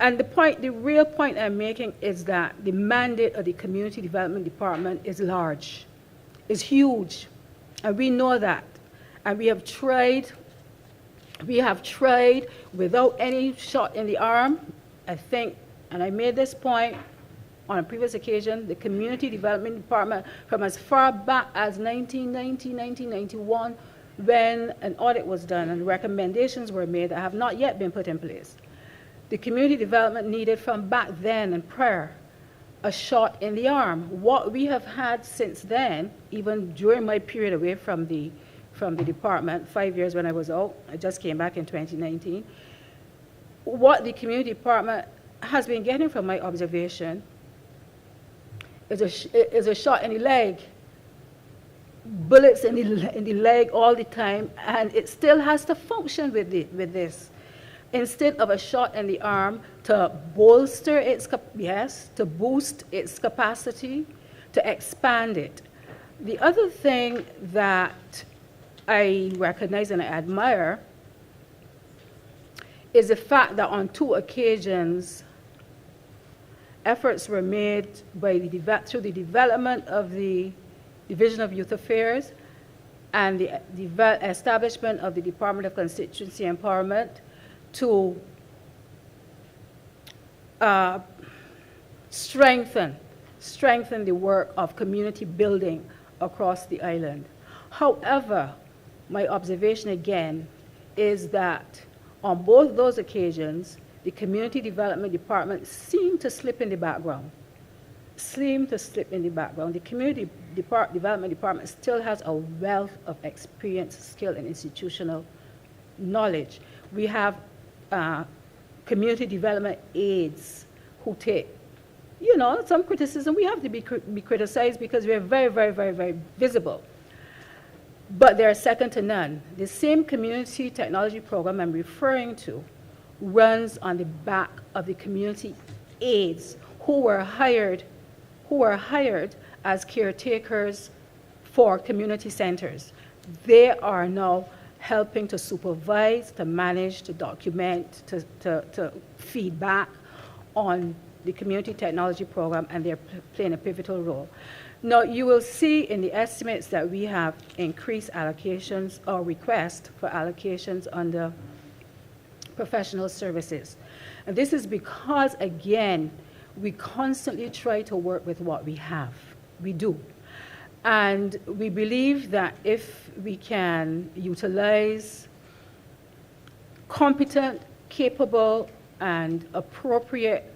the real point I'm making is that the mandate of the Community Development Department is large, is huge, and we know that. And we have tried without any shot in the arm, I think, and I made this point on a previous occasion, the Community Development Department, from as far back as 1990, 1991, when an audit was done and recommendations were made that have not yet been put in place. The community development needed from back then and prior a shot in the arm. What we have had since then, even during my period away from the department, 5 years when I was out, I just came back in 2019, what the community department has been getting from my observation is a shot in the leg, bullets in the leg all the time, and it still has to function with this. Instead of a shot in the arm to bolster to boost its capacity, to expand it. The other thing that I recognize and I admire is the fact that on 2 occasions, efforts were made through the development of the Division of Youth Affairs and the establishment of the Department of Constituency Empowerment to strengthen the work of community building across the island. However, my observation again is that on both those occasions, the Community Development Department seemed to slip in the background. The Community Development Department still has a wealth of experience, skill, and institutional knowledge. We have community development aides who take, some criticism. We have to be criticized because we are very, very, very, very visible. But they're second to none. The same community technology program I'm referring to runs on the back of the community aides who were hired as caretakers for community centers. They are now helping to supervise, to manage, to document, to feedback on the community technology program, and they're playing a pivotal role. Now, you will see in the estimates that we have increased allocations or requests for allocations under professional services. And this is because, again, we constantly try to work with what we have. We do. And we believe that if we can utilize competent, capable, and appropriate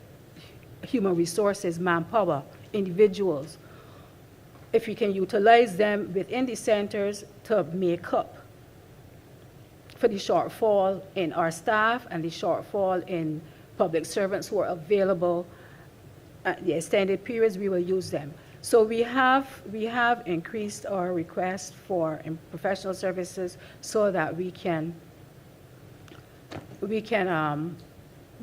human resources, manpower, individuals, if we can utilize them within the centers to make up for the shortfall in our staff and the shortfall in public servants who are available at the extended periods, we will use them. So we have increased our request for professional services so that we can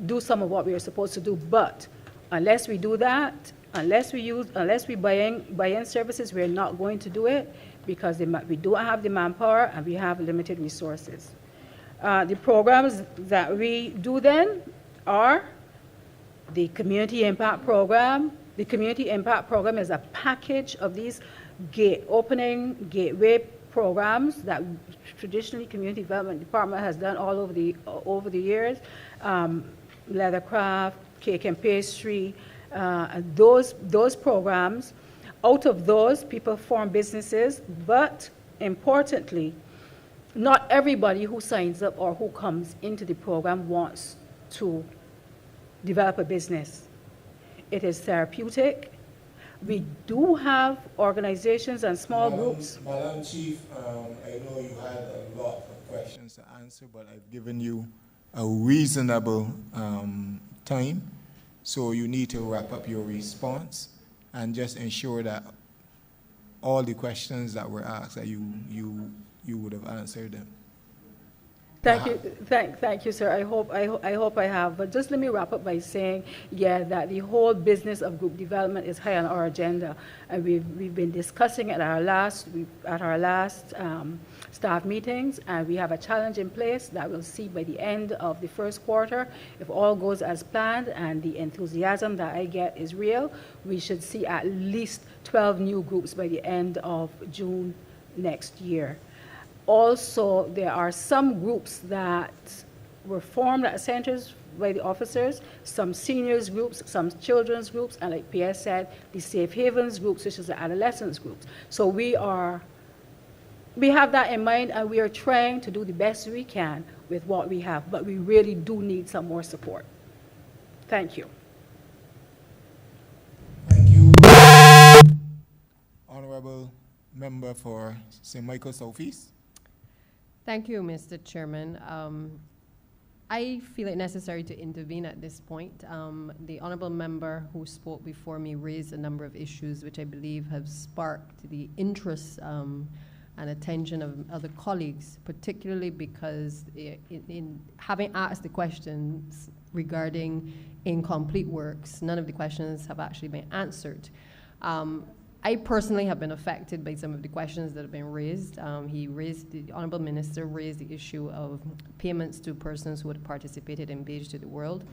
do some of what we are supposed to do. But unless we do that, unless we buy in services, we're not going to do it because we don't have the manpower and we have limited resources. The programs that we do then are the Community Impact Program. The Community Impact Program is a package of these gateway programs that traditionally Community Development Department has done all over the years. Leathercraft, cake and pastry, those programs. Out of those, people form businesses, but importantly, not everybody who signs up or who comes into the program wants to develop a business. It is therapeutic. We do have organizations and small groups. Madam Chief, I know you had a lot of questions to answer, but I've given you a reasonable time, so you need to wrap up your response and just ensure that all the questions that were asked, that you would have answered them. Thank you, thank you, sir. I hope I have. But just let me wrap up by saying, yeah, that the whole business of group development is high on our agenda, and we've been discussing at our last staff meetings, and we have a challenge in place that we'll see by the end of the first quarter. If all goes as planned and the enthusiasm that I get is real, we should see at least 12 new groups by the end of June next year. Also, there are some groups that were formed at centers by the officers, some seniors groups, some children's groups, and like Pierre said, the safe havens groups, which is the adolescents groups. So we have that in mind, and we are trying to do the best we can with what we have, but we really do need some more support. Thank you. Thank you. Honourable Member for St. Michael Southeast. Thank you, Mr. Chairman. I feel it necessary to intervene at this point. The honourable member who spoke before me raised a number of issues which I believe have sparked the interest and attention of other colleagues, particularly because in having asked the questions regarding incomplete works, none of the questions have actually been answered. I personally have been affected by some of the questions that have been raised. The Honourable Minister raised the issue of payments to persons who had participated in Beige to the World.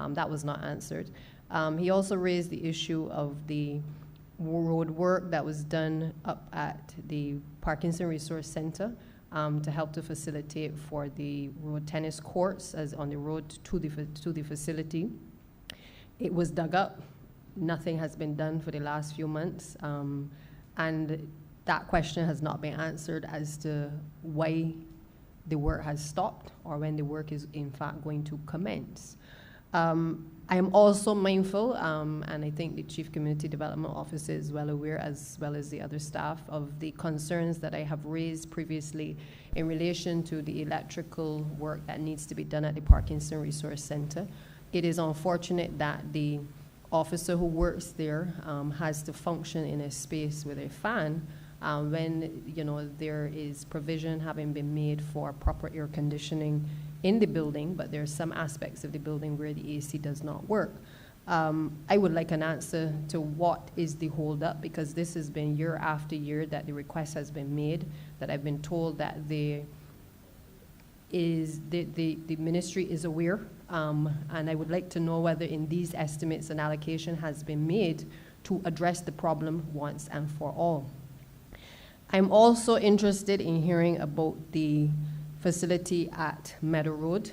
That was not answered. He also raised the issue of the road work that was done up at the Parkinson Resource Center to help to facilitate for the road tennis courts as on the road to the facility. It was dug up. Nothing has been done for the last few months, and that question has not been answered as to why the work has stopped or when the work is in fact going to commence. I am also mindful, and I think the Chief Community Development Officer is well aware, as well as the other staff, of the concerns that I have raised previously in relation to the electrical work that needs to be done at the Parkinson Resource Center. It is unfortunate that the officer who works there has to function in a space with a fan when there is provision having been made for proper air conditioning in the building, but there are some aspects of the building where the AC does not work. I would like an answer to what is the holdup, because this has been year after year that the request has been made, that I've been told that the is the ministry is aware, and I would like to know whether in these estimates an allocation has been made to address the problem once and for all. I'm also interested in hearing about the facility at Meadow Road,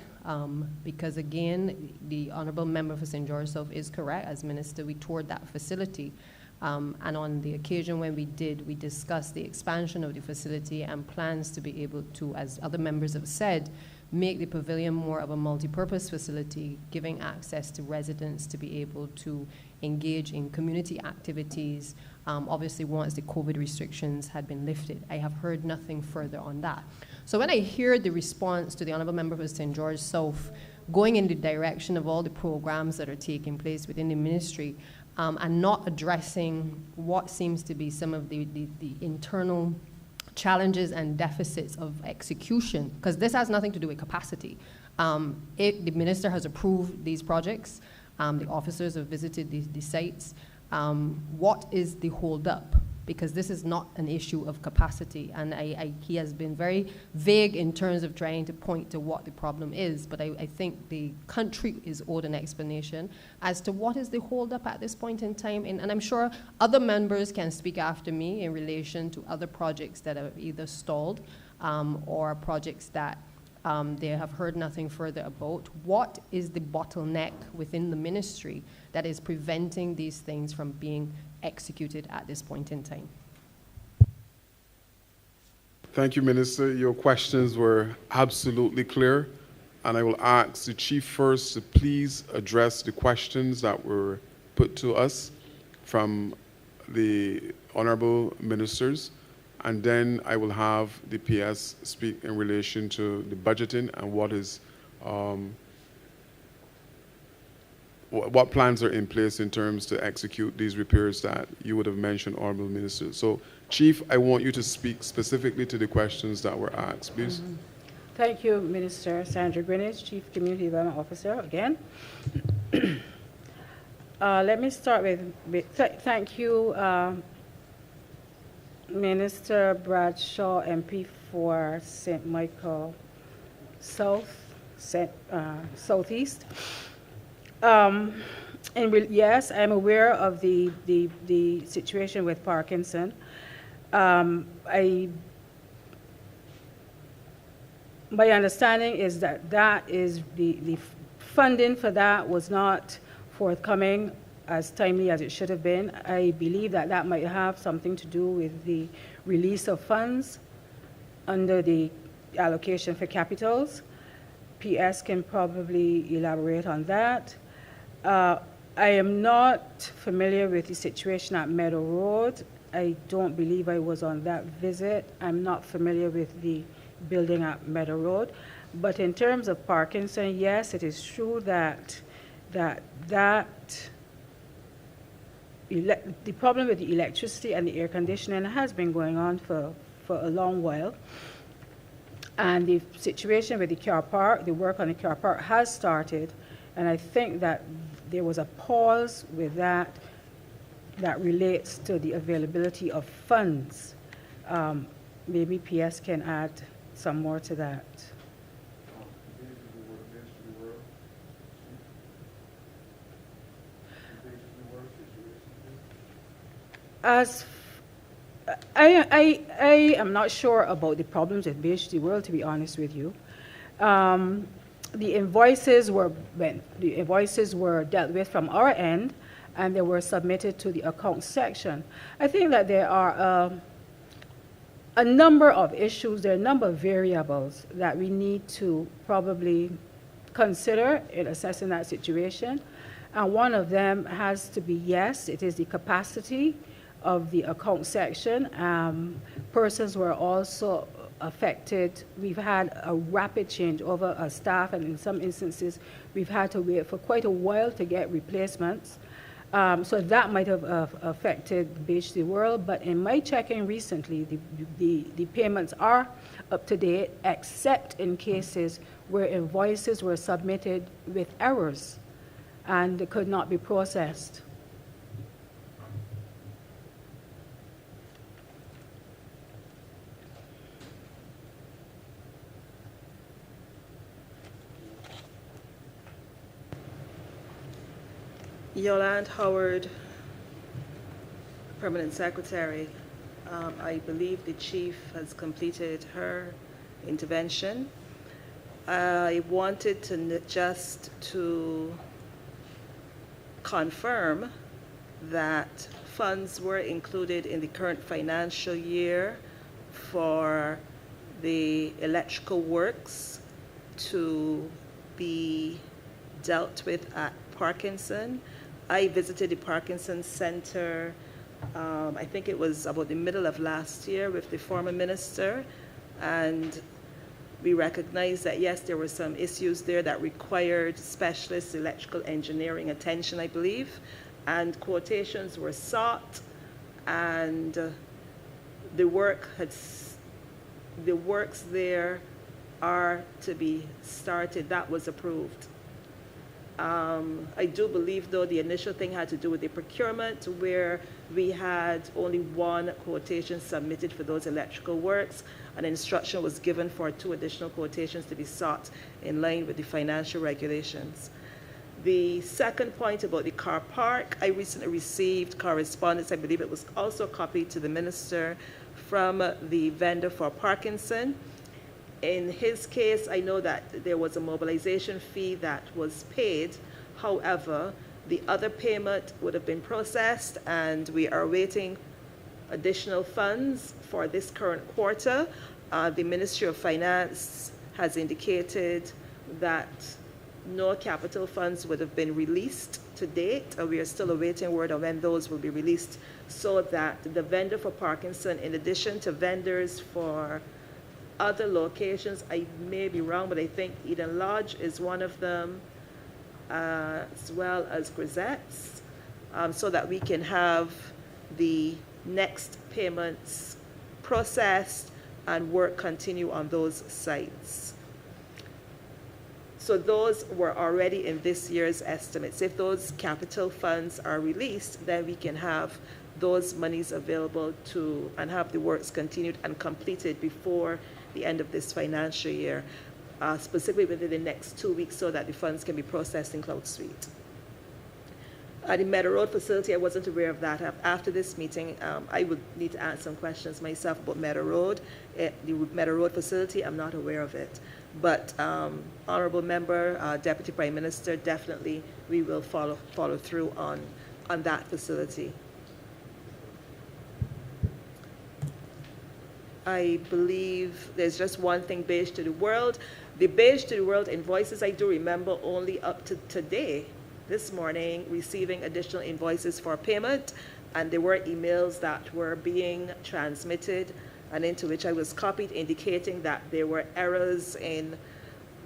because again, the Honourable Member for St. George South is correct. As Minister, we toured that facility. And on the occasion when we did, we discussed the expansion of the facility and plans to be able to, as other members have said, make the pavilion more of a multi-purpose facility, giving access to residents to be able to engage in community activities, obviously once the COVID restrictions had been lifted. I have heard nothing further on that. So when I hear the response to the Honourable Member for St. George South going in the direction of all the programs that are taking place within the ministry, and not addressing what seems to be some of the internal challenges and deficits of execution, because this has nothing to do with capacity. If the minister has approved these projects, the officers have visited the sites, what is the hold-up? Because this is not an issue of capacity, and he has been very vague in terms of trying to point to what the problem is, but I think the country is owed an explanation as to what is the hold-up at this point in time, and I'm sure other members can speak after me in relation to other projects that are either stalled or projects that they have heard nothing further about. What is the bottleneck within the ministry that is preventing these things from being executed at this point in time? Thank you, Minister. Your questions were absolutely clear, and I will ask the Chief first to please address the questions that were put to us from the Honourable Ministers, and then I will have the PS speak in relation to the budgeting and what plans are in place in terms to execute these repairs that you would have mentioned, Honourable Minister. So, Chief, I want you to speak specifically to the questions that were asked, please. Thank you, Minister Sandra Greenwich, Chief Community Development Officer, again. Let me start with thank you, Minister Bradshaw, MP for St. Michael Southeast. Yes, I'm aware of the situation with Parkinson. My understanding is that the funding for that was not forthcoming as timely as it should have been. I believe that might have something to do with the release of funds under the allocation for capitals. PS can probably elaborate on that. I am not familiar with the situation at Meadow Road. I don't believe I was on that visit. I'm not familiar with the building at Meadow Road. But in terms of Parkinson, yes, it is true that the problem with the electricity and the air conditioning has been going on for a long while. And the situation with the car park, the work on the car park has started, and I think that there was a pause with that relates to the availability of funds. Maybe PS can add some more to that. As I am not sure about the problems with BHD World, to be honest with you. The invoices were dealt with from our end, and they were submitted to the accounts section. I think that there are a number of issues, there are a number of variables that we need to probably consider in assessing that situation. And one of them has to be, yes, it is the capacity of the account section. Persons were also affected. We've had a rapid change over our staff, and in some instances, we've had to wait for quite a while to get replacements. So that might have affected BHD World, but in my checking recently, the payments are up to date, except in cases where invoices were submitted with errors and they could not be processed. Yolande Howard, Permanent Secretary. I believe the Chief has completed her intervention. I wanted to just to confirm that funds were included in the current financial year for the electrical works to be dealt with at Parkinson. I visited the Parkinson Center, I think it was about the middle of last year with the former minister, and we recognized that yes, there were some issues there that required specialist electrical engineering attention, I believe, and quotations were sought, and the works there are to be started. That was approved. I do believe, though, the initial thing had to do with the procurement, where we had only one quotation submitted for those electrical works. An instruction was given for 2 additional quotations to be sought in line with the financial regulations. The second point about the car park, I recently received correspondence, I believe it was also copied to the minister, from the vendor for Parkinson. In his case, I know that there was a mobilization fee that was paid. However, the other payment would have been processed, and we are awaiting additional funds for this current quarter. The Ministry of Finance has indicated that no capital funds would have been released to date. We are still awaiting word on when those will be released, so that the vendor for Parkinson, in addition to vendors for other locations, I may be wrong, but I think Eden Lodge is one of them, as well as Grisette's, so that we can have the next payments processed and work continue on those sites. So those were already in this year's estimates. If those capital funds are released, then we can have those monies available to and have the works continued and completed before the end of this financial year, specifically within the next 2 weeks, so that the funds can be processed in Cloud Suite. The Meadow Road facility, I wasn't aware of that. After this meeting, I would need to ask some questions myself about Meadow Road. The Meadow Road facility, I'm not aware of it. But Honourable Member, Deputy Prime Minister, definitely we will follow through on that facility. I believe there's just one thing, Beige to the World. The Beige to the World invoices, I do remember only up to today, this morning, receiving additional invoices for payment, and there were emails that were being transmitted and into which I was copied, indicating that there were errors in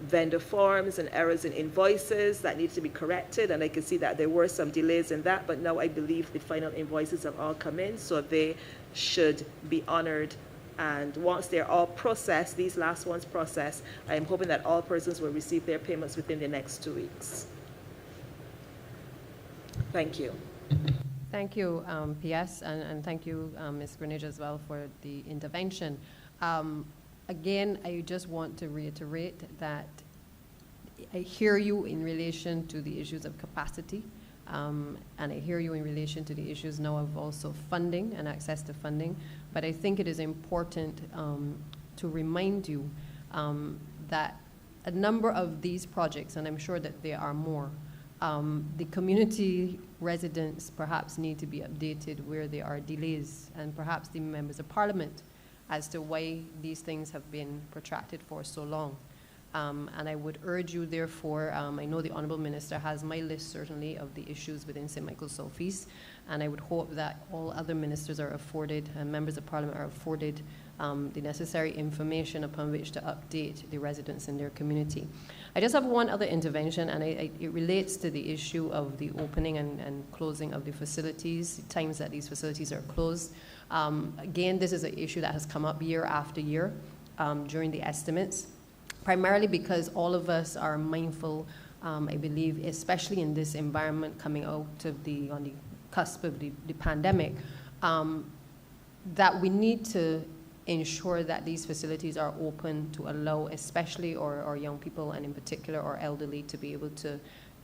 vendor forms and errors in invoices that needed to be corrected, and I could see that there were some delays in that, but now I believe the final invoices have all come in, so they should be honored. And once they're all processed, these last ones processed, I am hoping that all persons will receive their payments within the next 2 weeks. Thank you. Thank you, PS, and thank you, Ms. Greenidge, as well, for the intervention. Again, I just want to reiterate that I hear you in relation to the issues of capacity, and I hear you in relation to the issues now of also funding and access to funding, but I think it is important to remind you that a number of these projects, and I'm sure that there are more, the community residents perhaps need to be updated where there are delays, and perhaps the members of parliament as to why these things have been protracted for so long. And I would urge you, therefore, I know the Honourable Minister has my list, certainly, of the issues within St. Michael's Southeast, and I would hope that all other ministers are afforded, and members of Parliament are afforded the necessary information upon which to update the residents in their community. I just have one other intervention, and it relates to the issue of the opening and closing of the facilities, the times that these facilities are closed. Again, this is an issue that has come up year after year during the estimates, primarily because all of us are mindful, I believe, especially in this environment coming out of on the cusp of the pandemic, that we need to ensure that these facilities are open to allow, especially our young people, and in particular our elderly, to be able to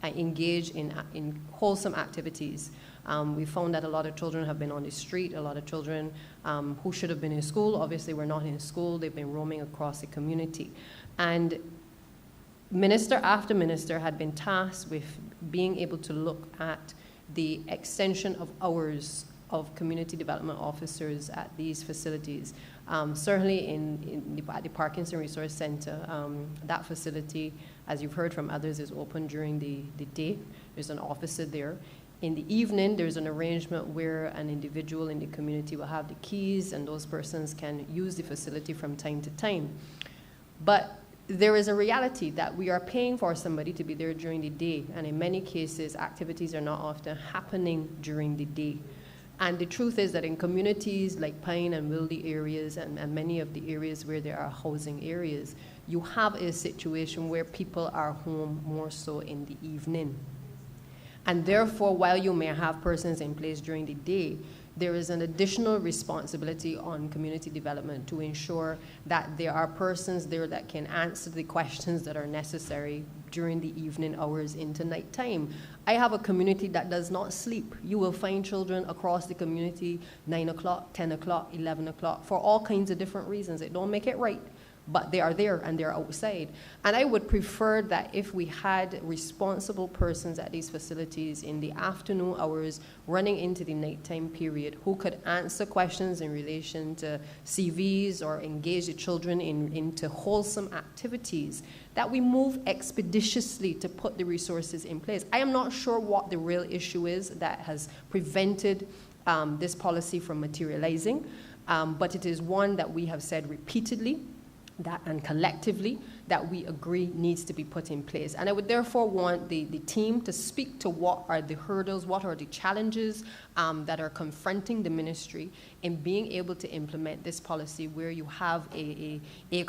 engage in wholesome activities. We found that a lot of children have been on the street, a lot of children who should have been in school, obviously were not in school, they've been roaming across the community. And minister after minister had been tasked with being able to look at the extension of hours of community development officers at these facilities. Certainly at the Parkinson Resource Center, that facility, as you've heard from others, is open during the day. There's an officer there. In the evening, there's an arrangement where an individual in the community will have the keys and those persons can use the facility from time to time. But there is a reality that we are paying for somebody to be there during the day, and in many cases, activities are not often happening during the day. And the truth is that in communities like Pine and Wildy areas and many of the areas where there are housing areas, you have a situation where people are home more so in the evening. And therefore, while you may have persons in place during the day, there is an additional responsibility on community development to ensure that there are persons there that can answer the questions that are necessary during the evening hours into nighttime. I have a community that does not sleep. You will find children across the community 9 o'clock, 10 o'clock, 11 o'clock, for all kinds of different reasons. It don't make it right, but they are there and they're outside. And I would prefer that if we had responsible persons at these facilities in the afternoon hours running into the nighttime period who could answer questions in relation to CVs or engage the children into wholesome activities, that we move expeditiously to put the resources in place. I am not sure what the real issue is that has prevented this policy from materializing, but it is one that we have said repeatedly and collectively that we agree needs to be put in place. And I would therefore want the team to speak to what are the hurdles, what are the challenges that are confronting the ministry in being able to implement this policy where you have a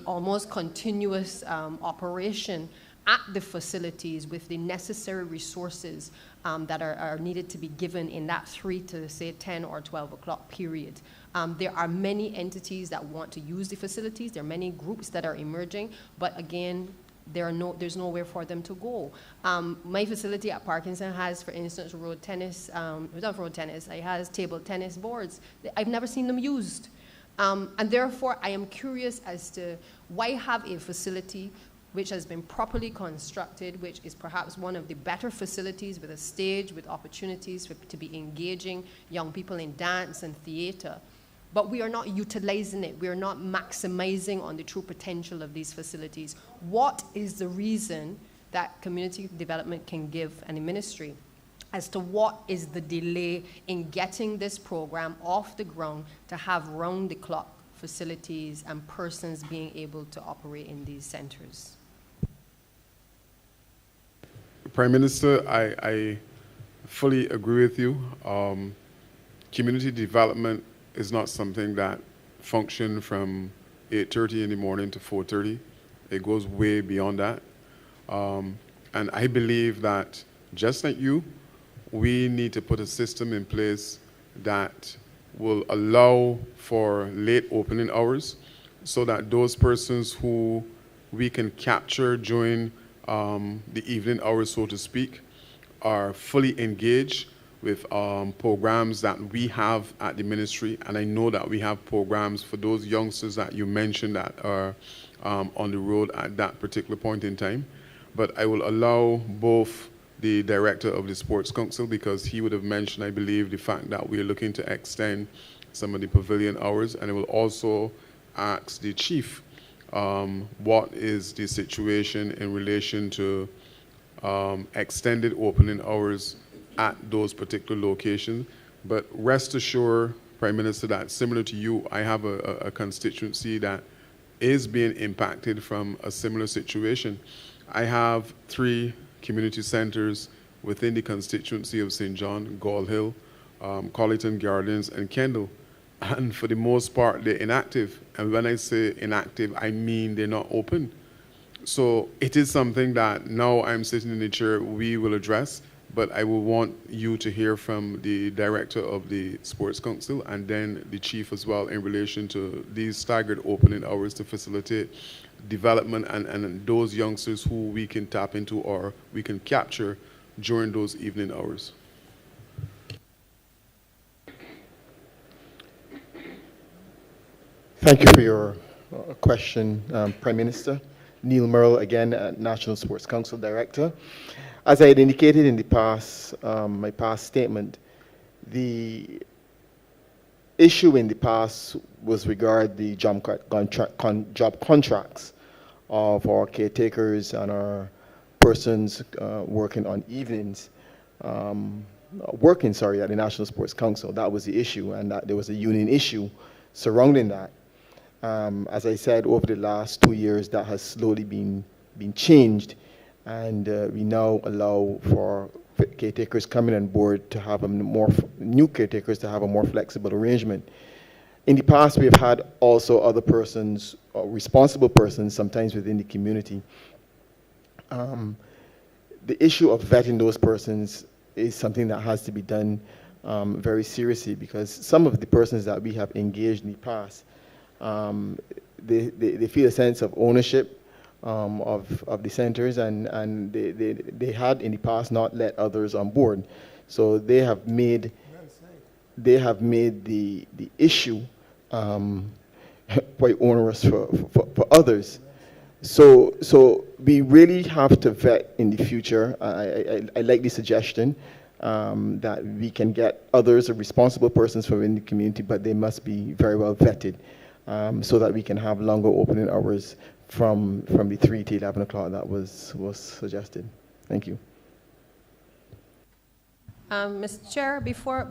almost continuous operation at the facilities with the necessary resources that are needed to be given in that 3 to say 10 or 12 o'clock period. There are many entities that want to use the facilities. There are many groups that are emerging, but again, there's nowhere for them to go. My facility at Parkinson has, for instance, road tennis. Not road tennis. It has table tennis boards. I've never seen them used, and therefore, I am curious as to why have a facility which has been properly constructed, which is perhaps one of the better facilities with a stage, with opportunities to be engaging young people in dance and theater. But we are not utilizing it. We are not maximizing on the true potential of these facilities. What is the reason that community development can give and the ministry as to what is the delay in getting this program off the ground to have round-the-clock facilities and persons being able to operate in these centers? Prime Minister, I fully agree with you. Community development is not something that functions from 8:30 in the morning to 4:30. It goes way beyond that. And I believe that, just like you, we need to put a system in place that will allow for late opening hours so that those persons who we can capture during the evening hours, so to speak, are fully engaged with programs that we have at the ministry. And I know that we have programs for those youngsters that you mentioned that are on the road at that particular point in time. But I will allow both the director of the Sports Council, because he would have mentioned, I believe, the fact that we are looking to extend some of the pavilion hours. And I will also ask the chief what is the situation in relation to extended opening hours at those particular locations. But rest assured, Prime Minister, that similar to you, I have a constituency that is being impacted from a similar situation. I have 3 community centers within the constituency of St. John, Gall Hill, Colleton Gardens, and Kendall. And for the most part, they're inactive. And when I say inactive, I mean they're not open. So it is something that now I'm sitting in the chair, we will address, but I will want you to hear from the director of the Sports Council and then the chief as well in relation to these staggered opening hours to facilitate development and those youngsters who we can tap into or we can capture during those evening hours. Thank you for your question, Prime Minister. Neil Merle, again, National Sports Council Director. As I had indicated in the past, my past statement, the issue in the past was regarding the job contracts of our caretakers and our persons working on evenings, at the National Sports Council. That was the issue, and that there was a union issue surrounding that. As I said, over the last 2 years, that has slowly been changed, and we now allow for caretakers coming on board to have new caretakers to have a more flexible arrangement. In the past, we have had also other persons, responsible persons, sometimes within the community. The issue of vetting those persons is something that has to be done very seriously, because some of the persons that we have engaged in the past, they feel a sense of ownership of the centers, and they had in the past not let others on board. So they have made the issue quite onerous for others. So we really have to vet in the future. I like the suggestion that we can get others, or responsible persons from in the community, but they must be very well vetted, so that we can have longer opening hours from the 3 to 11 o'clock that was suggested. Thank you. Mr. Chair, before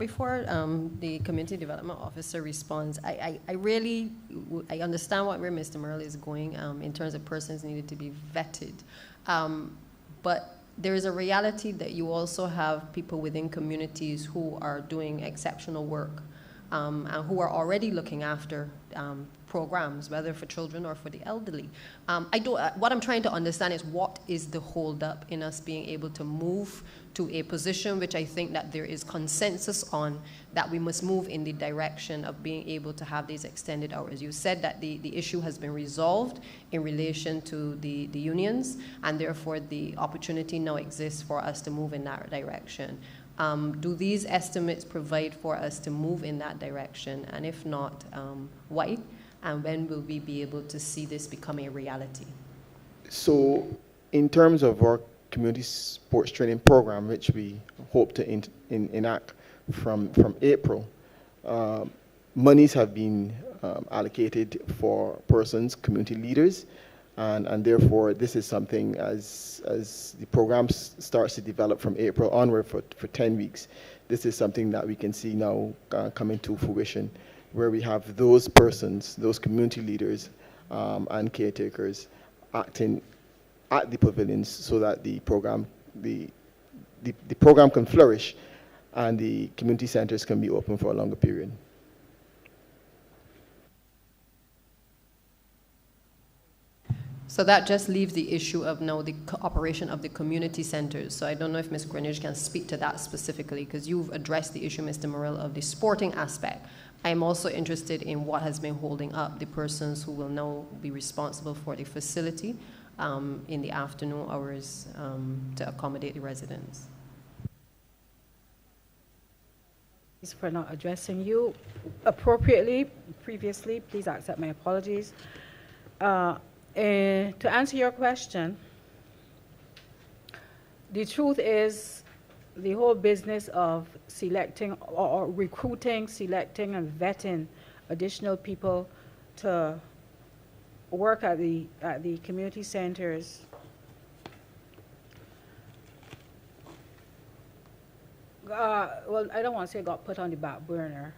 the community development officer responds, I understand where Mr. Merle is going in terms of persons needed to be vetted, but there is a reality that you also have people within communities who are doing exceptional work and who are already looking after programs, whether for children or for the elderly. What I'm trying to understand is what is the holdup in us being able to move to a position which I think that there is consensus on, that we must move in the direction of being able to have these extended hours. You said that the issue has been resolved in relation to the unions, and therefore the opportunity now exists for us to move in that direction. Do these estimates provide for us to move in that direction? And if not, why? And when will we be able to see this become a reality? So in terms of our community sports training program, which we hope to enact from April, monies have been allocated for persons, community leaders, and therefore this is something, as the program starts to develop from April onward for 10 weeks, this is something that we can see now coming to fruition, where we have those persons, those community leaders and caretakers acting at the pavilions, so that the program can flourish and the community centers can be open for a longer period. So that just leaves the issue of now the operation of the community centers. So I don't know if Ms. Greenidge can speak to that specifically, because you've addressed the issue, Mr. Morel, of the sporting aspect. I'm also interested in what has been holding up the persons who will now be responsible for the facility in the afternoon hours to accommodate the residents. For not addressing you appropriately previously, please accept my apologies. To answer your question, the truth is the whole business of selecting or recruiting, selecting and vetting additional people to work at the community centers well, I don't want to say got put on the back burner,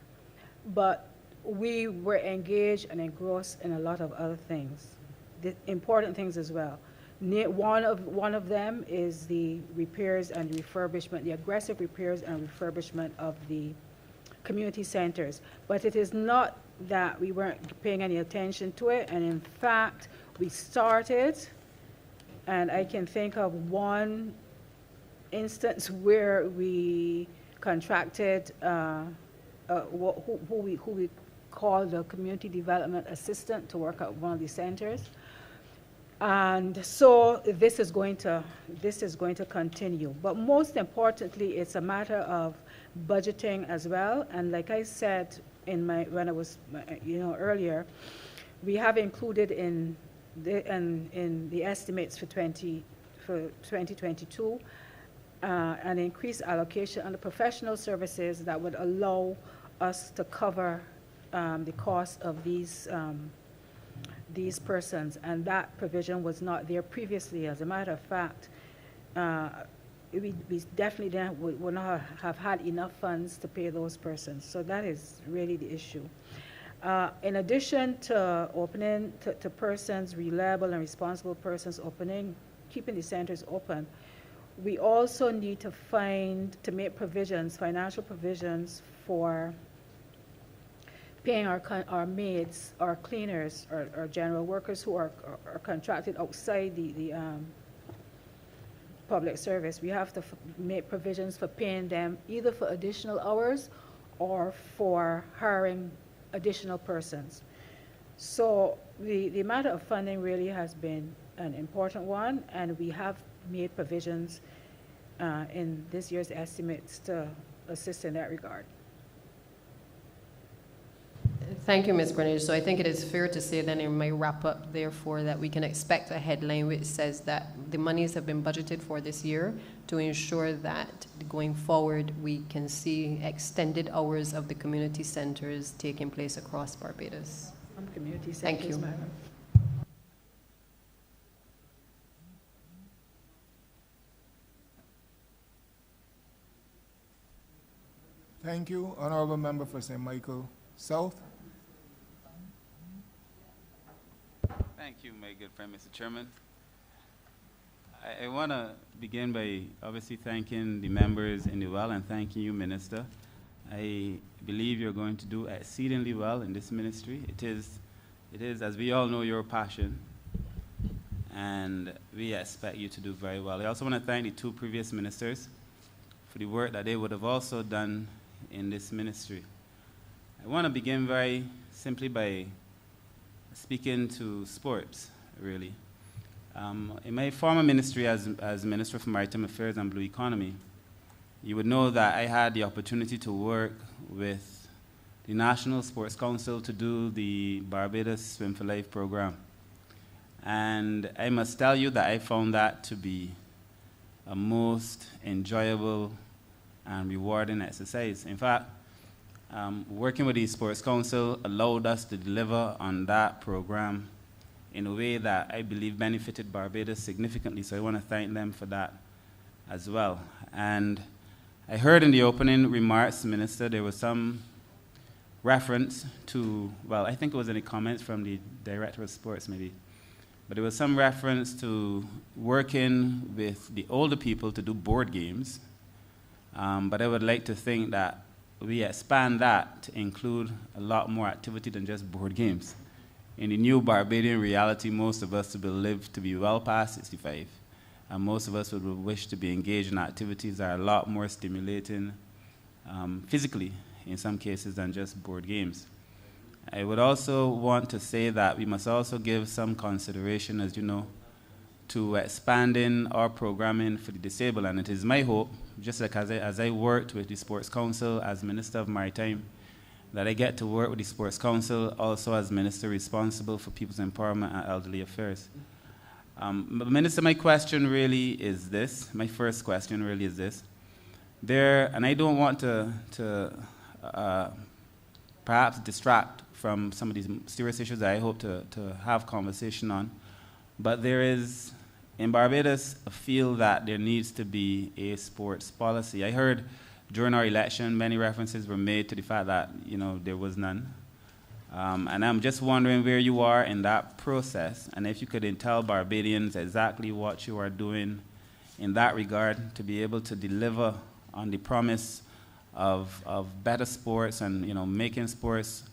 but we were engaged and engrossed in a lot of other things, the important things as well. One of them is the repairs and refurbishment, the aggressive repairs and refurbishment of the community centers. But it is not that we weren't paying any attention to it, and in fact, we started, and I can think of one instance where we contracted who we call the community development assistant to work at one of the centers. And so this is going to continue. But most importantly, it's a matter of budgeting as well. And like I said when I was earlier, we have included in the estimates for 2022 an increased allocation under professional services that would allow us to cover the cost of these persons, and that provision was not there previously. As a matter of fact, we definitely would not have had enough funds to pay those persons. So that is really the issue. In addition to opening to persons, reliable and responsible persons keeping the centers open, we also need to make provisions, financial provisions for paying our maids, our cleaners, our general workers who are contracted outside the public service. We have to make provisions for paying them either for additional hours or for hiring additional persons. So the matter of funding really has been an important one, and we have made provisions in this year's estimates to assist in that regard. Thank you, Ms. Greenidge. So I think it is fair to say then in my wrap up, therefore, that we can expect a headline which says that the monies have been budgeted for this year to ensure that going forward we can see extended hours of the community centers taking place across Barbados. Community centers, thank you. Madam. Thank you. Honourable Member for St. Michael South. Thank you, my good friend, Mr. Chairman. I want to begin by obviously thanking the members in the well and thanking you, Minister. I believe you're going to do exceedingly well in this ministry. It is, as we all know, your passion, and we expect you to do very well. I also want to thank the two previous ministers for the work that they would have also done in this ministry. I want to begin very simply by speaking to sports, really. In my former ministry as Minister for Maritime Affairs and Blue Economy, you would know that I had the opportunity to work with the National Sports Council to do the Barbados Swim for Life program. And I must tell you that I found that to be a most enjoyable and rewarding exercise. In fact, working with the Sports Council allowed us to deliver on that program in a way that I believe benefited Barbados significantly, so I want to thank them for that as well. And I heard in the opening remarks, Minister, there was some reference to, well, I think it was in the comments from the Director of Sports maybe, but there was some reference to working with the older people to do board games, but I would like to think that we expand that to include a lot more activity than just board games. In the new Barbadian reality, most of us will live to be well past 65, and most of us would wish to be engaged in activities that are a lot more stimulating physically, in some cases, than just board games. I would also want to say that we must also give some consideration, as you know, to expanding our programming for the disabled, and it is my hope, just like as I worked with the Sports Council as Minister of Maritime, that I get to work with the Sports Council also as Minister responsible for People's Empowerment and Elderly Affairs. Minister, my question really is this, my first question really is this. And I don't want to perhaps distract from some of these serious issues that I hope to have conversation on, but there is, in Barbados, a feel that there needs to be a sports policy. I heard during our election, many references were made to the fact that, there was none. And I'm just wondering where you are in that process, and if you could tell Barbadians exactly what you are doing in that regard to be able to deliver on the promise of better sports and, making sports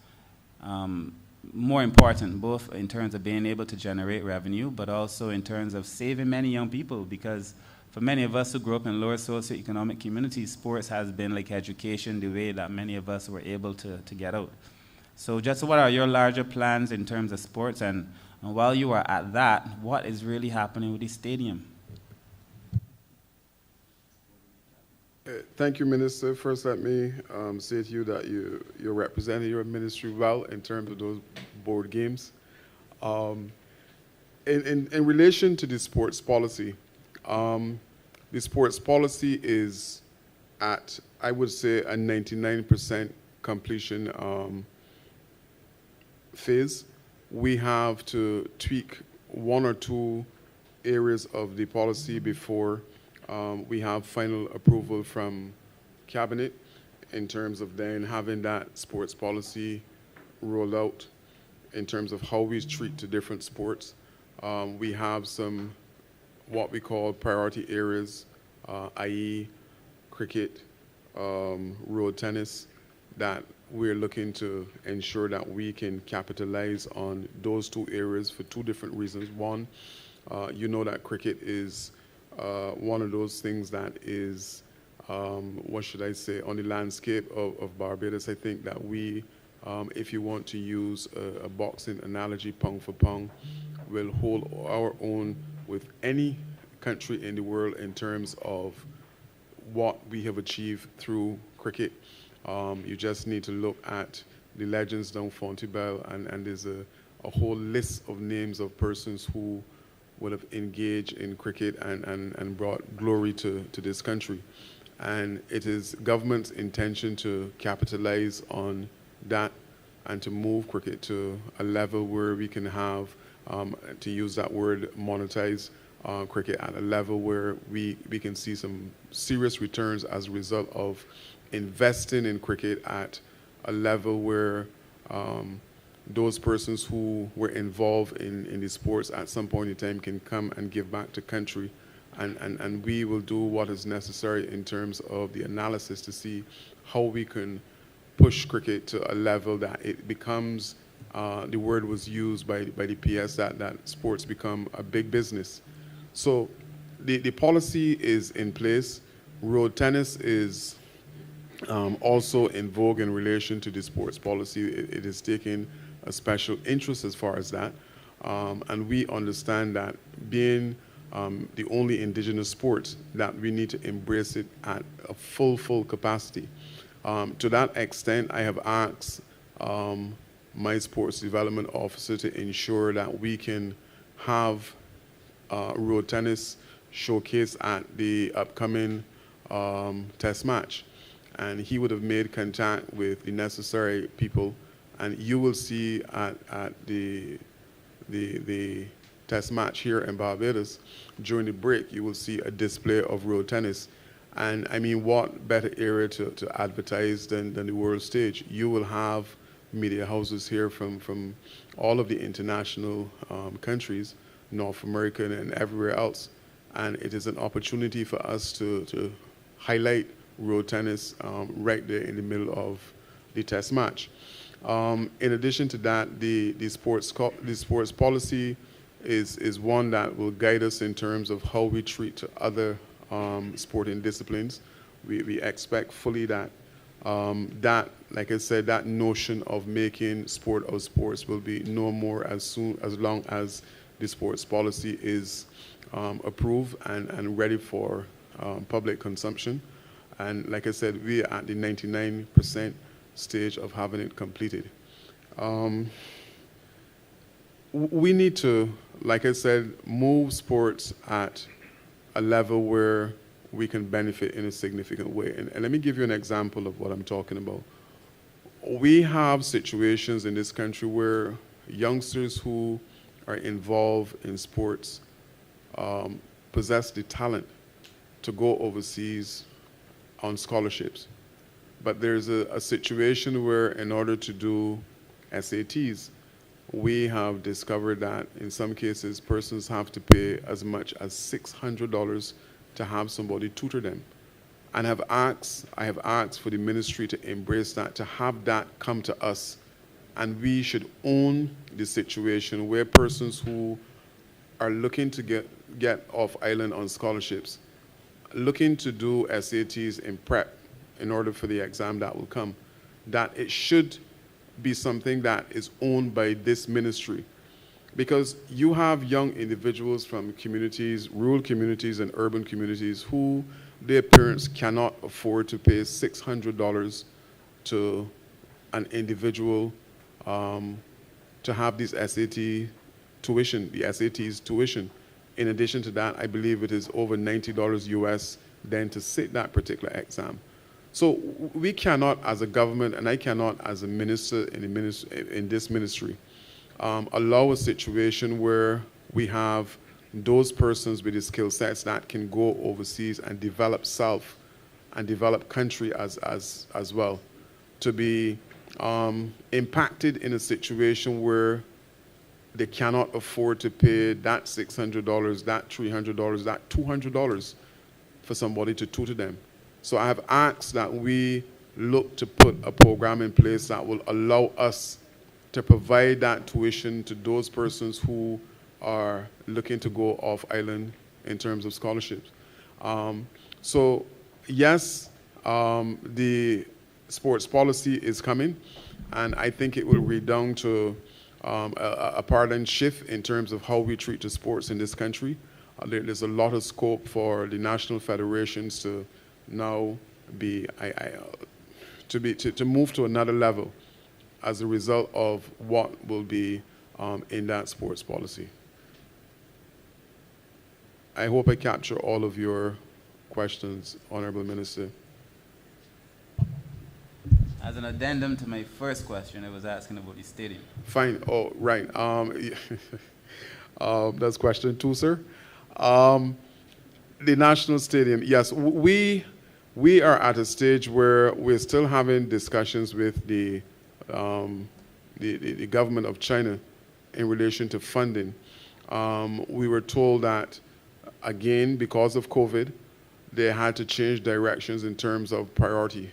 more important, both in terms of being able to generate revenue, but also in terms of saving many young people, because for many of us who grew up in lower socioeconomic communities, sports has been like education, the way that many of us were able to get out. So just what are your larger plans in terms of sports, and And while you are at that, what is really happening with the stadium? Thank you, Minister. First, let me say to you that you're representing your ministry well in terms of those board games. In relation to the sports policy, the sports policy is at, I would say, a 99% completion phase. We have to tweak one or two areas of the policy before we have final approval from Cabinet in terms of then having that sports policy rolled out in terms of how we treat the different sports. We have some what we call priority areas, i.e. cricket, road tennis, that we're looking to ensure that we can capitalize on those two areas for two different reasons. One, you know that cricket is one of those things that is, what should I say, on the landscape of Barbados. I think that we, if you want to use a boxing analogy, pound for pound, will hold our own with any country in the world in terms of what we have achieved through cricket. You just need to look at the legends down Fontibel, and there's a whole list of names of persons who would have engaged in cricket and brought glory to this country. And it is government's intention to capitalize on that and to move cricket to a level where we can have, to use that word, monetize cricket at a level where we can see some serious returns as a result of investing in cricket at a level where those persons who were involved in the sports at some point in time can come and give back to country. And we will do what is necessary in terms of the analysis to see how we can push cricket to a level that it becomes, the word was used by the PS, that sports become a big business. So the policy is in place. Road tennis is also in vogue in relation to the sports policy. It is taking a special interest as far as that. And we understand that being the only indigenous sport, that we need to embrace it at a full capacity. To that extent, I have asked my sports development officer to ensure that we can have road tennis showcase at the upcoming test match. And he would have made contact with the necessary people, and you will see at the test match here in Barbados, during the break, you will see a display of road tennis. And I mean, what better area to advertise than the world stage? You will have media houses here from all of the international countries, North America and everywhere else. And it is an opportunity for us to highlight road tennis right there in the middle of the test match. In addition to that, the sports policy is one that will guide us in terms of how we treat other sporting disciplines. We expect fully that like I said, that notion of making sport of sports will be no more as long as the sports policy is approved and ready for public consumption. And like I said, we are at the 99% stage of having it completed. We need to, like I said, move sports at a level where we can benefit in a significant way. And let me give you an example of what I'm talking about. We have situations in this country where youngsters who are involved in sports possess the talent to go overseas on scholarships. But there's a situation where in order to do SATs, we have discovered that in some cases persons have to pay as much as $600 to have somebody tutor them. And I have asked for the ministry to embrace that, to have that come to us. And we should own the situation where persons who are looking to get off island on scholarships, looking to do SATs in prep in order for the exam that will come, that it should be something that is owned by this ministry. Because you have young individuals from communities, rural communities and urban communities, who their parents cannot afford to pay $600 to an individual to have this SAT tuition, the SAT's tuition. In addition to that, I believe it is over $90 US then to sit that particular exam. So we cannot, as a government, and I cannot as a minister in this ministry, allow a situation where we have those persons with the skill sets that can go overseas and develop self and develop country as well, to be impacted in a situation where they cannot afford to pay that $600, that $300, that $200 for somebody to tutor them. So I have asked that we look to put a program in place that will allow us to provide that tuition to those persons who are looking to go off island in terms of scholarships. So yes, the sports policy is coming, and I think it will redound to a paradigm shift in terms of how we treat the sports in this country. There's a lot of scope for the national federations to now be to move to another level as a result of what will be in that sports policy. I hope I capture all of your questions, Honourable Minister. As an addendum to my first question, I was asking about the stadium. Fine. Oh, right. That's question 2, sir. The National Stadium. Yes, we are at a stage where we're still having discussions with the government of China in relation to funding. We were told that, again, because of COVID, they had to change directions in terms of priority.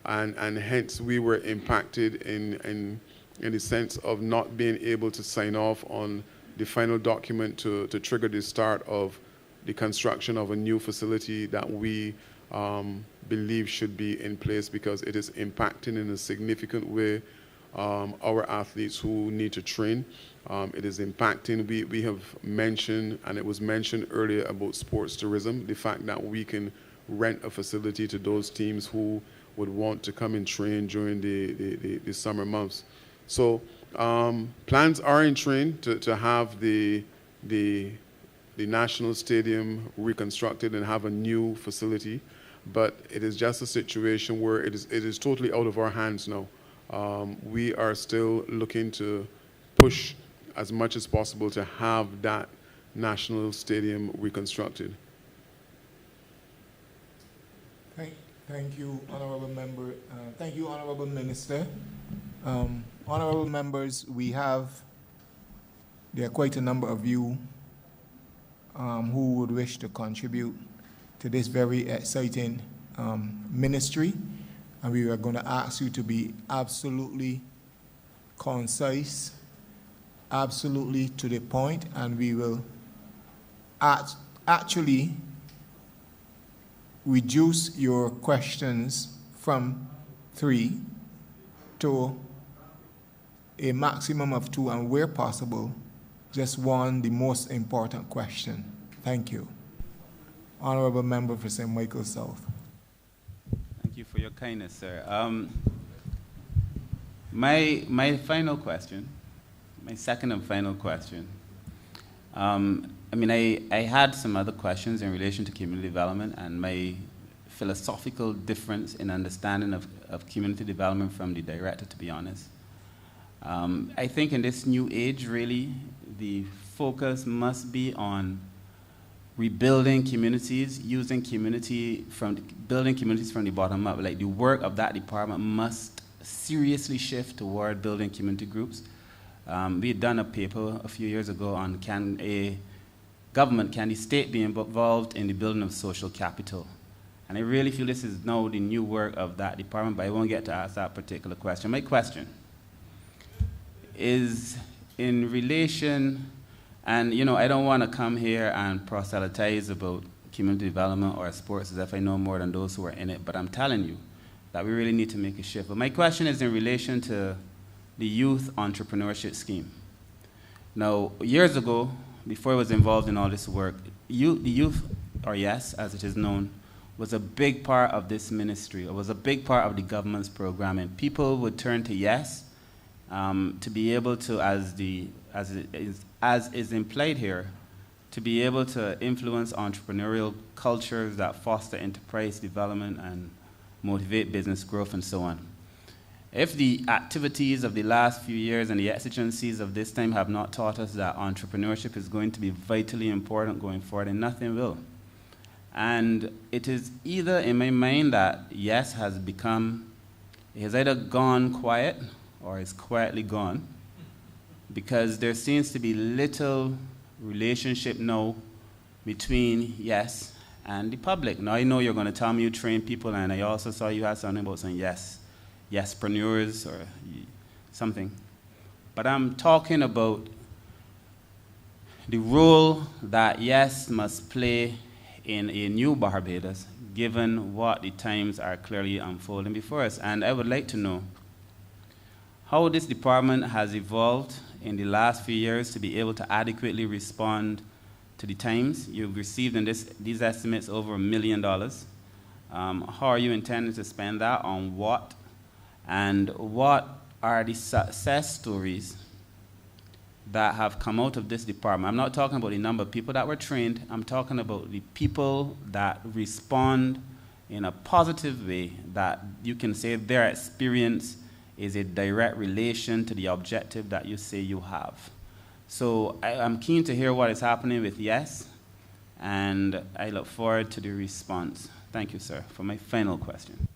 And hence we were impacted in the sense of not being able to sign off on the final document to trigger the start of the construction of a new facility that we believe should be in place, because it is impacting in a significant way our athletes who need to train. It is impacting, we have mentioned, and it was mentioned earlier about sports tourism, the fact that we can rent a facility to those teams who would want to come and train during the summer months. So plans are in train to have the National Stadium reconstructed and have a new facility, but it is just a situation where it is totally out of our hands now. We are still looking to push as much as possible to have that National Stadium reconstructed. Thank you, Honourable Member. Thank you, Honourable Minister. Honourable members, there are quite a number of you who would wish to contribute to this very exciting ministry, and we are going to ask you to be absolutely concise, absolutely to the point, and we will actually reduce your questions from 3 to a maximum of 2, and where possible, just one, the most important question. Thank you. Honourable Member for St. Michael South. Thank you for your kindness, sir. My final question, my second and final question, I had some other questions in relation to community development and my philosophical difference in understanding of community development from the director, to be honest. I think in this new age, really, the focus must be on rebuilding communities, building communities from the bottom up. Like, the work of that department must seriously shift toward building community groups. We had done a paper a few years ago on can the state be involved in the building of social capital? And I really feel this is now the new work of that department, but I won't get to ask that particular question. My question is in relation, and I don't want to come here and proselytize about community development or sports as if I know more than those who are in it, but I'm telling you that we really need to make a shift. But my question is in relation to the youth entrepreneurship scheme. Now, years ago, before I was involved in all this work, the youth, or YES, as it is known, was a big part of this ministry. It was a big part of the government's programming. People would turn to YES to be able to, as is implied here, to be able to influence entrepreneurial cultures that foster enterprise development and motivate business growth and so on. If the activities of the last few years and the exigencies of this time have not taught us that entrepreneurship is going to be vitally important going forward, then nothing will. And it is either in my mind that YES has either gone quiet or is quietly gone, because there seems to be little relationship now between YES and the public. Now I know you're going to tell me you train people, and I also saw you had something about some YESpreneurs or something. But I'm talking about the role that YES must play in a new Barbados, given what the times are clearly unfolding before us. And I would like to know how this department has evolved in the last few years to be able to adequately respond to the times. You've received in these estimates over $1 million. How are you intending to spend that on what? And what are the success stories that have come out of this department? I'm not talking about the number of people that were trained. I'm talking about the people that respond in a positive way, that you can say their experience is a direct relation to the objective that you say you have. So I'm keen to hear what is happening with YES, and I look forward to the response. Thank you, sir. For my final question.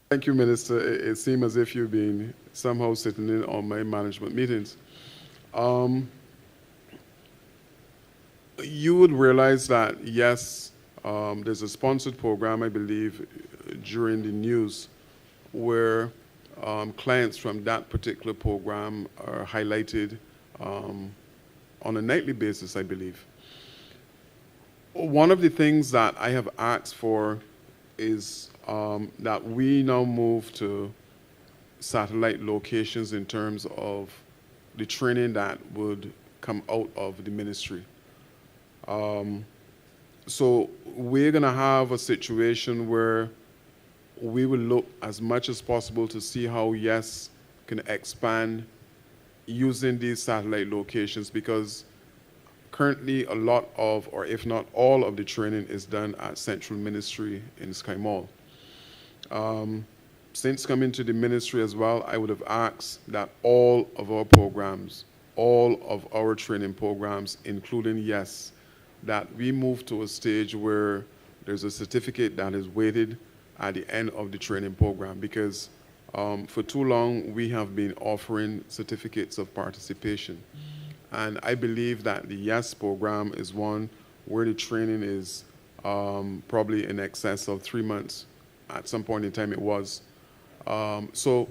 Thank you, Minister. It seems as if you've been somehow sitting in on my management meetings. You would realize that, yes, there's a sponsored program, I believe, during the news where clients from that particular program are highlighted on a nightly basis, I believe. One of the things that I have asked for is that we now move to satellite locations in terms of the training that would come out of the ministry. So we're going to have a situation where we will look as much as possible to see how YES can expand using these satellite locations, because currently a lot of, or if not all of the training is done at Central Ministry in Sky Mall. Since coming to the ministry as well, I would have asked that all of our programs, all of our training programs, including YES, that we move to a stage where there's a certificate that is weighted at the end of the training program, because for too long we have been offering certificates of participation. And I believe that the YES program is one where the training is probably in excess of 3 months. At some point in time it was. So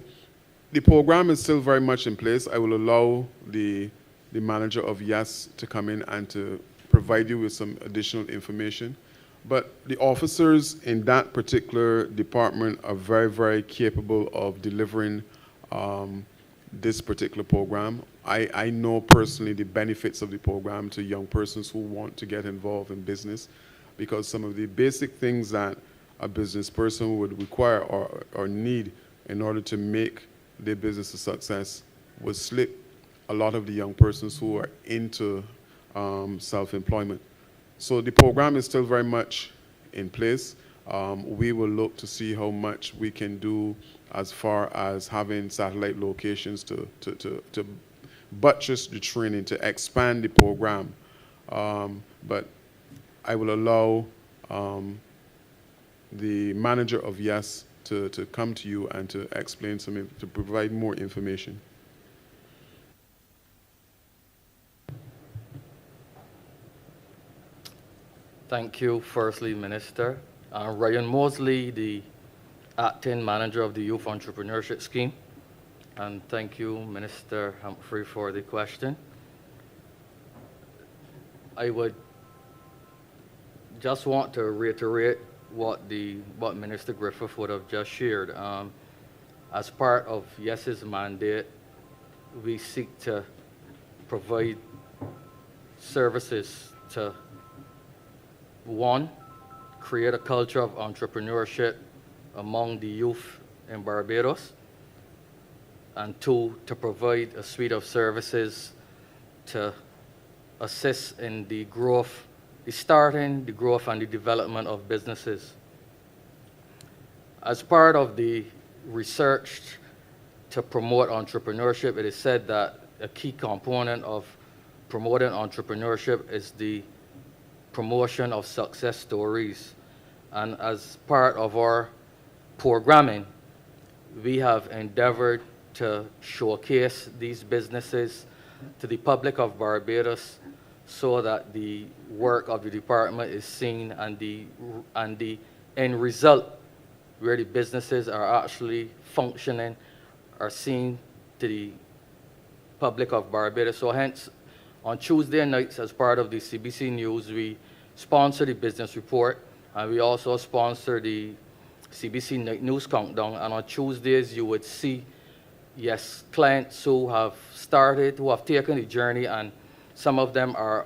the program is still very much in place. I will allow the manager of YES to come in and to provide you with some additional information. But the officers in that particular department are very, very capable of delivering this particular program. I know personally the benefits of the program to young persons who want to get involved in business, because some of the basic things that a business person would require or need in order to make their business a success would slip a lot of the young persons who are into self-employment. So the program is still very much in place. We will look to see how much we can do as far as having satellite locations to buttress the training, to expand the program. But I will allow the manager of YES to come to you and to explain something, to provide more information. Thank you, Firstly, Minister. Ryan Mosley, the Acting Manager of the Youth Entrepreneurship Scheme. And thank you, Minister Humphrey, for the question. I would just want to reiterate what Minister Griffith would have just shared. As part of YES's mandate, we seek to provide services to, one, create a culture of entrepreneurship among the youth in Barbados, and two, to provide a suite of services to assist in the growth, the starting, the growth, and the development of businesses. As part of the research to promote entrepreneurship, it is said that a key component of promoting entrepreneurship is the promotion of success stories. And as part of our programming, we have endeavored to showcase these businesses to the public of Barbados so that the work of the department is seen, and the end result, where the businesses are actually functioning, are seen to the public of Barbados. So hence, on Tuesday nights, as part of the CBC News, we sponsor the business report, and we also sponsor the CBC Night News Countdown. And on Tuesdays, you would see, yes, clients who have started, who have taken the journey, and some of them are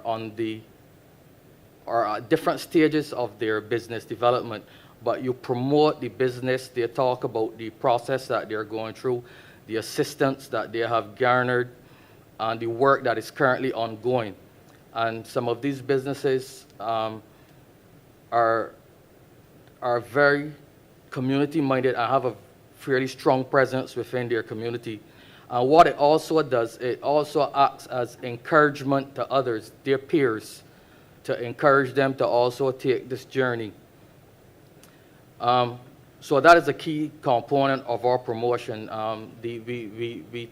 at different stages of their business development. But you promote the business, they talk about the process that they're going through, the assistance that they have garnered, and the work that is currently ongoing. And some of these businesses are very community-minded and have a fairly strong presence within their community. And what it also does, it also acts as encouragement to others, their peers, to encourage them to also take this journey. So that is a key component of our promotion. We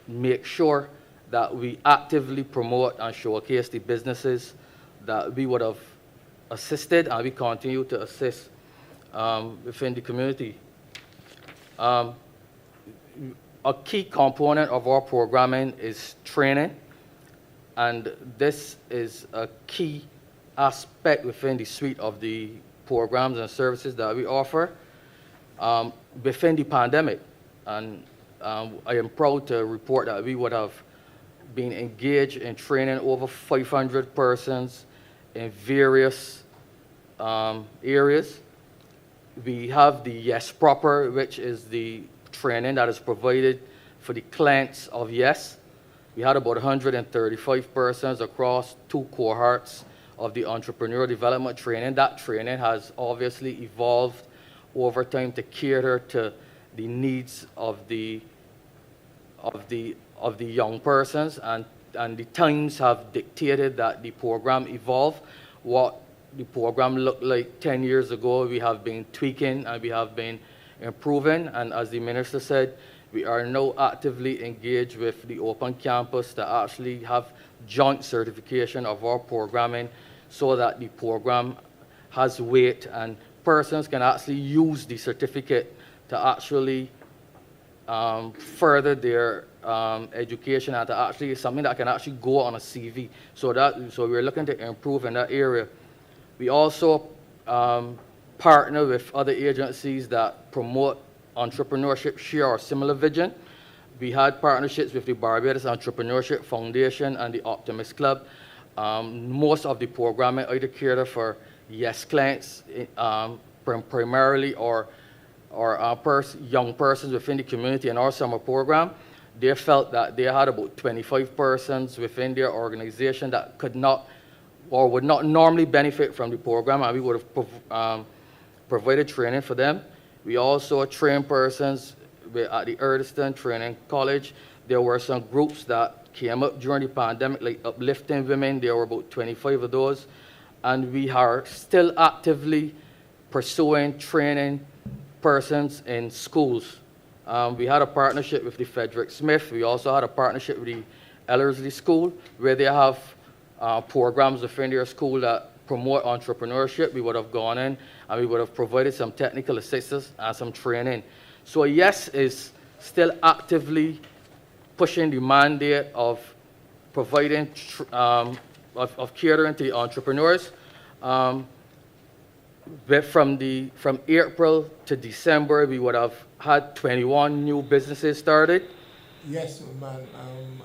make sure that we actively promote and showcase the businesses that we would have assisted, and we continue to assist within the community. A key component of our programming is training, and this is a key aspect within the suite of the programs and services that we offer within the pandemic. And I am proud to report that we would have been engaged in training over 500 persons in various areas. We have the Yes Proper, which is the training that is provided for the clients of Yes. We had about 135 persons across 2 cohorts of the entrepreneurial development training. That training has obviously evolved over time to cater to the needs of the young persons, and the times have dictated that the program evolve. What the program looked like 10 years ago, we have been tweaking and we have been improving. And as the minister said, we are now actively engaged with the Open Campus to actually have joint certification of our programming, so that the program has weight and persons can actually use the certificate to actually further their education, and to actually something that can actually go on a CV. So we're looking to improve in that area. We also partner with other agencies that promote entrepreneurship, share our similar vision. We had partnerships with the Barbados Entrepreneurship Foundation and the Optimist Club. Most of the programming either cater for Yes clients primarily, or young persons within the community. In our summer program, they felt that they had about 25 persons within their organization that could not or would not normally benefit from the program, and we would have provided training for them. We also train persons at the Erdeston Training College. There were some groups that came up during the pandemic, like Uplifting Women. There were about 25 of those. And we are still actively pursuing training persons in schools. We had a partnership with the Frederick Smith. We also had a partnership with the Ellerslie School, where they have programs within their school that promote entrepreneurship. We would have gone in and we would have provided some technical assistance and some training. So Yes is still actively pushing the mandate of providing, of catering to the entrepreneurs. But from April to December, we would have had 21 new businesses started. Yes,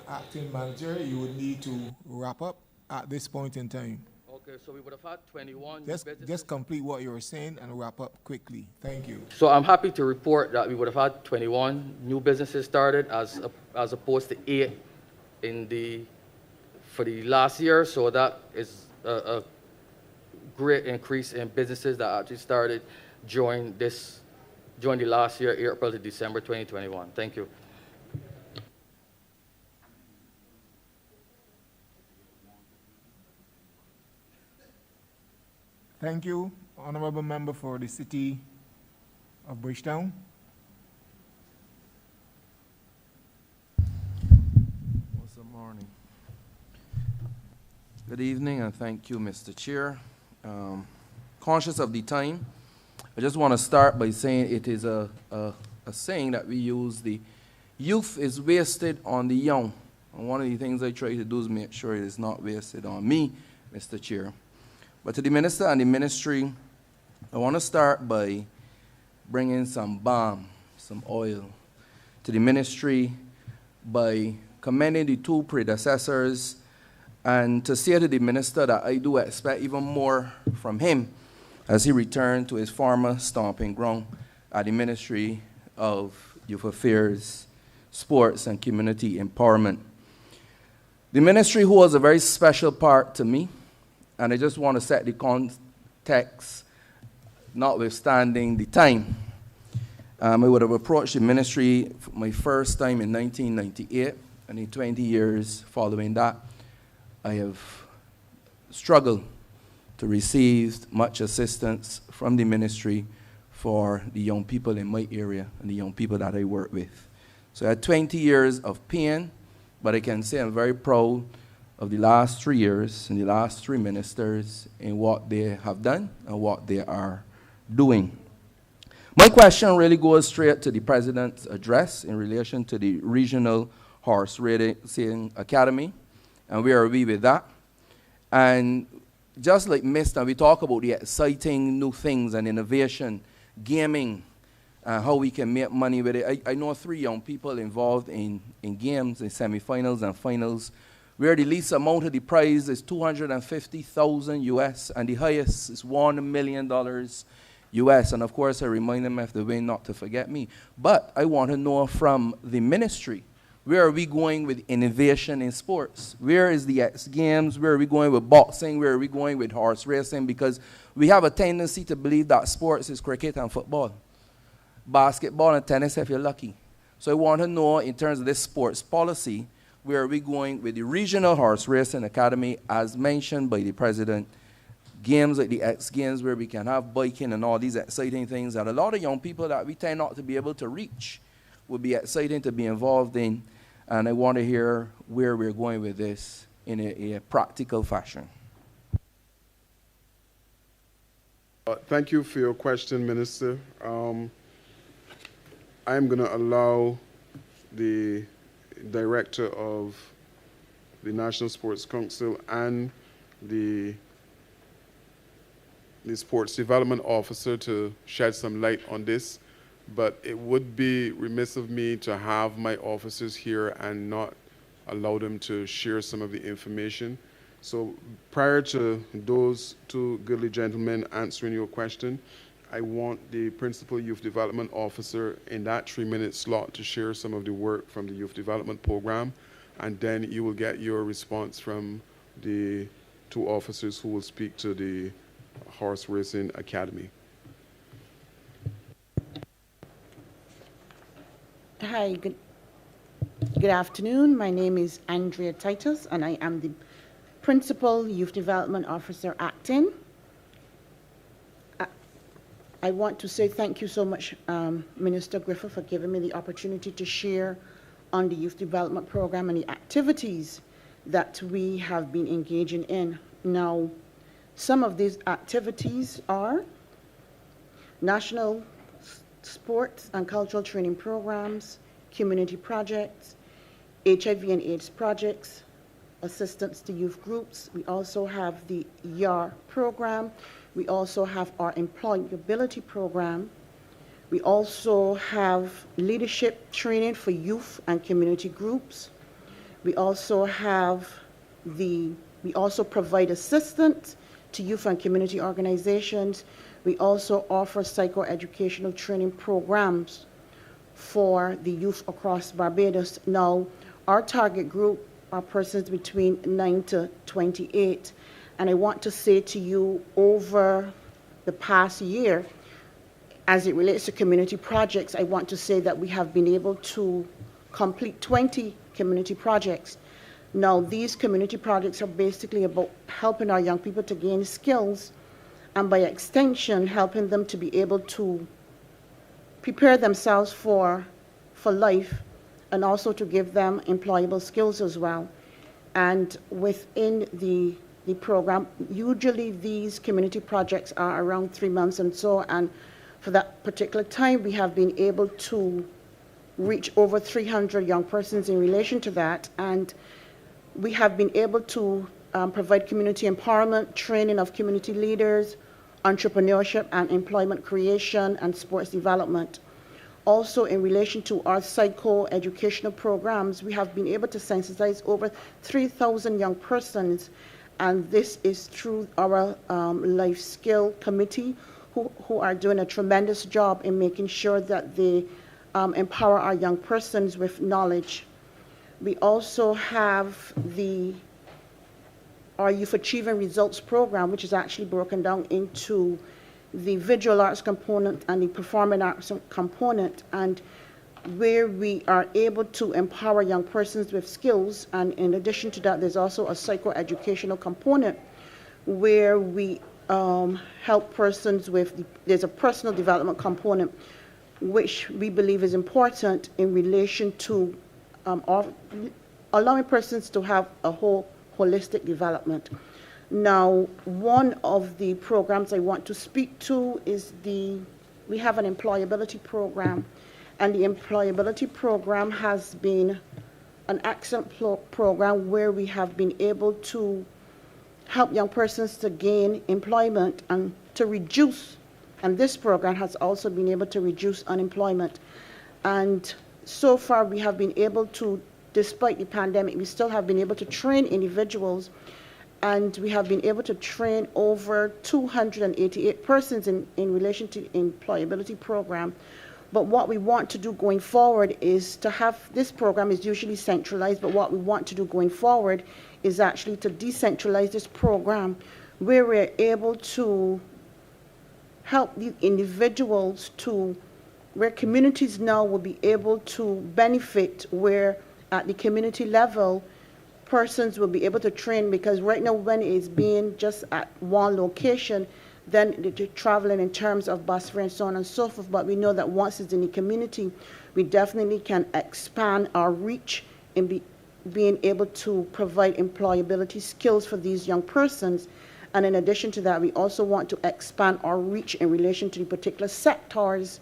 acting manager, you would need to wrap up at this point in time. Okay, so we would have had 21 Just complete what you were saying and wrap up quickly. Thank you. So I'm happy to report that we would have had 21 new businesses started as opposed to 8 for the last year. So that is a great increase in businesses that actually started during the last year, April to December 2021. Thank you. Thank you, Honourable Member for the City of Bridgetown. Good morning. Good evening, and thank you, Mr. Chair. Conscious of the time, I just want to start by saying it is a saying that we use, the youth is wasted on the young. And one of the things I try to do is make sure it is not wasted on me, Mr. Chair. But to the Minister and the Ministry, I want to start by bringing some balm, some oil to the Ministry by commending the 2 predecessors and to say to the Minister that I do expect even more from him as he returned to his former stomping ground at the Ministry of Youth Affairs, Sports and Community Empowerment. The Ministry holds a very special part to me, and I just want to set the context, notwithstanding the time. I would have approached the Ministry for my first time in 1998, and in 20 years following that, I have struggled to receive much assistance from the Ministry for the young people in my area and the young people that I work with. So I had 20 years of pain, but I can say I'm very proud of the last 3 years and the last 3 ministers in what they have done and what they are doing. My question really goes straight to the President's address in relation to the Regional Horse Racing Academy, and where are we with that? And just like Mr., we talk about the exciting new things and innovation, gaming, how we can make money with it. I know 3 young people involved in games, in semifinals and finals, where the least amount of the prize is $250,000 US, and the highest is $1 million US. And of course, I remind them if they win not to forget me. But I want to know from the Ministry, where are we going with innovation in sports? Where is the X Games? Where are we going with boxing? Where are we going with horse racing? Because we have a tendency to believe that sports is cricket and football, basketball and tennis if you're lucky. So I want to know, in terms of this sports policy, where are we going with the Regional Horse Racing Academy, as mentioned by the President, games like the X Games where we can have biking and all these exciting things that a lot of young people that we tend not to be able to reach would be exciting to be involved in. And I want to hear where we're going with this in a practical fashion. Thank you for your question, Minister. I'm going to allow the Director of the National Sports Council and the Sports Development Officer to shed some light on this, but it would be remiss of me to have my officers here and not allow them to share some of the information. So prior to those 2 goodly gentlemen answering your question, I want the Principal Youth Development Officer in that 3-minute slot to share some of the work from the Youth Development Program, and then you will get your response from the 2 officers who will speak to the Horse Racing Academy. Hi, good afternoon. My name is Andrea Titus, and I am the Principal Youth Development Officer acting. I want to say thank you so much, Minister Griffith, for giving me the opportunity to share on the Youth Development Program and the activities that we have been engaging in. Now, some of these activities are national sports and cultural training programs, community projects, HIV and AIDS projects, assistance to youth groups. We also have the YAR program. We also have our employability program. We also have leadership training for youth and community groups. We also provide assistance to youth and community organizations. We also offer psychoeducational training programs for the youth across Barbados. Now, our target group are persons between 9 to 28. And I want to say to you, over the past year, as it relates to community projects, I want to say that we have been able to complete 20 community projects. Now, these community projects are basically about helping our young people to gain skills, and by extension, helping them to be able to prepare themselves for life, and also to give them employable skills as well. And within the program, usually these community projects are around 3 months and so, and for that particular time, we have been able to reach over 300 young persons in relation to that, and we have been able to provide community empowerment, training of community leaders, entrepreneurship and employment creation, and sports development. Also, in relation to our psycho-educational programs, we have been able to sensitize over 3,000 young persons, and this is through our Life Skill Committee, who are doing a tremendous job in making sure that they empower our young persons with knowledge. We also have our Youth Achieving Results program, which is actually broken down into the visual arts component and the performing arts component, and where we are able to empower young persons with skills. And in addition to that, there's also a psychoeducational component where we help persons there's a personal development component, which we believe is important in relation to allowing persons to have a whole holistic development. Now, one of the programs I want to speak to is we have an employability program, and the employability program has been an excellent program where we have been able to help young persons to gain employment and to reduce, and this program has also been able to reduce unemployment. And so far we have been able to, despite the pandemic, we still have been able to train individuals, and we have been able to train over 288 persons in relation to employability program. But what we want to do going forward is to have, this program is usually centralized, but what we want to do going forward is actually to decentralize this program, where we're able to help the individuals where communities now will be able to benefit, where at the community level, persons will be able to train, because right now when it's being just at one location, then they're traveling in terms of bus fare and so on and so forth. But we know that once it's in the community, we definitely can expand our reach in being able to provide employability skills for these young persons. And in addition to that, we also want to expand our reach in relation to the particular sectors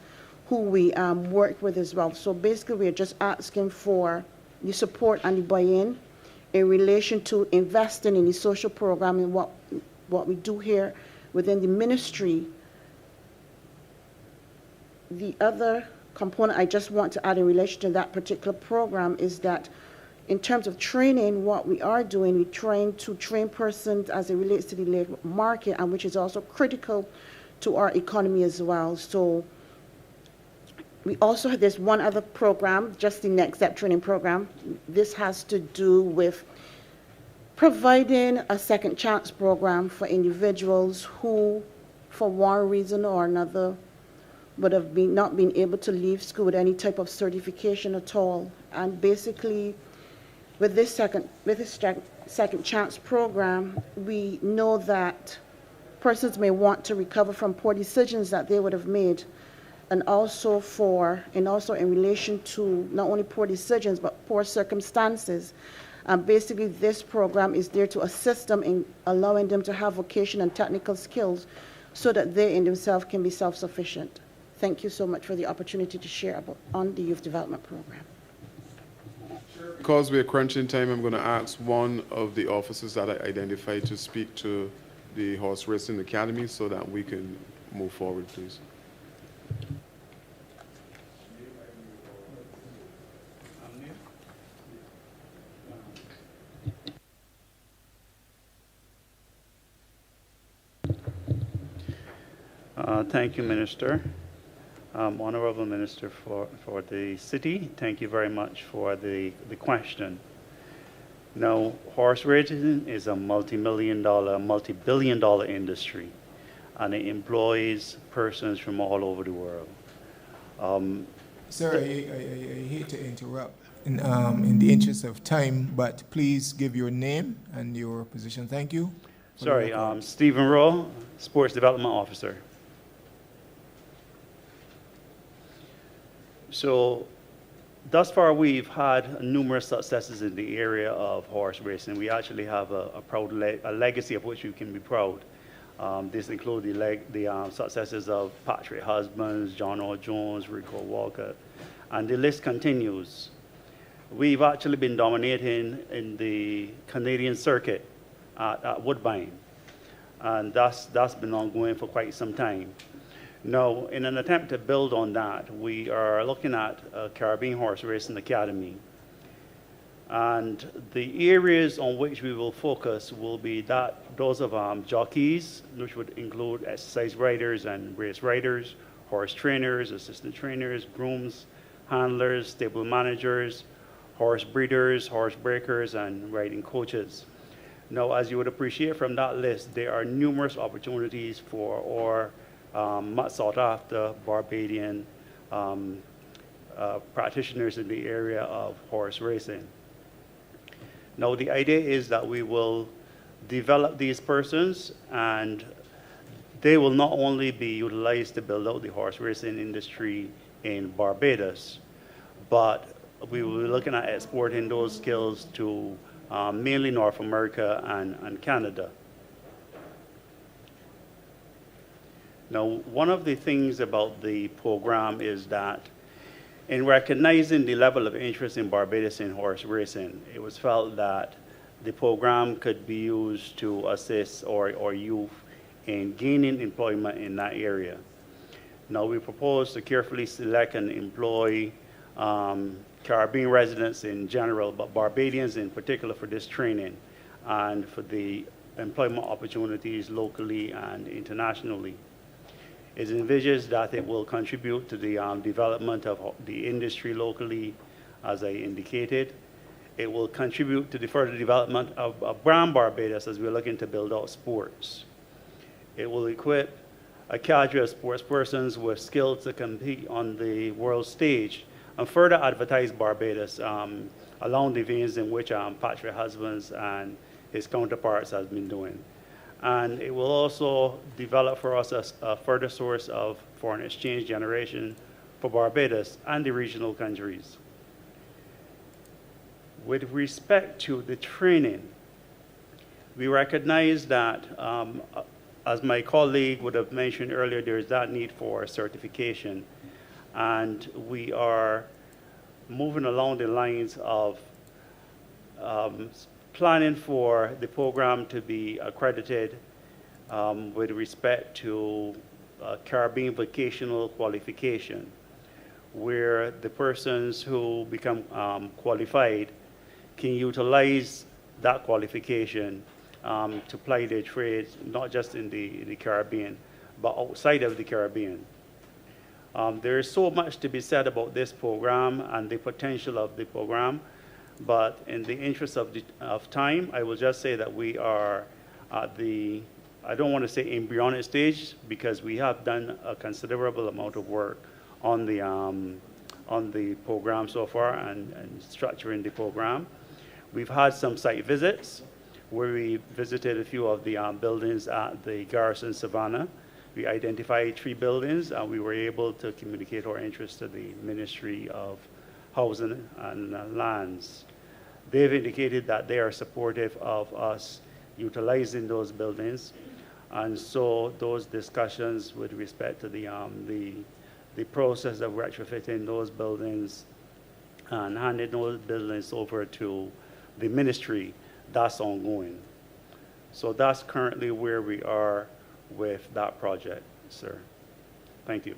who we work with as well. So basically, we're just asking for the support and the buy-in in relation to investing in the social program and what we do here within the ministry. The other component I just want to add in relation to that particular program is that in terms of training, what we are doing, we're trying to train persons as it relates to the labor market, and which is also critical to our economy as well. So we also have this one other program, just the Next Step training program. This has to do with providing a second chance program for individuals who, for one reason or another, would have not been able to leave school with any type of certification at all. And basically, with this second chance program, we know that persons may want to recover from poor decisions that they would have made, and also in relation to not only poor decisions but poor circumstances. Basically, this program is there to assist them in allowing them to have vocation and technical skills so that they in themselves can be self-sufficient. Thank you so much for the opportunity to share on the Youth Development Program. Because we're crunching time, I'm going to ask one of the officers that I identified to speak to the Horse Racing Academy so that we can move forward, please. Thank you, Minister. Honourable Minister for the city, thank you very much for the question. Now, horse racing is a multi-million-dollar, multi-billion-dollar industry, and it employs persons from all over the world. Sir, I hate to interrupt in the interest of time, but please give your name and your position. Thank you. Sorry, Stephen Rowe, Sports Development Officer. So, thus far, we've had numerous successes in the area of horse racing. We actually have a proud legacy of which we can be proud. This includes the successes of Patrick Husbands, John O. Jones, Rico Walker, and the list continues. We've actually been dominating in the Canadian circuit at Woodbine, and that's been ongoing for quite some time. Now, in an attempt to build on that, we are looking at a Caribbean Horse Racing Academy. And the areas on which we will focus will be those of jockeys, which would include exercise riders and race riders, horse trainers, assistant trainers, grooms, handlers, stable managers, horse breeders, horse breakers, and riding coaches. Now, as you would appreciate from that list, there are numerous opportunities for our much sought after Barbadian practitioners in the area of horse racing. Now, the idea is that we will develop these persons, and they will not only be utilized to build out the horse racing industry in Barbados, but we will be looking at exporting those skills to mainly North America and Canada. Now, one of the things about the program is that in recognizing the level of interest in Barbados in horse racing, it was felt that the program could be used to assist or youth in gaining employment in that area. Now, we propose to carefully select and employ Caribbean residents in general, but Barbadians in particular for this training and for the employment opportunities locally and internationally. It envisages that it will contribute to the development of the industry locally, as I indicated. It will contribute to the further development of brand Barbados as we're looking to build out sports. It will equip a cadre of sports persons with skills to compete on the world stage and further advertise Barbados along the veins in which Patrick Husbands and his counterparts has been doing. And it will also develop for us a further source of foreign exchange generation for Barbados and the regional countries. With respect to the training, we recognize that, as my colleague would have mentioned earlier, there is that need for certification. And we are moving along the lines of planning for the program to be accredited with respect to Caribbean vocational qualification, where the persons who become qualified can utilize that qualification to ply their trades, not just in the Caribbean, but outside of the Caribbean. There is so much to be said about this program and the potential of the program. But in the interest of time, I will just say that we are at the, I don't want to say embryonic stage, because we have done a considerable amount of work on the program so far and structuring the program. We've had some site visits where we visited a few of the buildings at the Garrison Savannah. We identified 3 buildings, and we were able to communicate our interest to the Ministry of Housing and Lands. They've indicated that they are supportive of us utilizing those buildings, and so those discussions with respect to the process of retrofitting those buildings and handing those buildings over to the ministry, that's ongoing. So that's currently where we are with that project, sir. Thank you.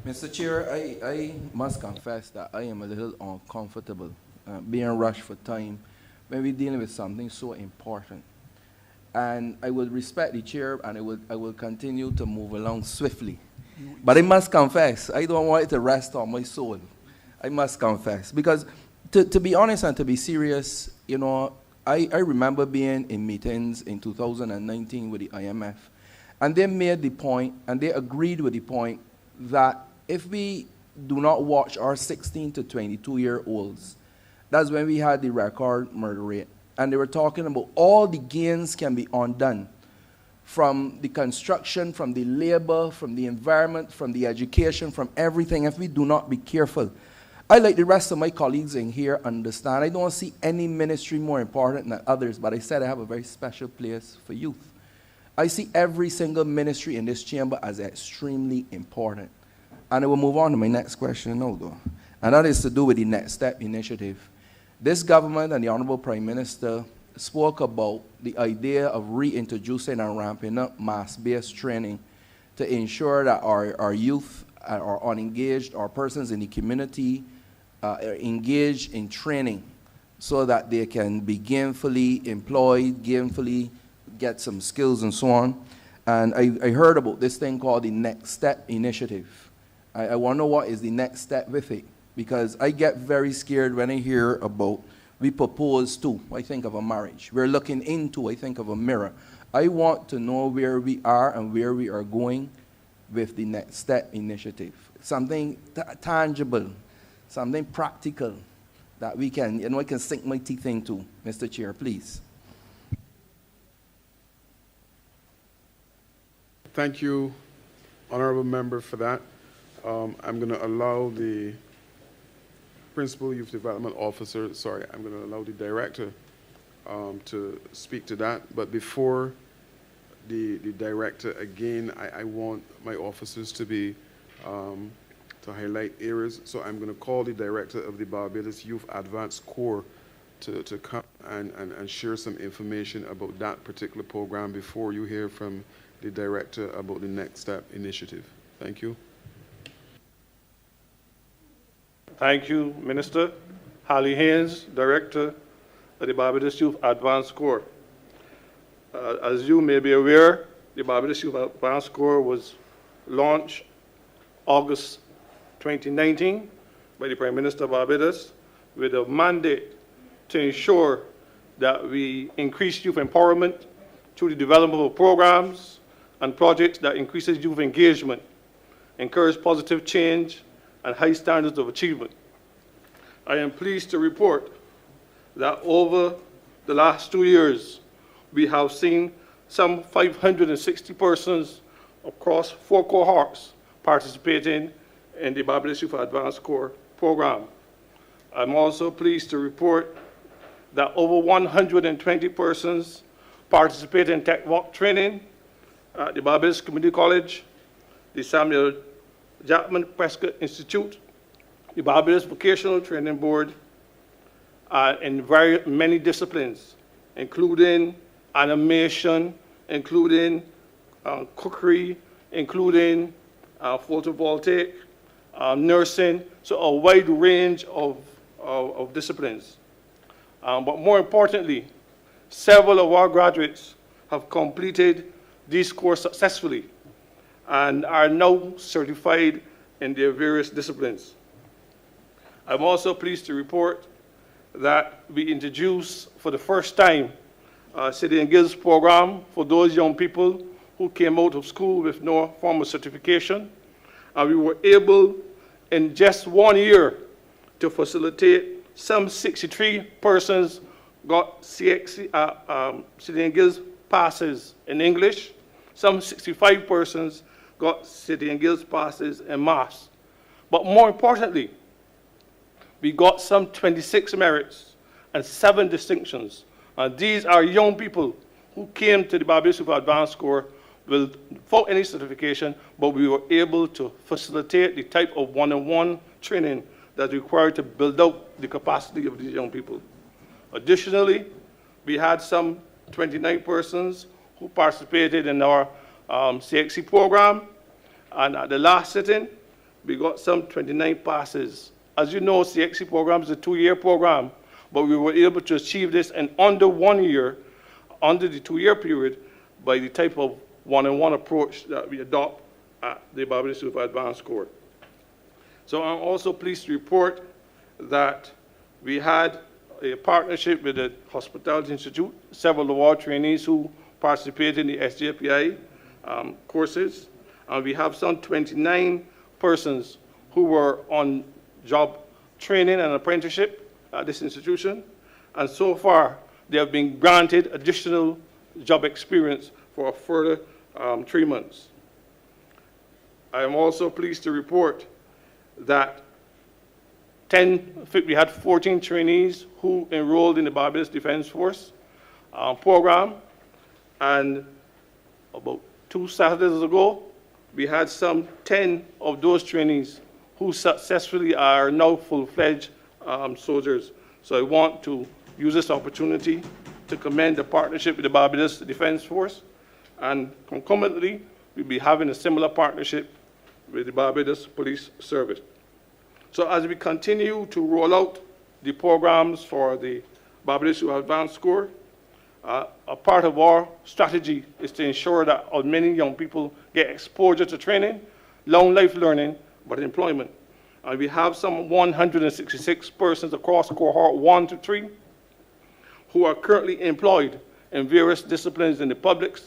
Mr. Chair, I must confess that I am a little uncomfortable being rushed for time when we're dealing with something so important. And I will respect the chair, and I will continue to move along swiftly. But I must confess, I don't want it to rest on my soul. I must confess. Because to be honest and to be serious, you know, I remember being in meetings in 2019 with the IMF, and they made the point, and they agreed with the point, that if we do not watch our 16 to 22-year-olds, that's when we had the record murder rate. And they were talking about all the gains can be undone, from the construction, from the labor, from the environment, from the education, from everything, if we do not be careful. I, like the rest of my colleagues in here, understand. I don't see any ministry more important than others, but I said I have a very special place for youth. I see every single ministry in this chamber as extremely important. And I will move on to my next question now, though. And that is to do with the Next Step initiative. This government and the Honourable Prime Minister spoke about the idea of reintroducing and ramping up mass-based training to ensure that our youth are unengaged, or persons in the community are engaged in training so that they can be gainfully employed, gainfully get some skills and so on. And I heard about this thing called the Next Step initiative. I want to know what is the next step with it, because I get very scared when I hear about we propose to, I think of a marriage. We're looking into, I think of a mirror. I want to know where we are and where we are going with the Next Step initiative. Something tangible, something practical that we can, I can sink my teeth into. Mr. Chair, please. Thank you, Honourable Member, for that. I'm going to allow the Principal Youth Development Officer, I'm going to allow the Director to speak to that. But before the Director, again, I want my officers to be, to highlight areas. So I'm going to call the Director of the Barbados Youth Advanced Corps to come and share some information about that particular program before you hear from the Director about the Next Step initiative. Thank you. Thank you, Minister. Holly Haynes, Director of the Barbados Youth Advanced Corps. As you may be aware, the Barbados Youth Advanced Corps was launched August 2019 by the Prime Minister of Barbados with a mandate to ensure that we increase youth empowerment through the development of programs and projects that increases youth engagement, encourage positive change, and high standards of achievement. I am pleased to report that over the last 2 years, we have seen some 560 persons across 4 cohorts participating in the Barbados Youth Advanced Corps program. I'm also pleased to report that over 120 persons participate in tech walk training at the Barbados Community College, the Samuel Jackman Prescott Institute, the Barbados Vocational Training Board, in very many disciplines, including animation, including cookery, including photovoltaic, nursing, so a wide range of disciplines. But more importantly, several of our graduates have completed these courses successfully and are now certified in their various disciplines. I'm also pleased to report that we introduced for the first time City and Guilds program for those young people who came out of school with no formal certification. And we were able, in just 1 year, to facilitate some 63 persons got City and Guilds passes in English, some 65 persons got City and Guilds passes in Maths. But more importantly, we got some 26 merits and 7 distinctions. And these are young people who came to the Barbados Youth Advanced Corps without any certification, but we were able to facilitate the type of one-on-one training that's required to build out the capacity of these young people. Additionally, we had some 29 persons who participated in our CXC program, and at the last sitting, we got some 29 passes. As you know, CXC program is a 2-year program, but we were able to achieve this in under 1 year, under the 2-year period, by the type of one-on-one approach that we adopt at the Barbados Youth Advanced Corps. So I'm also pleased to report that we had a partnership with the Hospitality Institute, several of our trainees who participate in the SJPI courses, and we have some 29 persons who were on job training and apprenticeship at this institution, and so far they have been granted additional job experience for a further 3 months. I am also pleased to report that we had 14 trainees who enrolled in the Barbados Defense Force program, and about 2 Saturdays ago, we had some 10 of those trainees who successfully are now full-fledged soldiers. So I want to use this opportunity to commend the partnership with the Barbados Defense Force, and concomitantly, we'll be having a similar partnership with the Barbados Police Service. So as we continue to roll out the programs for the Barbados Youth Advanced Corps, a part of our strategy is to ensure that as many young people get exposure to training, long life learning, but employment. And we have some 166 persons across cohort 1 to 3 who are currently employed in various disciplines in the public,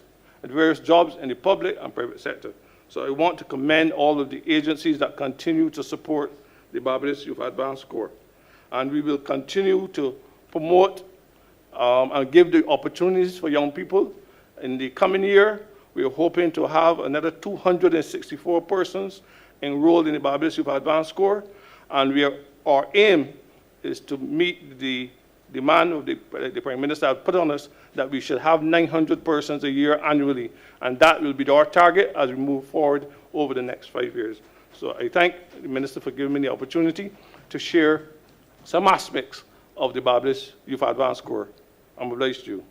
and various jobs in the public and private sector. So I want to commend all of the agencies that continue to support the Barbados Youth Advanced Corps. And we will continue to promote and give the opportunities for young people. In the coming year, we are hoping to have another 264 persons enrolled in the Barbados Youth Advanced Corps, and our aim is to meet the demand of the Prime Minister has put on us that we should have 900 persons a year annually, and that will be our target as we move forward over the next 5 years. So I thank the Minister for giving me the opportunity to share some aspects of the Barbados Youth Advanced Corps. I'm obliged to you.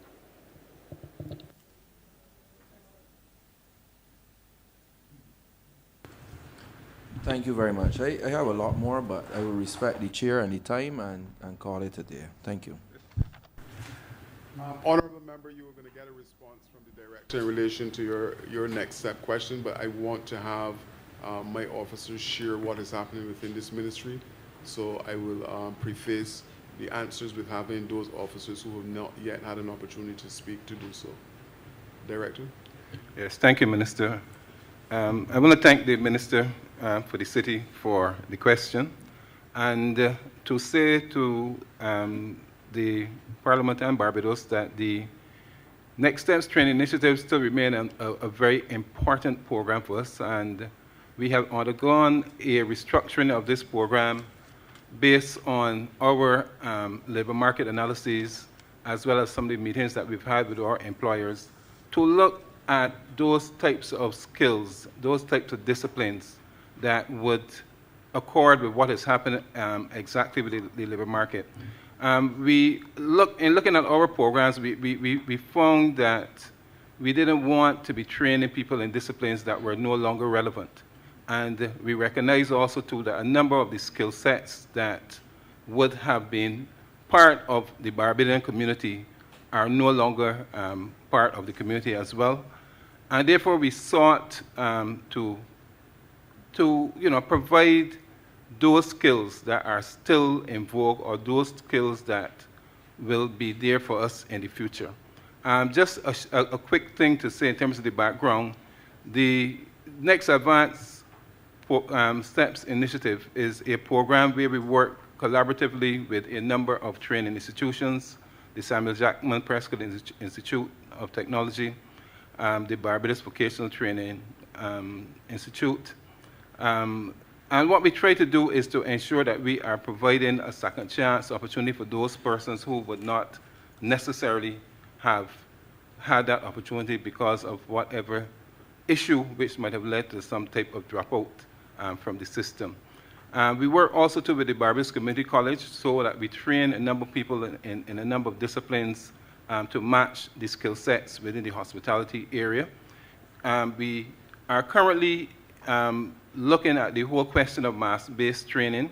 Thank you very much. I have a lot more, but I will respect the chair and the time and call it a day. Thank you. Honourable Member, you were going to get a response from the Director in relation to your next step question, but I want to have my officers share what is happening within this ministry. So I will preface the answers with having those officers who have not yet had an opportunity to speak to do so. Director? Yes, thank you, Minister. I want to thank the Minister for the city for the question, and to say to the Parliament and Barbados that the Next Steps Training Initiative still remain a very important program for us, and we have undergone a restructuring of this program based on our labor market analyses, as well as some of the meetings that we've had with our employers, to look at those types of skills, those types of disciplines that would accord with what has happened exactly with the labor market. In looking at our programs, we found that we didn't want to be training people in disciplines that were no longer relevant. And we recognize also too that a number of the skill sets that would have been part of the Barbadian community are no longer part of the community as well. And therefore we sought to provide those skills that are still in vogue, or those skills that will be there for us in the future. Just a quick thing to say in terms of the background. The Next Advance Steps Initiative is a program where we work collaboratively with a number of training institutions, the Samuel Jackman Prescott Institute of Technology, the Barbados Vocational Training Institute. And what we try to do is to ensure that we are providing a second chance opportunity for those persons who would not necessarily have had that opportunity because of whatever issue which might have led to some type of dropout from the system. We work also too with the Barbados Community College so that we train a number of people in a number of disciplines to match the skill sets within the hospitality area. We are currently looking at the whole question of mass-based training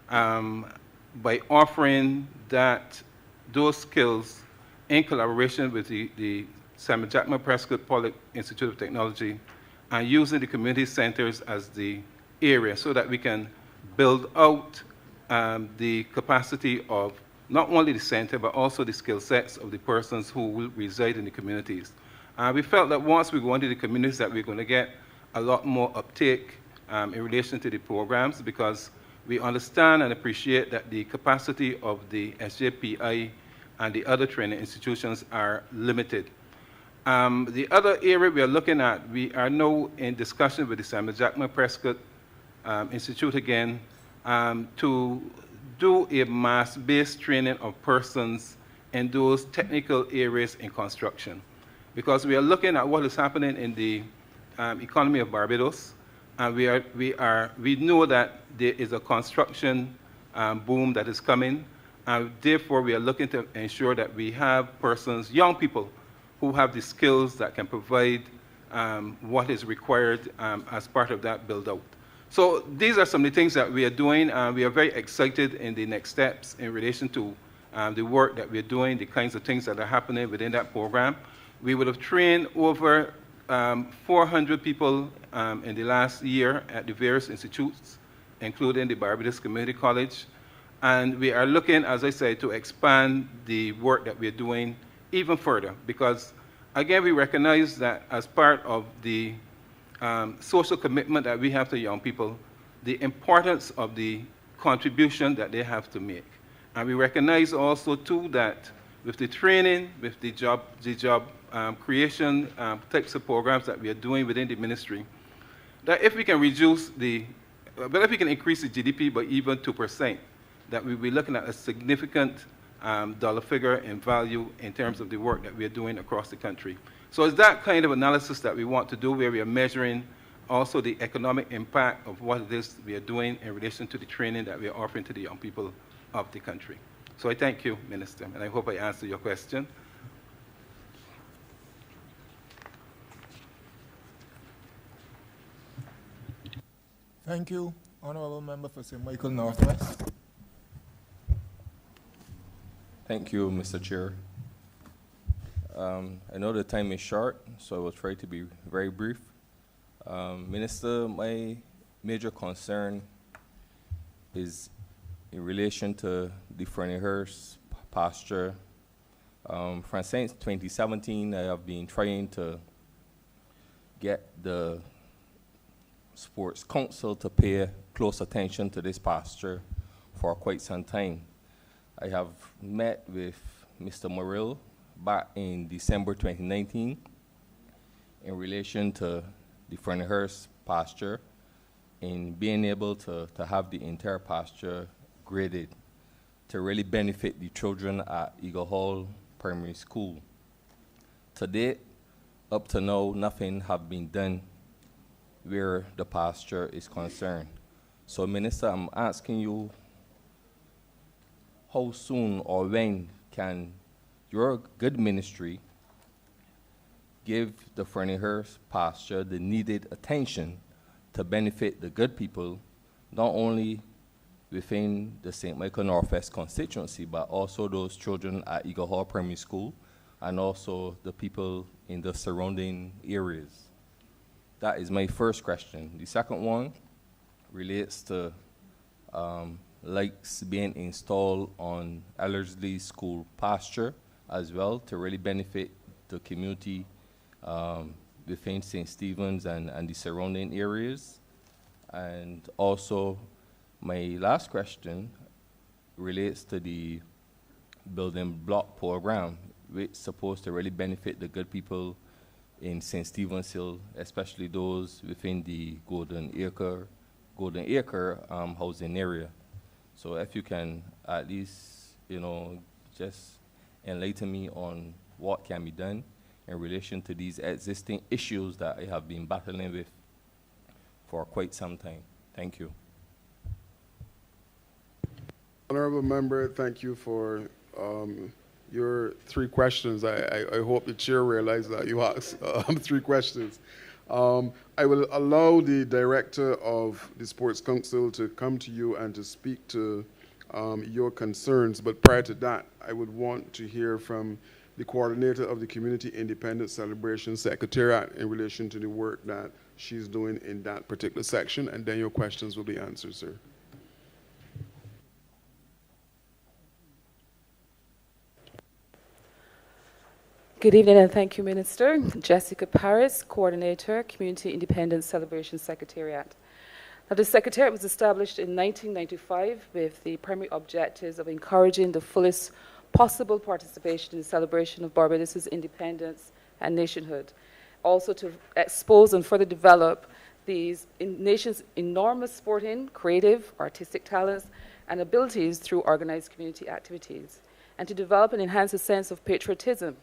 by offering that those skills, in collaboration with the Samuel Jackman Prescott Pollock Institute of Technology, and using the community centers as the area so that we can build out the capacity of not only the center, but also the skill sets of the persons who will reside in the communities. We felt that once we go into the communities that we're going to get a lot more uptake in relation to the programs, because we understand and appreciate that the capacity of the SJPI and the other training institutions are limited. The other area we are looking at, we are now in discussion with the Samuel Jackman Prescott Institute again to do a mass-based training of persons in those technical areas in construction. Because we are looking at what is happening in the economy of Barbados, and we know that there is a construction boom that is coming, and therefore we are looking to ensure that we have persons, young people, who have the skills that can provide what is required as part of that build-out. So these are some of the things that we are doing. We are very excited in the next steps in relation to the work that we're doing, the kinds of things that are happening within that program. We would have trained over 400 people in the last year at the various institutes, including the Barbados Community College. And we are looking, as I said, to expand the work that we're doing even further, because, again, we recognize that as part of the social commitment that we have to young people, the importance of the contribution that they have to make. And we recognize also, too, that with the training, with the job creation types of programs that we are doing within the ministry, that if we can reduce but if we can increase the GDP by even 2%, that we'll be looking at a significant dollar figure in value in terms of the work that we are doing across the country. So it's that kind of analysis that we want to do, where we are measuring also the economic impact of what it is we are doing in relation to the training that we are offering to the young people of the country. So I thank you, Minister, and I hope I answered your question. Thank you, Honourable Member for St. Michael Northwest. Thank you, Mr. Chair. I know the time is short, so I will try to be very brief. Minister, my major concern is in relation to the Fernihurst pasture. Since 2017, I have been trying to get the Sports Council to pay close attention to this pasture for quite some time. I have met with Mr. Morrill back in December 2019 in relation to the Fernihurst pasture, in being able to have the entire pasture graded to really benefit the children at Eagle Hall Primary School. To date, up to now, nothing has been done where the pasture is concerned. So, Minister, I'm asking you, how soon or when can your good ministry give the Fernihurst pasture the needed attention to benefit the good people, not only within the St. Michael Northwest constituency, but also those children at Eagle Hall Primary School and also the people in the surrounding areas? That is my first question. The second one relates to lights being installed on Ellerslie School pasture as well to really benefit the community within St. Stephen's and the surrounding areas. And also, my last question relates to the building block program, which is supposed to really benefit the good people in St. Stephen's Hill, especially those within the Golden Acre housing area. So if you can at least, just enlighten me on what can be done in relation to these existing issues that I have been battling with for quite some time. Thank you. Honourable Member, thank you for your three questions. I hope the chair realized that you asked 3 questions. I will allow the director of the Sports Council to come to you and to speak to your concerns. But prior to that, I would want to hear from the coordinator of the Community Independence Celebration Secretariat in relation to the work that she's doing in that particular section, and then your questions will be answered, sir. Good evening and thank you, Minister. Jessica Paris, Coordinator, Community Independence Celebration Secretariat. Now, the Secretariat was established in 1995 with the primary objectives of encouraging the fullest possible participation in the celebration of Barbados' independence and nationhood. Also to expose and further develop these nation's enormous sporting, creative, artistic talents and abilities through organized community activities, and to develop and enhance a sense of patriotism,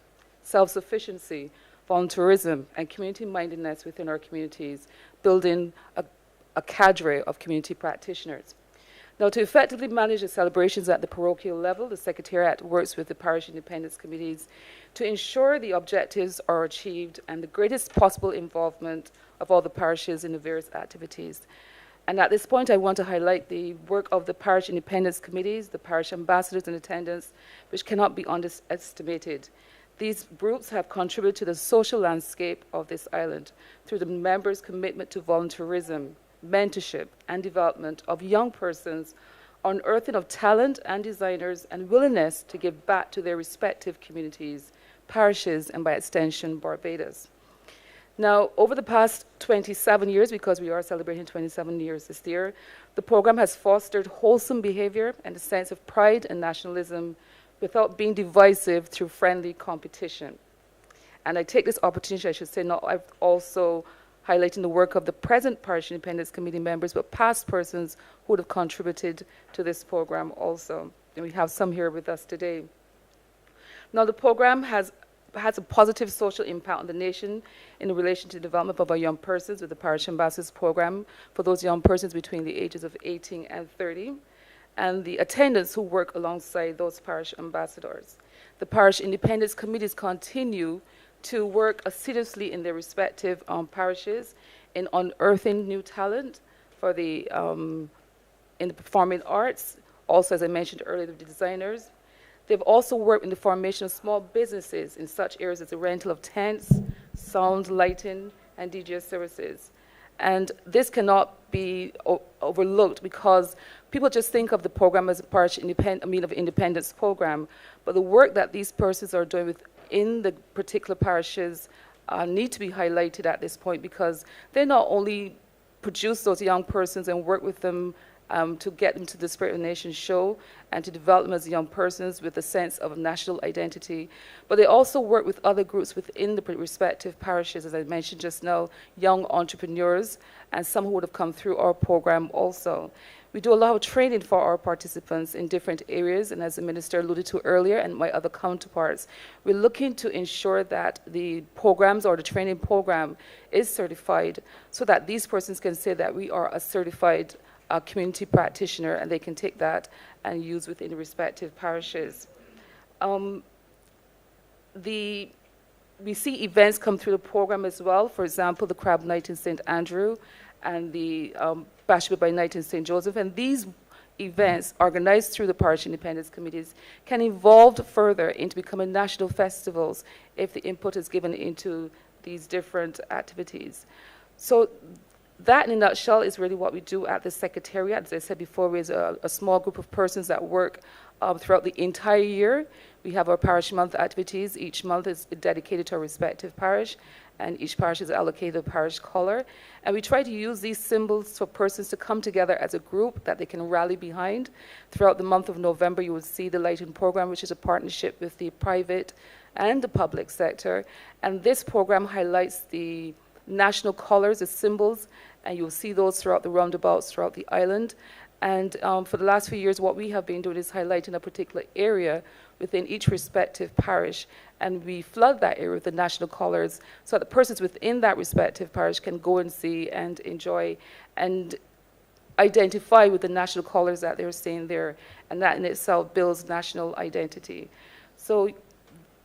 self-sufficiency, volunteerism, and community-mindedness within our communities, building a cadre of community practitioners. Now, to effectively manage the celebrations at the parochial level, the Secretariat works with the parish independence committees to ensure the objectives are achieved and the greatest possible involvement of all the parishes in the various activities. And at this point, I want to highlight the work of the parish independence committees, the parish ambassadors in attendance, which cannot be underestimated. These groups have contributed to the social landscape of this island through the members' commitment to volunteerism, mentorship, and development of young persons, unearthing of talent and designers, and willingness to give back to their respective communities, parishes, and by extension, Barbados. Now, over the past 27 years, because we are celebrating 27 years this year, the program has fostered wholesome behavior and a sense of pride and nationalism without being divisive through friendly competition. And I take this opportunity, I should say, not also highlighting the work of the present Parish Independence Committee members, but past persons who would have contributed to this program also. And we have some here with us today. Now, the program has a positive social impact on the nation in relation to the development of our young persons with the Parish Ambassadors Program for those young persons between the ages of 18 and 30. And the attendants who work alongside those parish ambassadors. The parish independence committees continue to work assiduously in their respective parishes in unearthing new talent for the in the performing arts. Also, as I mentioned earlier, the designers. They've also worked in the formation of small businesses in such areas as the rental of tents, sound, lighting, and DJ services. And this cannot be overlooked because people just think of the program as a parish independence program, but the work that these persons are doing within the particular parishes need to be highlighted at this point, because they not only produce those young persons and work with them to get them to the Spirit of the Nation show and to develop them as young persons with a sense of national identity. But they also work with other groups within the respective parishes, as I mentioned just now, young entrepreneurs, and some who would have come through our program also. We do a lot of training for our participants in different areas, and as the Minister alluded to earlier, and my other counterparts, we're looking to ensure that the programs or the training program is certified so that these persons can say that we are a certified community practitioner, and they can take that and use within the respective parishes. We see events come through the program as well. For example, the Crab Night in St. Andrew and the Bashment by Night in St. Joseph. And these events, organized through the parish independence committees, can evolve further into becoming national festivals if the input is given into these different activities. So that, in a nutshell, is really what we do at the Secretariat. As I said before, we have a small group of persons that work throughout the entire year. We have our parish month activities. Each month is dedicated to a respective parish, and each parish is allocated a parish color. And we try to use these symbols for persons to come together as a group that they can rally behind. Throughout the month of November, you will see the Lighting Program, which is a partnership with the private and the public sector. And this program highlights the national colors, the symbols, and you'll see those throughout the roundabouts throughout the island. And for the last few years, what we have been doing is highlighting a particular area within each respective parish, and we flood that area with the national colors so that the persons within that respective parish can go and see and enjoy and identify with the national colors that they're seeing there, and that in itself builds national identity. So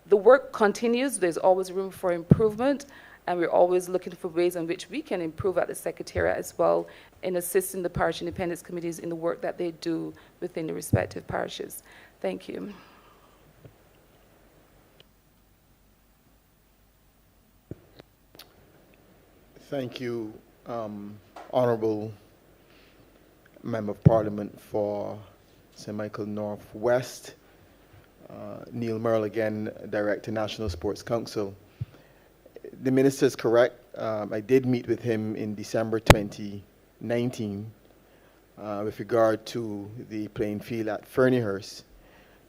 the work continues. There's always room for improvement. and we're always looking for ways in which we can improve at the Secretariat as well in assisting the parish independence committees in the work that they do within the respective parishes. Thank you. Thank you, Honourable Member of Parliament for St. Michael Northwest. Neil Merle again, Director, National Sports Council. The Minister is correct. I did meet with him in December 2019 with regard to the playing field at Ferniehurst.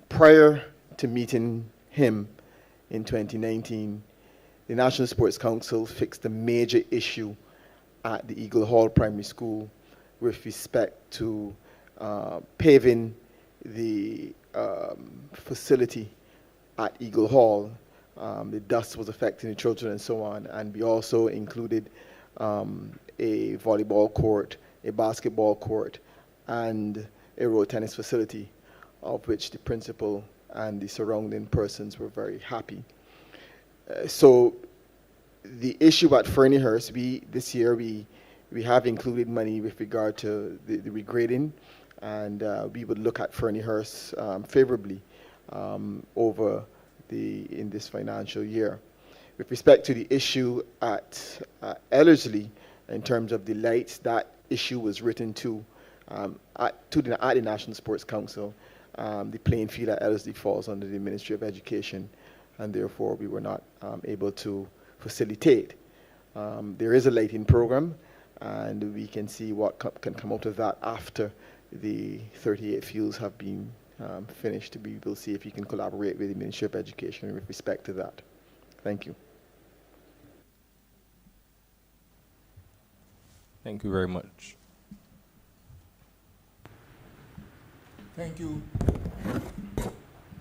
Prior to meeting him in 2019, the National Sports Council fixed a major issue at the Eagle Hall Primary School with respect to paving the facility at Eagle Hall. The dust was affecting the children and so on, and we also included a volleyball court, a basketball court, and a road tennis facility, of which the principal and the surrounding persons were very happy. So the issue at Ferniehurst, this year we have included money with regard to the regrading, and we would look at Ferniehurst favorably in this financial year. With respect to the issue at Ellerslie, in terms of the lights, that issue was written to the National Sports Council. The playing field at Ellerslie falls under the Ministry of Education, and therefore we were not able to facilitate. There is a lighting program, and we can see what can come out of that after the 38 fields have been finished. We will see if we can collaborate with the Ministry of Education with respect to that. Thank you. Thank you very much. Thank you.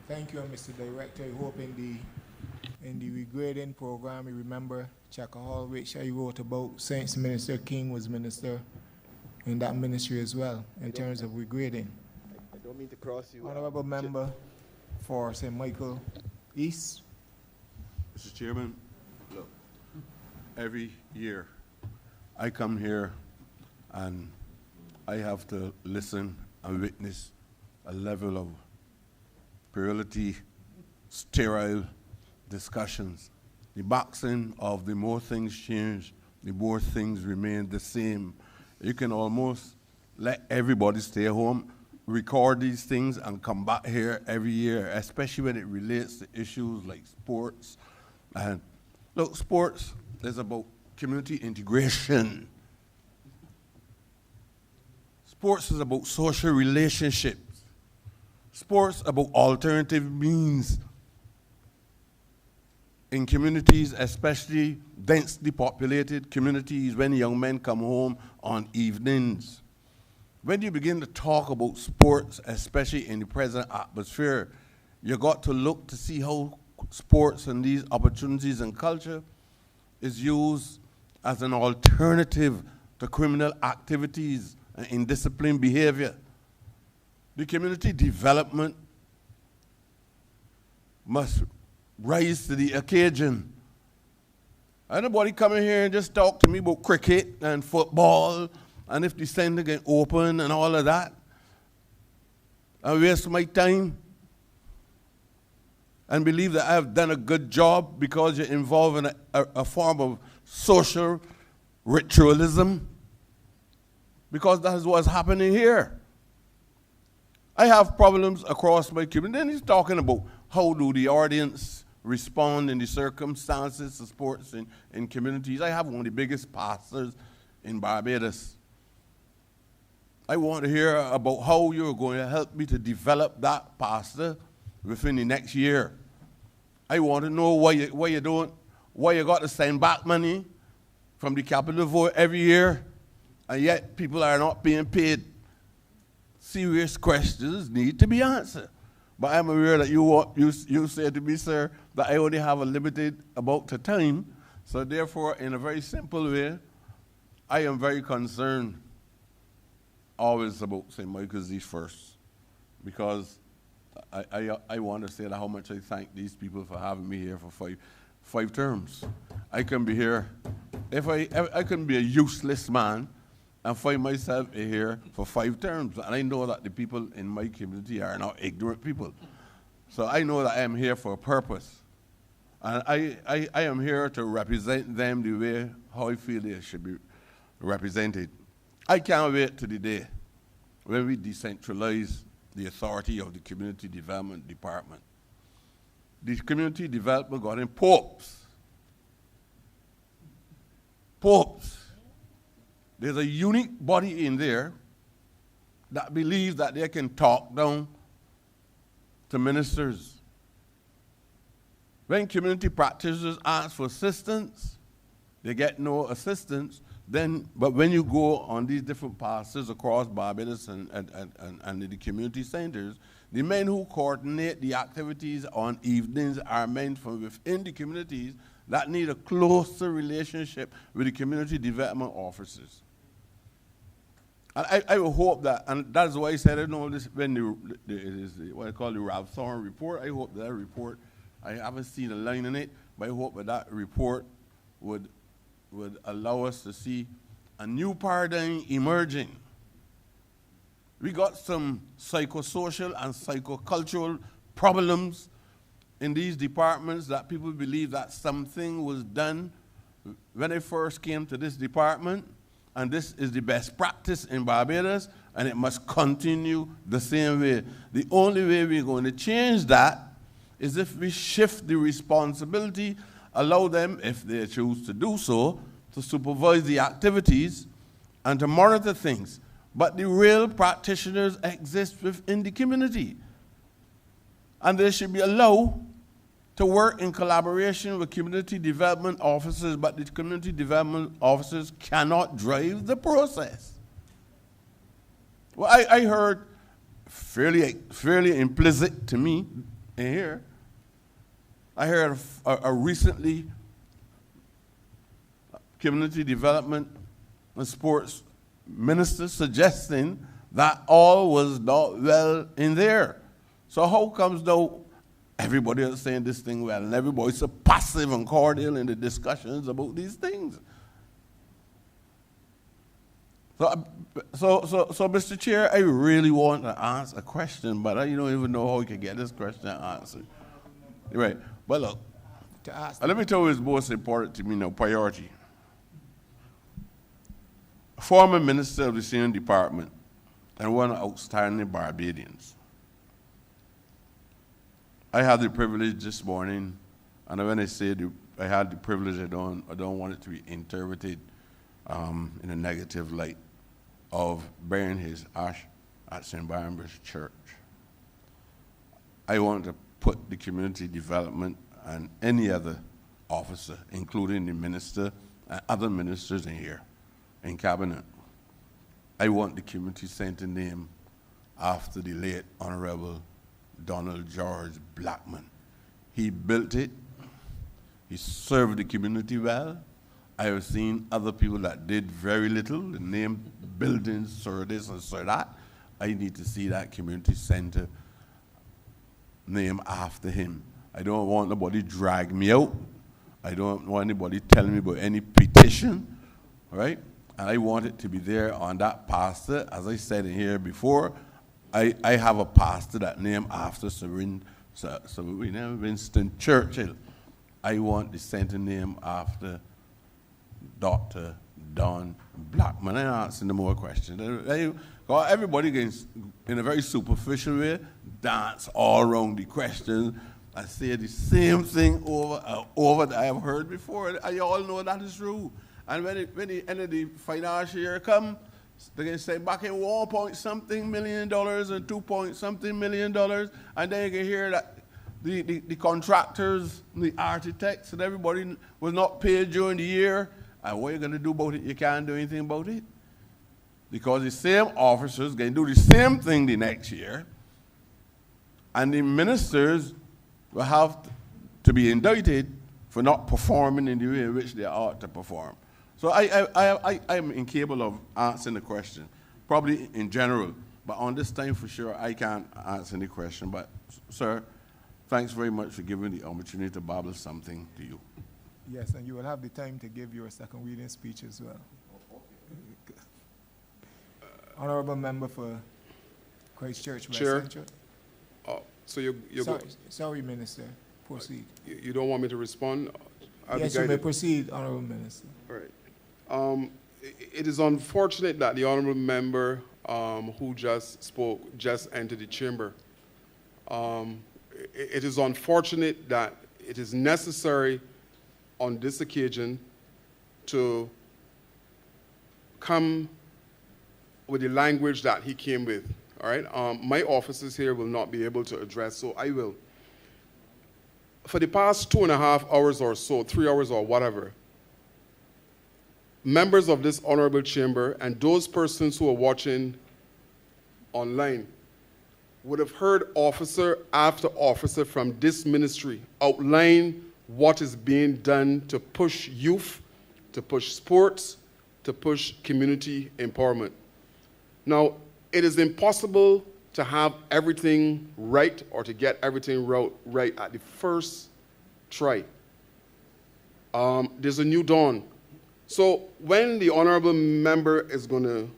Thank you, Mr. Director. I hope in the regrading program, you remember Chaka Hall, which I wrote about, since Minister King was minister in that ministry as well, in terms of regrading. I don't mean to cross you. Honourable Member for St. Michael East. Mr. Chairman, look, every year I come here and I have to listen and witness a level of puerility, sterile discussions. The boxing of the more things change, the more things remain the same. You can almost let everybody stay home, record these things, and come back here every year, especially when it relates to issues like sports. And look, sports is about community integration. Sports is about social relationships. Sports about alternative means in communities, especially densely populated communities, when young men come home on evenings. When you begin to talk about sports, especially in the present atmosphere, you got to look to see how sports and these opportunities and culture is used as an alternative to criminal activities and indisciplined behavior. The community development must rise to the occasion. Anybody come in here and just talk to me about cricket and football and if the center get open and all of that, I waste my time and believe that I have done a good job because you're involved in a form of social ritualism, because that is what's happening here. I have problems across my community. Then he's talking about how do the audience respond in the circumstances of sports in communities. I have one of the biggest pastors in Barbados. I want to hear about how you're going to help me to develop that pastor within the next year. I want to know why you got to send back money from the capital vote every year, and yet people are not being paid. Serious questions need to be answered. But I'm aware that you said to me, sir, that I only have a limited amount of time. So therefore, in a very simple way, I am very concerned always about St. Michael's East first, because I want to say that how much I thank these people for having me here for 5 terms. I can be here. If I can be a useless man and find myself here for 5 terms. And I know that the people in my community are not ignorant people. So I know that I am here for a purpose. And I am here to represent them the way how I feel they should be represented. I can't wait to the day when we decentralize the authority of the Community Development Department. The Community Development got in popes. Popes. There's a unique body in there that believes that they can talk down to ministers. When community practitioners ask for assistance, they get no assistance. But when you go on these different pastors across Barbados and the community centers, the men who coordinate the activities on evenings are men from within the communities that need a closer relationship with the community development officers. And I will hope that, and that's why I said, I know this, when what I call the Ralph Thorne report, I hope that report, I haven't seen a line in it, but I hope that report would allow us to see a new paradigm emerging. We got some psychosocial and psychocultural problems in these departments that people believe that something was done when I first came to this department, and this is the best practice in Barbados, and it must continue the same way. The only way we're going to change that is if we shift the responsibility, allow them, if they choose to do so, to supervise the activities and to monitor things. But the real practitioners exist within the community. And they should be allowed to work in collaboration with community development officers, but the community development officers cannot drive the process. Well, I heard fairly implicit to me in here, I heard a recently community development and sports minister suggesting that all was not well in there. So how comes though everybody is saying this thing well and everybody's so passive and cordial in the discussions about these things? So Mr. Chair, I really want to ask a question, but I don't even know how we can get this question answered. Right, but look, let me tell you what's most important to me now, priority. Former Minister of the same department and one outstanding Barbadians. I had the privilege this morning, and when I say I had the privilege, I don't want it to be interpreted in a negative light, of burying his ash at St. Barnabas Church. I want to put the community development and any other officer, including the minister and other ministers in here, in cabinet. I want the community center named after the late Honourable Donald George Blackman. He built it. He served the community well. I have seen other people that did very little, named buildings, so this and so that. I need to see that community center named after him. I don't want nobody drag me out. I don't want anybody telling me about any petition, right? And I want it to be there on that pastor. As I said in here before, I have a pastor that named after Sir Winston Churchill. I want the center named after Dr. Don Blackman. I'm asking no more questions. Everybody can, in a very superficial way, dance all around the questions and say the same thing over that I have heard before. And you all know that is true. And when the end of the financial year comes, they can say back in $1.something million and $2.something million, and then you can hear that the contractors, the architects, and everybody was not paid during the year. And what are you going to do about it? You can't do anything about it. Because the same officers can do the same thing the next year, and the ministers will have to be indicted for not performing in the way in which they ought to perform. So I am incapable of answering the question, probably in general, but on this time for sure I can't answer any question. But, sir, Thanks very much for giving me the opportunity to babble something to you. Yes, and you will have the time to give your second reading speech as well. Honourable Member for Christchurch West Chair. Central. So you're Sorry, Minister. Proceed. You don't want me to respond? I'll be Yes, you may guided. proceed, Honourable Minister. All right. It is unfortunate that the honourable member who just spoke just entered the chamber. It is unfortunate that it is necessary on this occasion to come with the language that he came with. All right. My officers here will not be able to address, so I will. For the past 2.5 hours or so, 3 hours or whatever, members of this honorable chamber and those persons who are watching online would have heard officer after officer from this ministry outline what is being done to push youth, to push sports, to push community empowerment. Now, it is impossible to have everything right or to get everything right at the first try. There's a new dawn. So when the honorable member is going to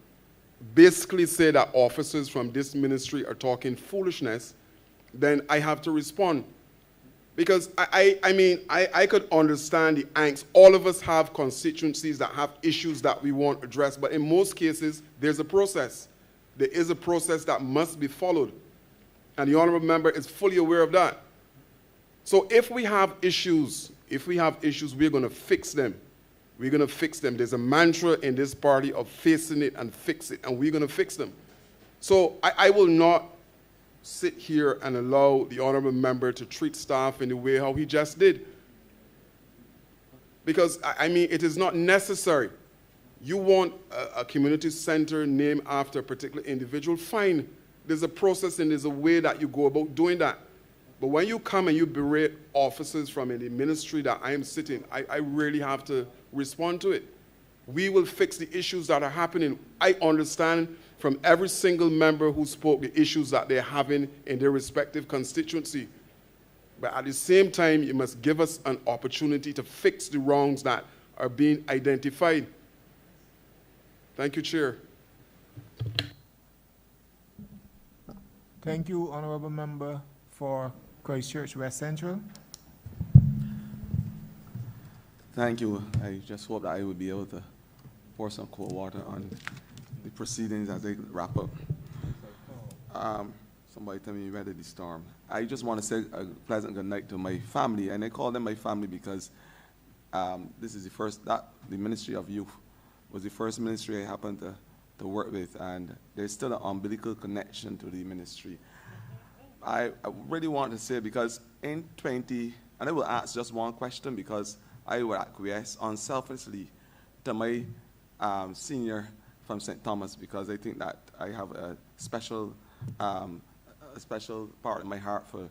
basically say that officers from this ministry are talking foolishness, then I have to respond. Because I could understand the angst. All of us have constituencies that have issues that we want addressed, but in most cases, there's a process. There is a process that must be followed. And the honorable member is fully aware of that. So if we have issues, we're going to fix them. We're going to fix them. There's a mantra in this party of facing it and fix it, and we're going to fix them. So I will not sit here and allow the honorable member to treat staff in the way how he just did. Because, it is not necessary. You want a community center named after a particular individual, fine. There's a process and there's a way that you go about doing that. But when you come and you berate officers from the ministry that I am sitting, I really have to respond to it. We will fix the issues that are happening. I understand from every single member who spoke the issues that they're having in their respective constituency. But at the same time, you must give us an opportunity to fix the wrongs that are being identified. Thank you, Chair. Thank you, Honourable Member for Christchurch West Central. Thank you. I just hope that I will be able to pour some cold water on the proceedings as they wrap up. Somebody tell me you weathered the storm. I just want to say a pleasant good night to my family, and I call them my family because this is the Ministry of Youth was the first ministry I happened to work with, and there's still an umbilical connection to the ministry. I really want to say, because in and I will ask just one question because I will acquiesce unselfishly to my senior from St. Thomas, because I think that I have a special part in my heart for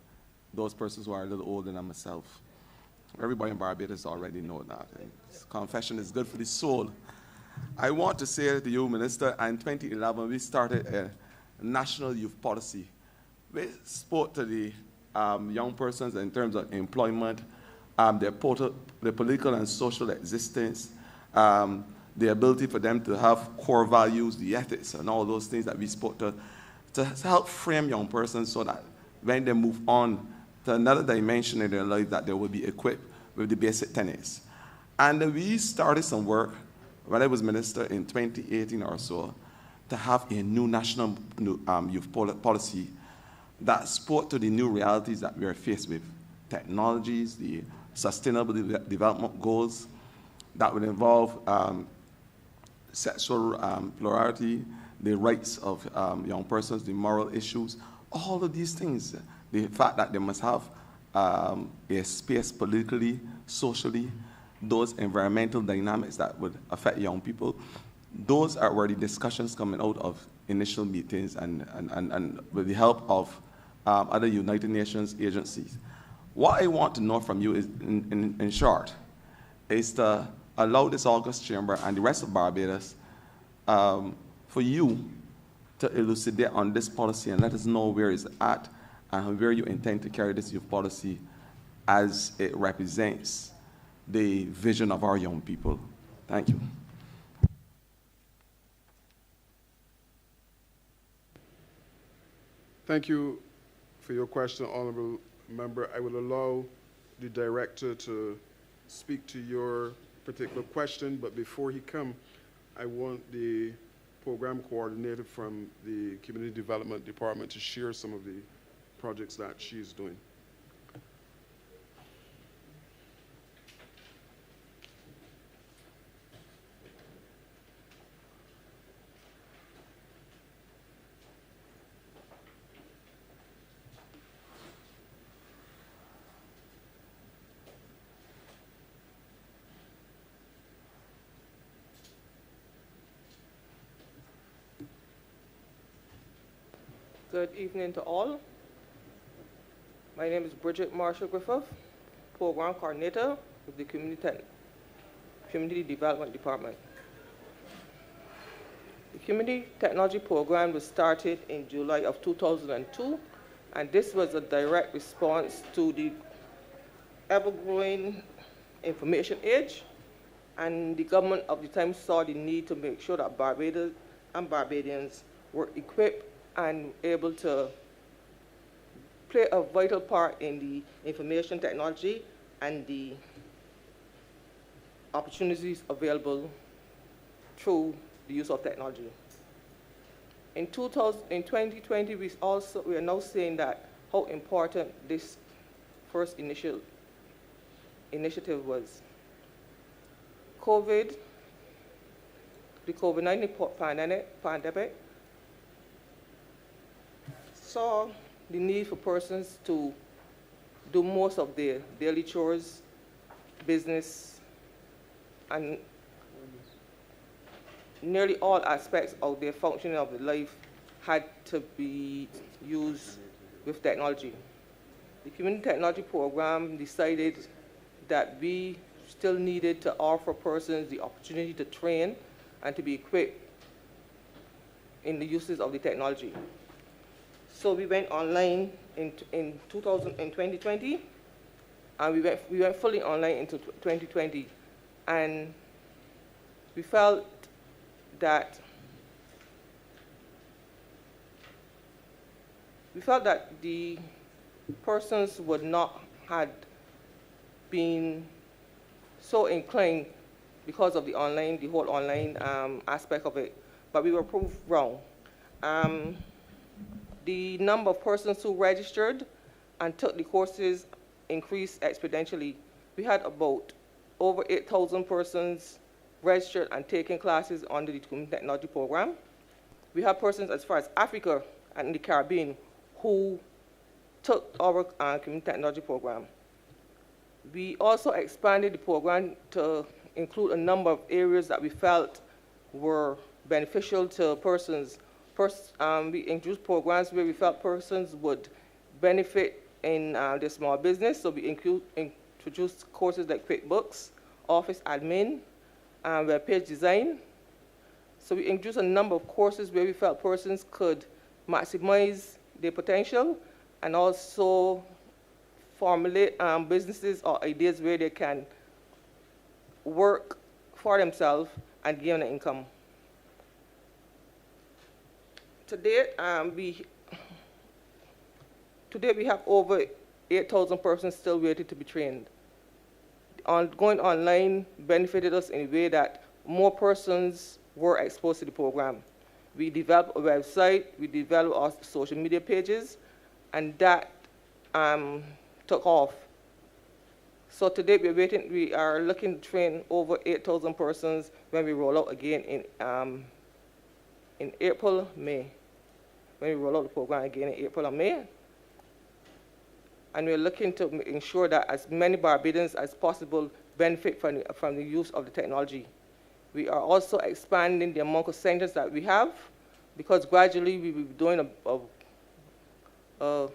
those persons who are a little older than myself. Everybody in Barbados already know that. Confession is good for the soul. I want to say to you, Minister, in 2011, we started a national youth policy. We spoke to the young persons in terms of employment, their political and social existence, the ability for them to have core values, the ethics, and all those things that we spoke to help frame young persons so that when they move on to another dimension in their life, that they will be equipped with the basic tenets. And we started some work when I was minister in 2018 or so to have a new national youth policy that spoke to the new realities that we are faced with, technologies, the sustainable development goals that would involve sexual plurality, the rights of young persons, the moral issues, all of these things, the fact that they must have a space politically, socially, those environmental dynamics that would affect young people. Those are where the discussions coming out of initial meetings and with the help of other United Nations agencies. What I want to know from you is, in short, is to allow this August Chamber and the rest of Barbados for you to elucidate on this policy and let us know where it's at and where you intend to carry this youth policy as it represents the vision of our young people. Thank you. Thank you for your question, Honourable Member. I will allow the Director to speak to your particular question, but before he comes, I want the Program Coordinator from the Community Development Department to share some of the projects that she's doing. Good evening to all. My name is Bridget Marshall-Griffith, Program Coordinator with the Community Development Department. The Community Technology Program was started in July of 2002, and this was a direct response to the ever-growing information age, and the government of the time saw the need to make sure that Barbados and Barbadians were equipped and able to play a vital part in the information technology and the opportunities available through the use of technology. In 2020, we are now saying that how important this first initiative was. The COVID-19 pandemic saw the need for persons to do most of their daily chores, business, and nearly all aspects of their functioning of their life had to be used with technology. The Community Technology Program decided that we still needed to offer persons the opportunity to train and to be equipped in the uses of the technology. So we went online in 2020, and we went fully online into 2020, and we felt that the persons would not had been so inclined because of the whole online aspect of it, but we were proved wrong. The number of persons who registered and took the courses increased exponentially. We had about over 8,000 persons registered and taking classes under the Community Technology Program. We have persons as far as Africa and the Caribbean who took our Community Technology Program. We also expanded the program to include a number of areas that we felt were beneficial to persons. First, we introduced programs where we felt persons would benefit in their small business. So we introduced courses like QuickBooks, Office Admin, web page design. So we introduced a number of courses where we felt persons could maximize their potential and also formulate businesses or ideas where they can work for themselves and gain an income. To date, we have over 8,000 persons still waiting to be trained. Going online benefited us in a way that more persons were exposed to the program. We developed a website, we developed our social media pages, and that took off. So today we are looking to train over 8,000 persons when we roll out again in April, May. When we roll out the program again in April and May. And we're looking to ensure that as many Barbadians as possible benefit from the use of the technology. We are also expanding the amount of centers that we have, because gradually we will be doing a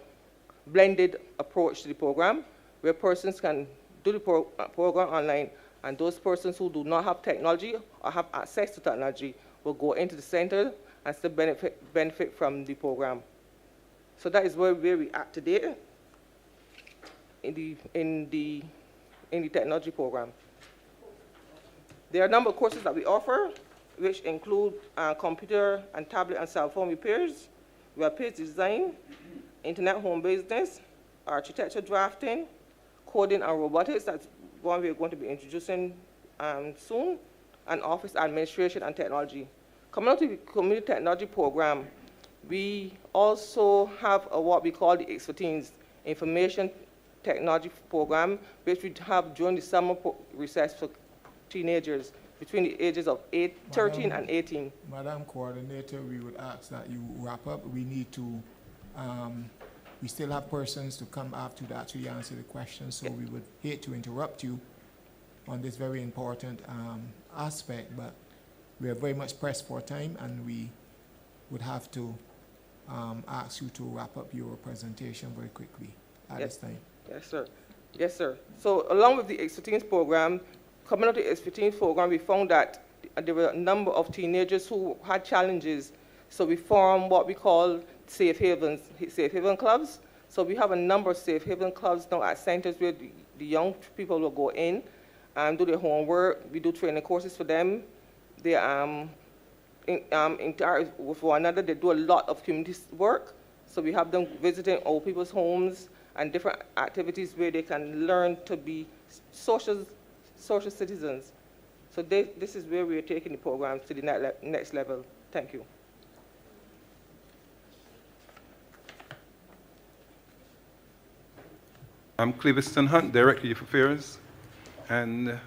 blended approach to the program, where persons can do the program online, and those persons who do not have technology or have access to technology will go into the center and still benefit from the program. So that is where we are today in the technology program. There are a number of courses that we offer, which include computer and tablet and cell phone repairs, web-page design, internet home business, architecture drafting, coding and robotics, that's one we're going to be introducing soon, and office administration and technology. Community technology program, we also have what we call the expertise information technology program, which we have during the summer recess for teenagers between the ages of 13 and 18. Madam Coordinator, we would ask that you wrap up. We need to, we still have persons to come after to actually answer the questions, so we would hate to interrupt you on this very important aspect, but we are very much pressed for time, and we would have to ask you to wrap up your presentation very quickly at this time. Yes, sir. Yes, sir. So along with the expertise program, community expertise program, we found that there were a number of teenagers who had challenges. So we formed what we call safe haven clubs. So we have a number of safe haven clubs now at centers where the young people will go in and do their homework. We do training courses for them. They interact with one another. They do a lot of community work. So we have them visiting old people's homes and different activities where they can learn to be social citizens. So this is where we are taking the program to the next level. Thank you. I'm Cleviston Hunt, Director of Youth Affairs, and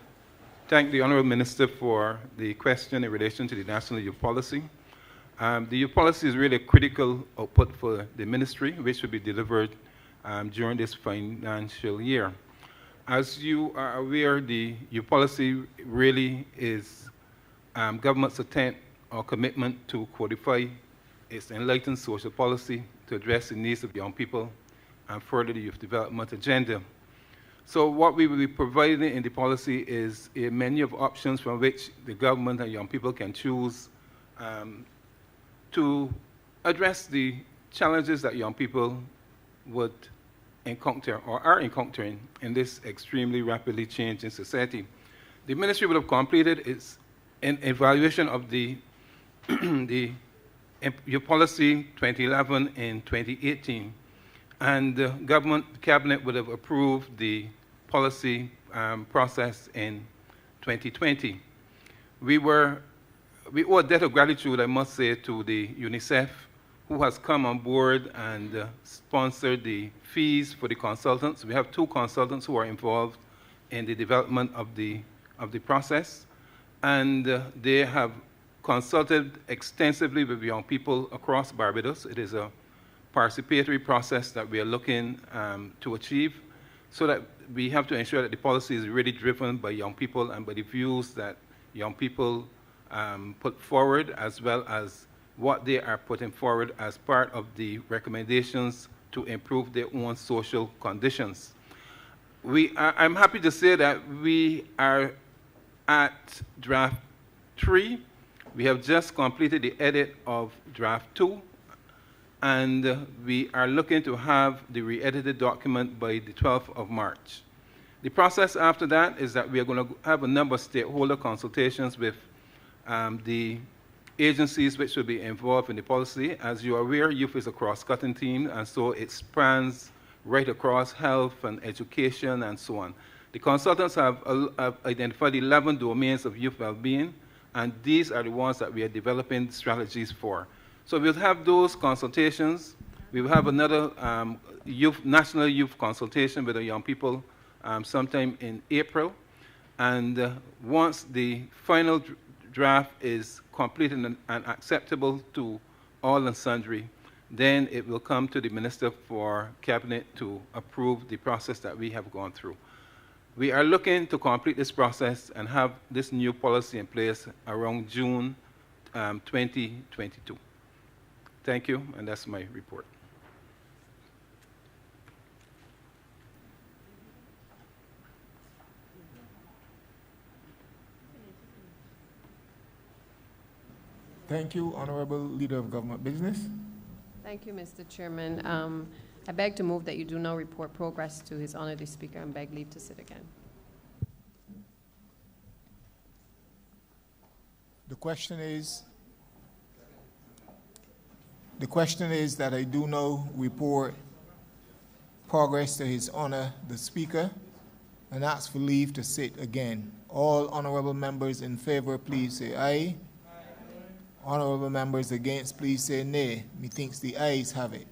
thank the Honourable Minister for the question in relation to the National Youth Policy. The youth policy is really a critical output for the ministry, which will be delivered during this financial year. As you are aware, the youth policy really is government's attempt or commitment to codify its enlightened social policy to address the needs of young people and further the youth development agenda. So what we will be providing in the policy is a menu of options from which the government and young people can choose to address the challenges that young people would encounter or are encountering in this extremely rapidly changing society. The ministry will have completed its evaluation of the youth policy 2011 in 2018, and the cabinet would have approved the policy process in 2020. We owe a debt of gratitude, I must say, to the UNICEF, who has come on board and sponsored the fees for the consultants. We have 2 consultants who are involved in the development of the process, and they have consulted extensively with young people across Barbados. It is a participatory process that we are looking to achieve, so that we have to ensure that the policy is really driven by young people and by the views that young people put forward, as well as what they are putting forward as part of the recommendations to improve their own social conditions. I'm happy to say that we are at draft 3. We have just completed the edit of draft 2, and we are looking to have the re-edited document by the 12th of March. The process after that is that we are going to have a number of stakeholder consultations with the agencies which will be involved in the policy. As you are aware, youth is a cross-cutting team, and so it spans right across health and education and so on. The consultants have identified 11 domains of youth well-being, and these are the ones that we are developing strategies for. So we'll have those consultations. We will have another national youth consultation with the young people sometime in April. And once the final draft is completed and acceptable to all and sundry, then it will come to the Minister for Cabinet to approve the process that we have gone through. We are looking to complete this process and have this new policy in place around June 2022. Thank you, and that's my report. Thank you, Honourable Leader of Government Business. Thank you, Mr. Chairman. I beg to move that you do not report progress to His Honor the Speaker and beg leave to sit again. The question is that I do now report progress to His Honor the Speaker and ask for leave to sit again. All honorable members in favor, please say aye. Honorable members against, please say nay. Methinks the ayes have it.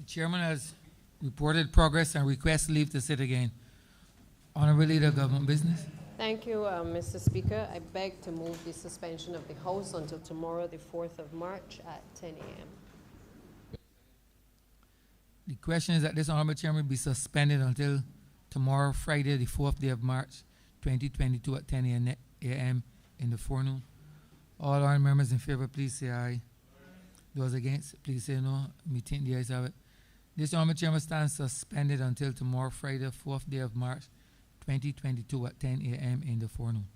Chairman has reported progress and requests leave to sit again. Honorable Leader, Government Business. Thank you, Mr. Speaker. I beg to move the suspension of the House until tomorrow, the 4th of March at 10 a.m. The question is that this Honorable Chairman be suspended until tomorrow, Friday, the 4th day of March, 2022 at 10 a.m. in the forenoon. All honorable members in favor, please say aye. Those against, please say no. Meeting the ayes have it. This Honorable Chairman stands suspended until tomorrow, Friday, 4th day of March, 2022 at 10 a.m. in the forenoon.